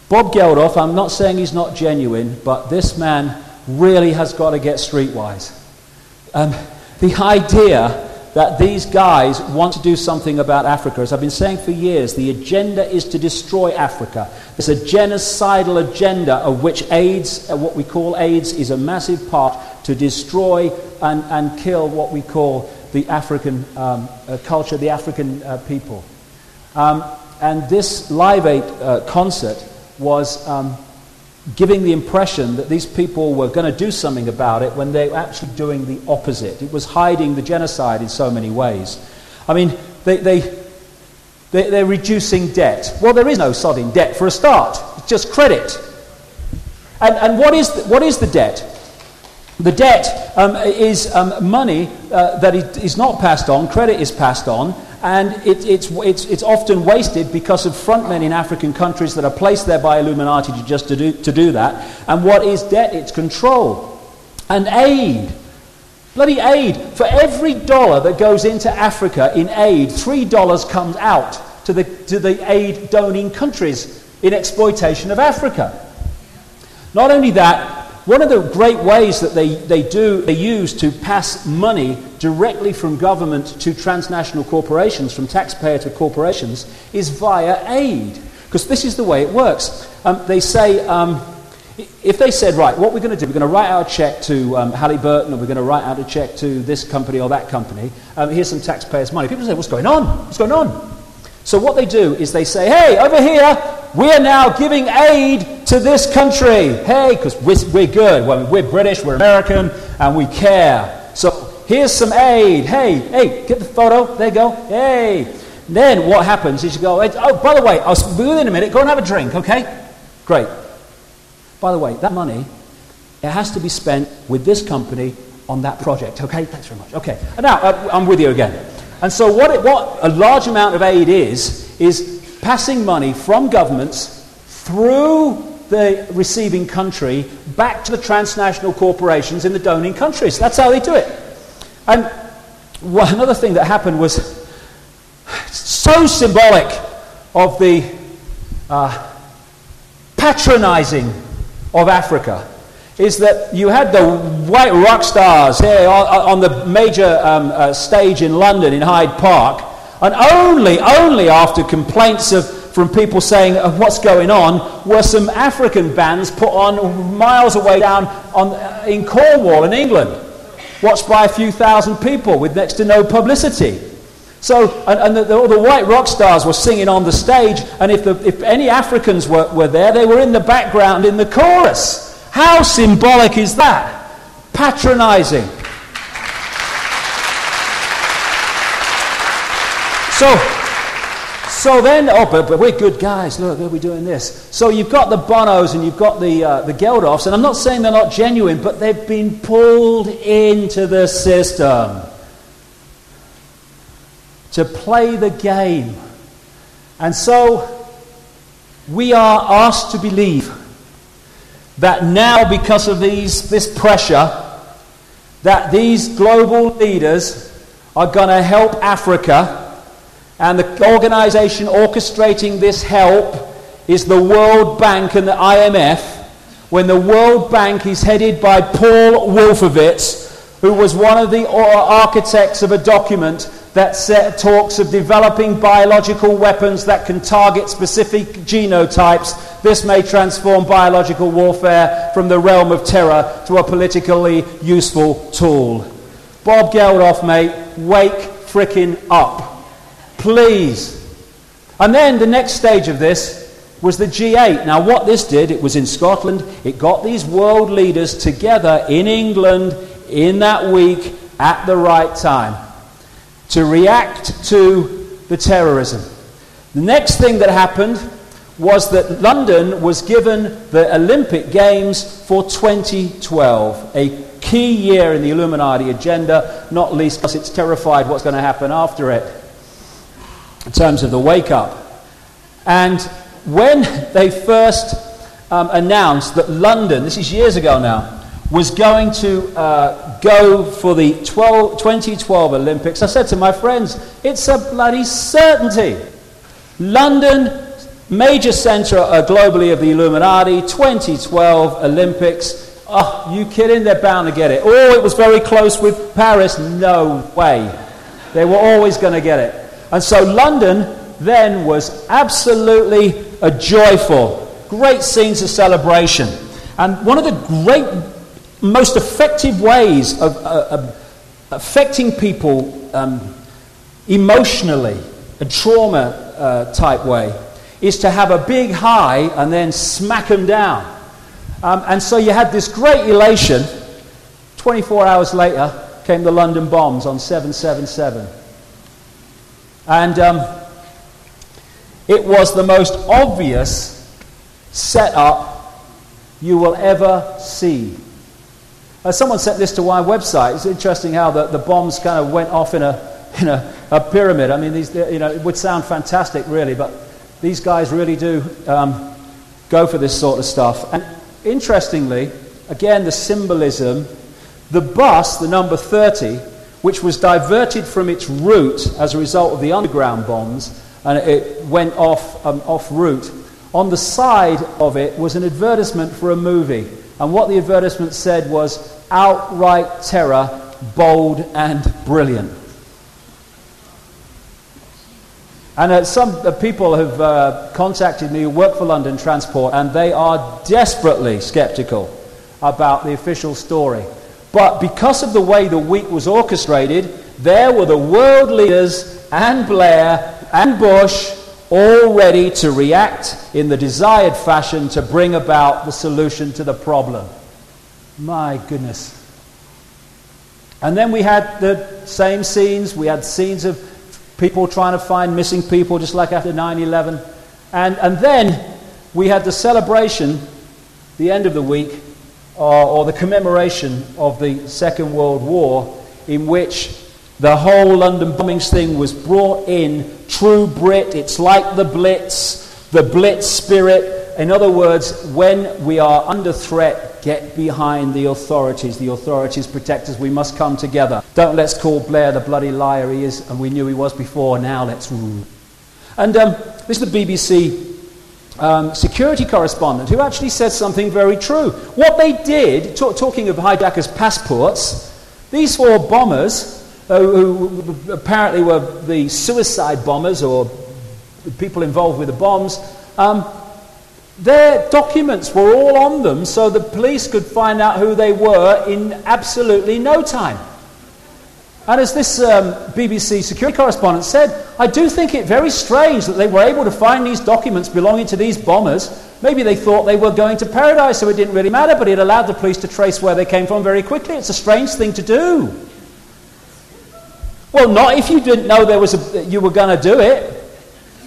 Bob Geldof, I'm not saying he's not genuine, but this man really has got to get streetwise. The idea that these guys want to do something about Africa, as I've been saying for years, the agenda is to destroy Africa. There's a genocidal agenda of which AIDS, what we call AIDS, is a massive part, to destroy and kill what we call the African culture, the African people. And this Live Aid concert was giving the impression that these people were going to do something about it when they were actually doing the opposite. It was hiding the genocide in so many ways. I mean, they're reducing debt. Well, there is no sodding debt for a start. It's just credit. And what is the debt? The debt is money that is not passed on. Credit is passed on. And it's often wasted because of frontmen in African countries that are placed there by Illuminati to do that. And what is debt? It's control. And aid. Bloody aid. For every dollar that goes into Africa in aid, $3 comes out to the aid donating countries in exploitation of Africa. Not only that, one of the great ways that they use to pass money directly from government to transnational corporations, from taxpayer to corporations, is via aid. Because this is the way it works. They say, if they said, right, what we're going to do, we're going to write out a check to Halliburton, or we're going to write out a check to this company or that company, here's some taxpayers' money. People say, what's going on? What's going on? So what they do is they say, hey, over here, we're now giving aid to this country. Hey, because we're good. Well, we're British, we're American, and we care. So here's some aid. Hey, get the photo. There you go. Hey. And then what happens is you go, oh, by the way, I'll be with you in a minute. Go and have a drink, okay? Great. By the way, that money, it has to be spent with this company on that project, okay? Thanks very much. Okay. And now, I'm with you again. And so what a large amount of aid is passing money from governments through the receiving country back to the transnational corporations in the donating countries. That's how they do it. And another thing that happened was so symbolic of the patronizing of Africa, is that you had the white rock stars here on the major stage in London, in Hyde Park, and only after complaints from people saying what's going on, were some African bands put on miles away down in Cornwall in England, watched by a few thousand people with next to no publicity. So, and the white rock stars were singing on the stage, and if any Africans were there, they were in the background in the chorus. How symbolic is that? Patronizing. So then, but we're good guys. Look, we're doing this. So you've got the Bonos and you've got the Geldofs, and I'm not saying they're not genuine, but they've been pulled into the system to play the game. And so we are asked to believe that now, because of this pressure, that these global leaders are going to help Africa, and the organization orchestrating this help is the World Bank and the IMF, when the World Bank is headed by Paul Wolfowitz, who was one of the architects of a document that talks of developing biological weapons that can target specific genotypes. This may transform biological warfare from the realm of terror to a politically useful tool. Bob Geldof, mate, wake frickin' up. Please. And then the next stage of this was the G8. Now what this did, it was in Scotland, it got these world leaders together in England in that week at the right time to react to the terrorism. The next thing that happened was that London was given the Olympic Games for 2012, a key year in the Illuminati agenda, not least because it's terrified what's going to happen after it in terms of the wake-up. And when they first announced that London, this is years ago now, was going to go for the 2012 Olympics, I said to my friends, it's a bloody certainty. London major centre globally of the Illuminati, 2012 Olympics. Oh, you kidding? They're bound to get it. Oh, it was very close with Paris. No way. They were always going to get it. And so London then was absolutely a joyful, great scenes of celebration. And one of the great, most effective ways of affecting people emotionally, a trauma type way, is to have a big high and then smack them down. And so you had this great elation. 24 hours later came the London bombs on 7/7/7. And it was the most obvious setup you will ever see. Someone sent this to my website. It's interesting how the bombs kind of went off in a pyramid. I mean, these, it would sound fantastic, really, but these guys really do go for this sort of stuff. And interestingly, again, the symbolism, the bus, the number 30, which was diverted from its route as a result of the underground bombs, and it went off route. On the side of it was an advertisement for a movie. And what the advertisement said was, outright terror, bold and brilliant. And some people have contacted me who work for London Transport, and they are desperately sceptical about the official story. But because of the way the week was orchestrated, there were the world leaders and Blair and Bush all ready to react in the desired fashion to bring about the solution to the problem. My goodness. And then we had the same scenes. We had scenes of people trying to find missing people, just like after 9/11. And then we had the celebration, the end of the week, or the commemoration of the Second World War, in which the whole London bombings thing was brought in, true Brit. It's like the Blitz spirit. In other words, when we are under threat, get behind the authorities. The authorities protect us. We must come together. Don't let's call Blair the bloody liar he is, and we knew he was before. Now let's rule. And this is the BBC security correspondent who actually said something very true. What they did, talking of hijackers' passports, these four bombers, who apparently were the suicide bombers or people involved with the bombs, their documents were all on them so the police could find out who they were in absolutely no time. And as this BBC security correspondent said, I do think it very strange that they were able to find these documents belonging to these bombers. Maybe they thought they were going to paradise, so it didn't really matter, but it allowed the police to trace where they came from very quickly. It's a strange thing to do. Well, not if you didn't know you were going to do it.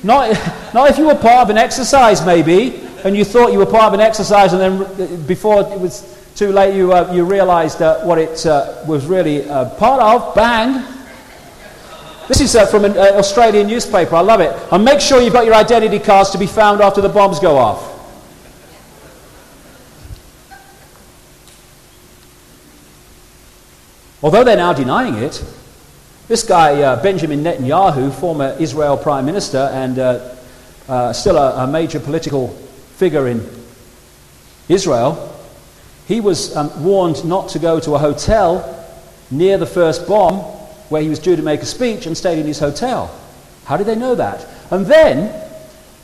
Not if you were part of an exercise, maybe, and you thought you were part of an exercise, and then before it was too late, you realised what it was really part of. Bang! This is from an Australian newspaper. I love it. And make sure you've got your identity cards to be found after the bombs go off. Although they're now denying it, this guy, Benjamin Netanyahu, former Israel Prime Minister and still a major political figure in Israel, he was warned not to go to a hotel near the first bomb where he was due to make a speech and stayed in his hotel. How did they know that? And then,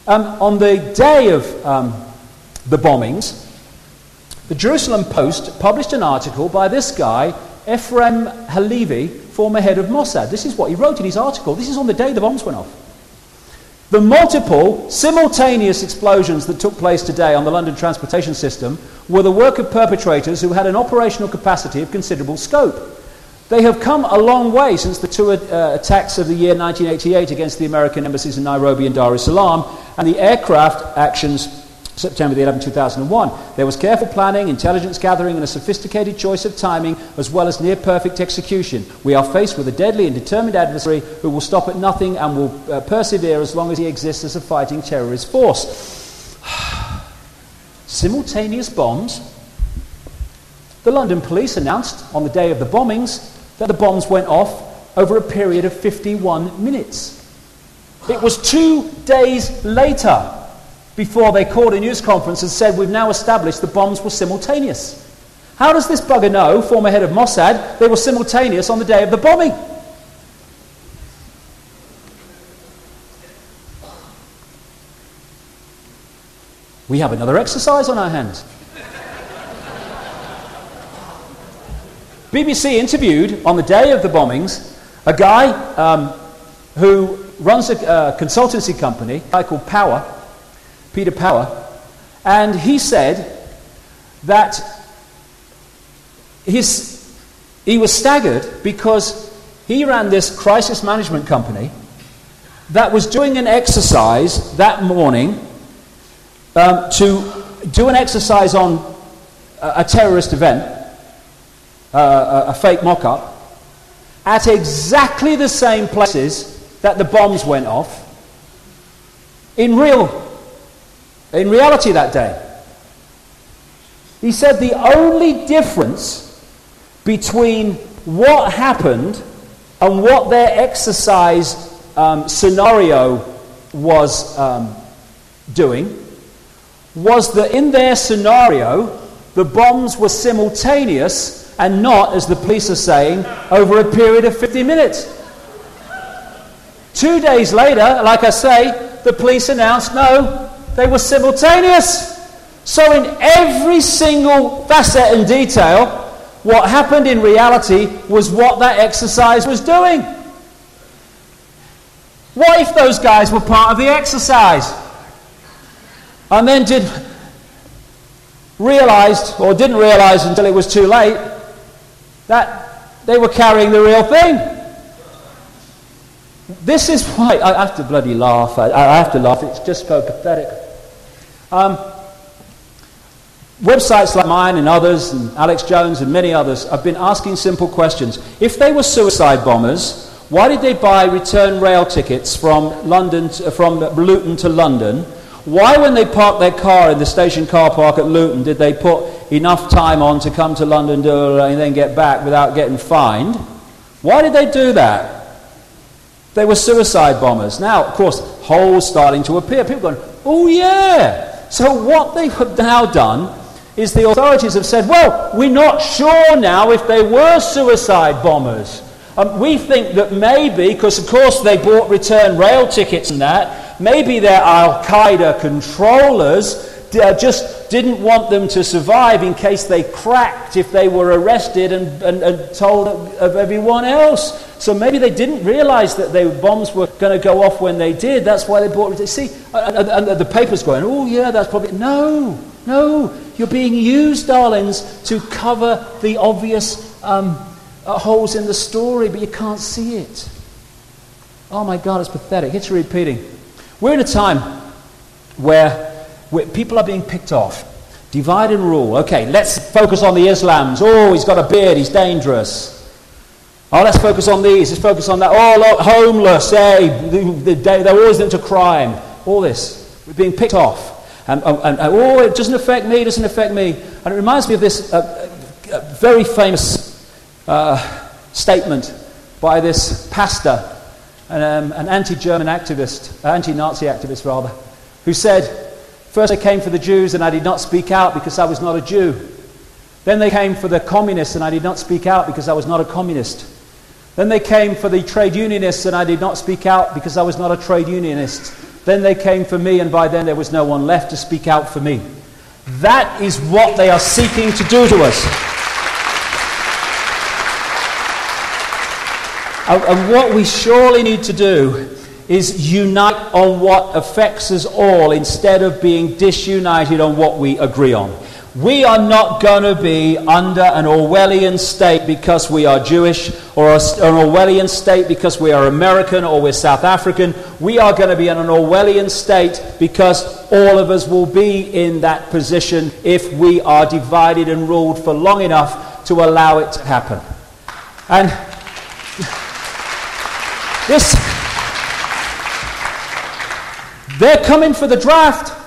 on the day of the bombings, the Jerusalem Post published an article by this guy, Ephraim Halevi, former head of Mossad. This is what he wrote in his article. This is on the day the bombs went off. The multiple, simultaneous explosions that took place today on the London transportation system were the work of perpetrators who had an operational capacity of considerable scope. They have come a long way since the two attacks of the year 1988 against the American embassies in Nairobi and Dar es Salaam, and the aircraft actions September the 11th, 2001. There was careful planning, intelligence gathering, and a sophisticated choice of timing, as well as near-perfect execution. We are faced with a deadly and determined adversary who will stop at nothing and will persevere as long as he exists as a fighting terrorist force. Simultaneous bombs. The London police announced on the day of the bombings that the bombs went off over a period of 51 minutes. It was 2 days later before they called a news conference and said, we've now established the bombs were simultaneous. How does this bugger know, former head of Mossad, they were simultaneous on the day of the bombing? We have another exercise on our hands. BBC interviewed, on the day of the bombings, a guy who runs a consultancy company, a guy called Peter Power, and he said that he was staggered because he ran this crisis management company that was doing an exercise that morning to do an exercise on a terrorist event, a fake mock-up, at exactly the same places that the bombs went off in reality that day. He said the only difference between what happened and what their exercise scenario was doing was that in their scenario the bombs were simultaneous and not, as the police are saying, over a period of 50 minutes. 2 days later, like I say, the police announced no, they were simultaneous. So in every single facet and detail, what happened in reality was what that exercise was doing. What if those guys were part of the exercise and then didn't realise until it was too late that they were carrying the real thing? This is why I have to bloody laugh. I have to laugh. It's just so pathetic. Websites like mine and others, and Alex Jones and many others, have been asking simple questions. If they were suicide bombers, why did they buy return rail tickets from Luton to London? Why, when they parked their car in the station car park at Luton, did they put enough time on to come to London and then get back without getting fined? Why did they do that? They were suicide bombers. Now, of course, holes starting to appear. People going, oh yeah. So what they have now done is the authorities have said, well, we're not sure now if they were suicide bombers. We think that maybe, because of course they bought return rail tickets and that, maybe they're Al-Qaeda controllers, just didn't want them to survive in case they cracked if they were arrested and told of everyone else. So maybe they didn't realize that the bombs were going to go off when they did. That's why they bought it. See, and the paper's going, oh yeah, that's probably... No, you're being used, darlings, to cover the obvious holes in the story, but you can't see it. Oh my God, it's pathetic. It's repeating. We're in a time where people are being picked off. Divide and rule. Okay, let's focus on the Islams. Oh, he's got a beard, he's dangerous. Oh, let's focus on these, let's focus on that. Oh, look, homeless, hey, they're always into crime. All this. We're being picked off. And oh, it doesn't affect me, it doesn't affect me. And it reminds me of this very famous statement by this pastor, an anti-German activist, anti-Nazi activist rather, who said, first I came for the Jews and I did not speak out because I was not a Jew. Then they came for the communists and I did not speak out because I was not a communist. Then they came for the trade unionists and I did not speak out because I was not a trade unionist. Then they came for me and by then there was no one left to speak out for me. That is what they are seeking to do to us. And what we surely need to do is unite on what affects us all instead of being disunited on what we agree on. We are not going to be under an Orwellian state because we are Jewish, or an Orwellian state because we are American or we're South African. We are going to be in an Orwellian state because all of us will be in that position if we are divided and ruled for long enough to allow it to happen. And they're coming for the draft.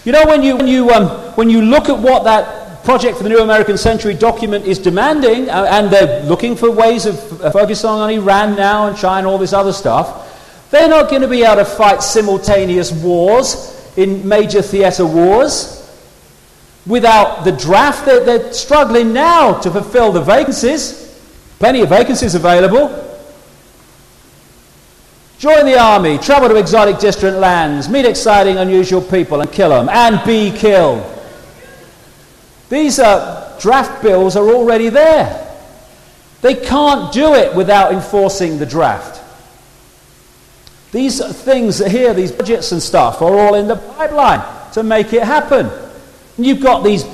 You know, when you look at what that Project for the New American Century document is demanding, and they're looking for ways of focusing on Iran now and China, all this other stuff, they're not going to be able to fight simultaneous wars in major theatre wars. Without the draft, they're struggling now to fulfill the vacancies. Plenty of vacancies available. Join the army, travel to exotic distant lands, meet exciting, unusual people and kill them, and be killed. These draft bills are already there. They can't do it without enforcing the draft. These things here, these budgets and stuff, are all in the pipeline to make it happen. And you've got these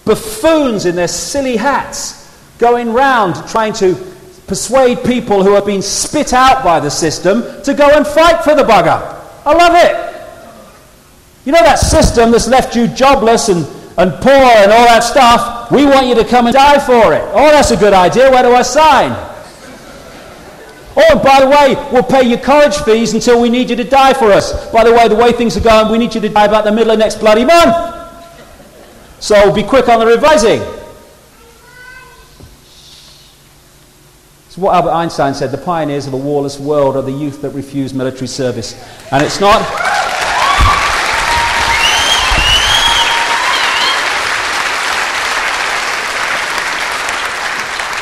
buffoons in their silly hats going round trying to persuade people who have been spit out by the system to go and fight for the bugger. I love it. You know that system that's left you jobless and poor and all that stuff? We want you to come and die for it. Oh, that's a good idea. Where do I sign? Oh, and by the way, we'll pay your college fees until we need you to die for us. By the way things are going, we need you to die about the middle of next bloody month. So be quick on the revising. It's what Albert Einstein said, the pioneers of a warless world are the youth that refuse military service. And it's not...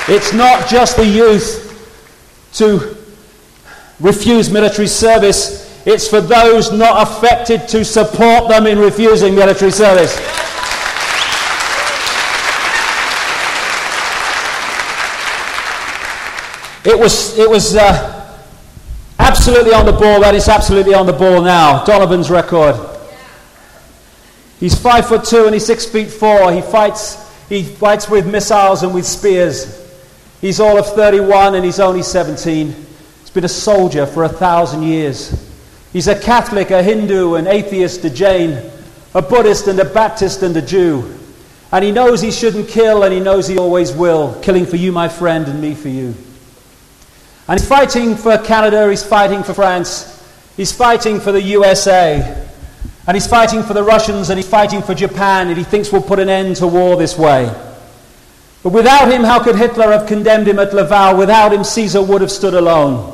It's not just the youth to refuse military service, it's for those not affected to support them in refusing military service. It was absolutely on the ball, that is absolutely on the ball now. Donovan's record. He's 5'2" and he's 6'4". He fights with missiles and with spears. He's all of 31 and he's only 17. He's been a soldier for 1,000 years. He's a Catholic, a Hindu, an atheist, a Jain, a Buddhist and a Baptist and a Jew. And he knows he shouldn't kill and he knows he always will. Killing for you, my friend, and me for you. And he's fighting for Canada, he's fighting for France, he's fighting for the USA, and he's fighting for the Russians, and he's fighting for Japan, and he thinks we'll put an end to war this way. But without him, how could Hitler have condemned him at Laval? Without him, Caesar would have stood alone.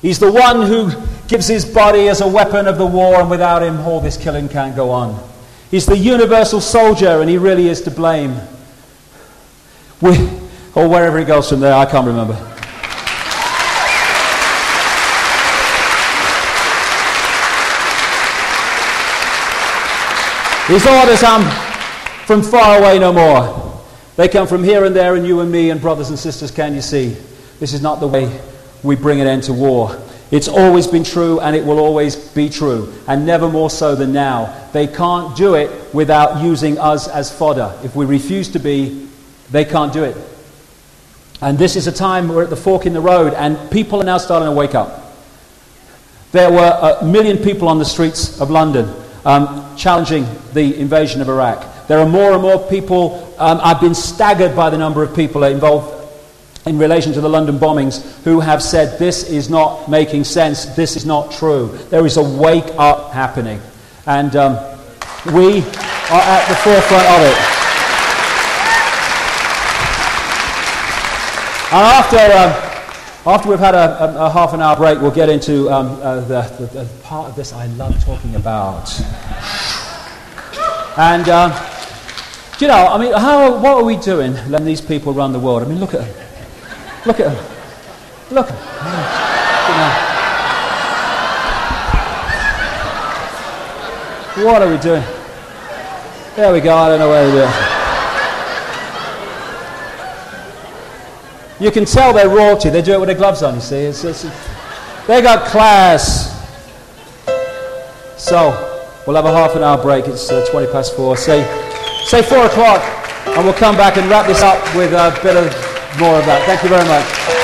He's the one who gives his body as a weapon of the war, and without him, all this killing can't go on. He's the universal soldier, and he really is to blame. Or wherever he goes from there, I can't remember. His orders come from far away no more. They come from here and there and you and me and brothers and sisters, can you see? This is not the way we bring an end to war. It's always been true and it will always be true, and never more so than now. They can't do it without using us as fodder. If we refuse to be, they can't do it. And this is a time we're at the fork in the road, and people are now starting to wake up. There were 1 million people on the streets of London challenging the invasion of Iraq. There are more and more people. I've been staggered by the number of people involved in relation to the London bombings who have said this is not making sense, this is not true. There is a wake-up happening. And we are at the forefront of it. And after we've had a half an hour break, we'll get into the part of this I love talking about. And, you know, I mean, what are we doing letting these people run the world? I mean, look at them. Look at them. Look at them. You know. What are we doing? There we go, I don't know where we're doing. You can tell they're royalty. They do it with their gloves on, you see. They got class. So, we'll have a half an hour break. It's 20 past 4. Say 4 o'clock, and we'll come back and wrap this up with a bit of more of that. Thank you very much.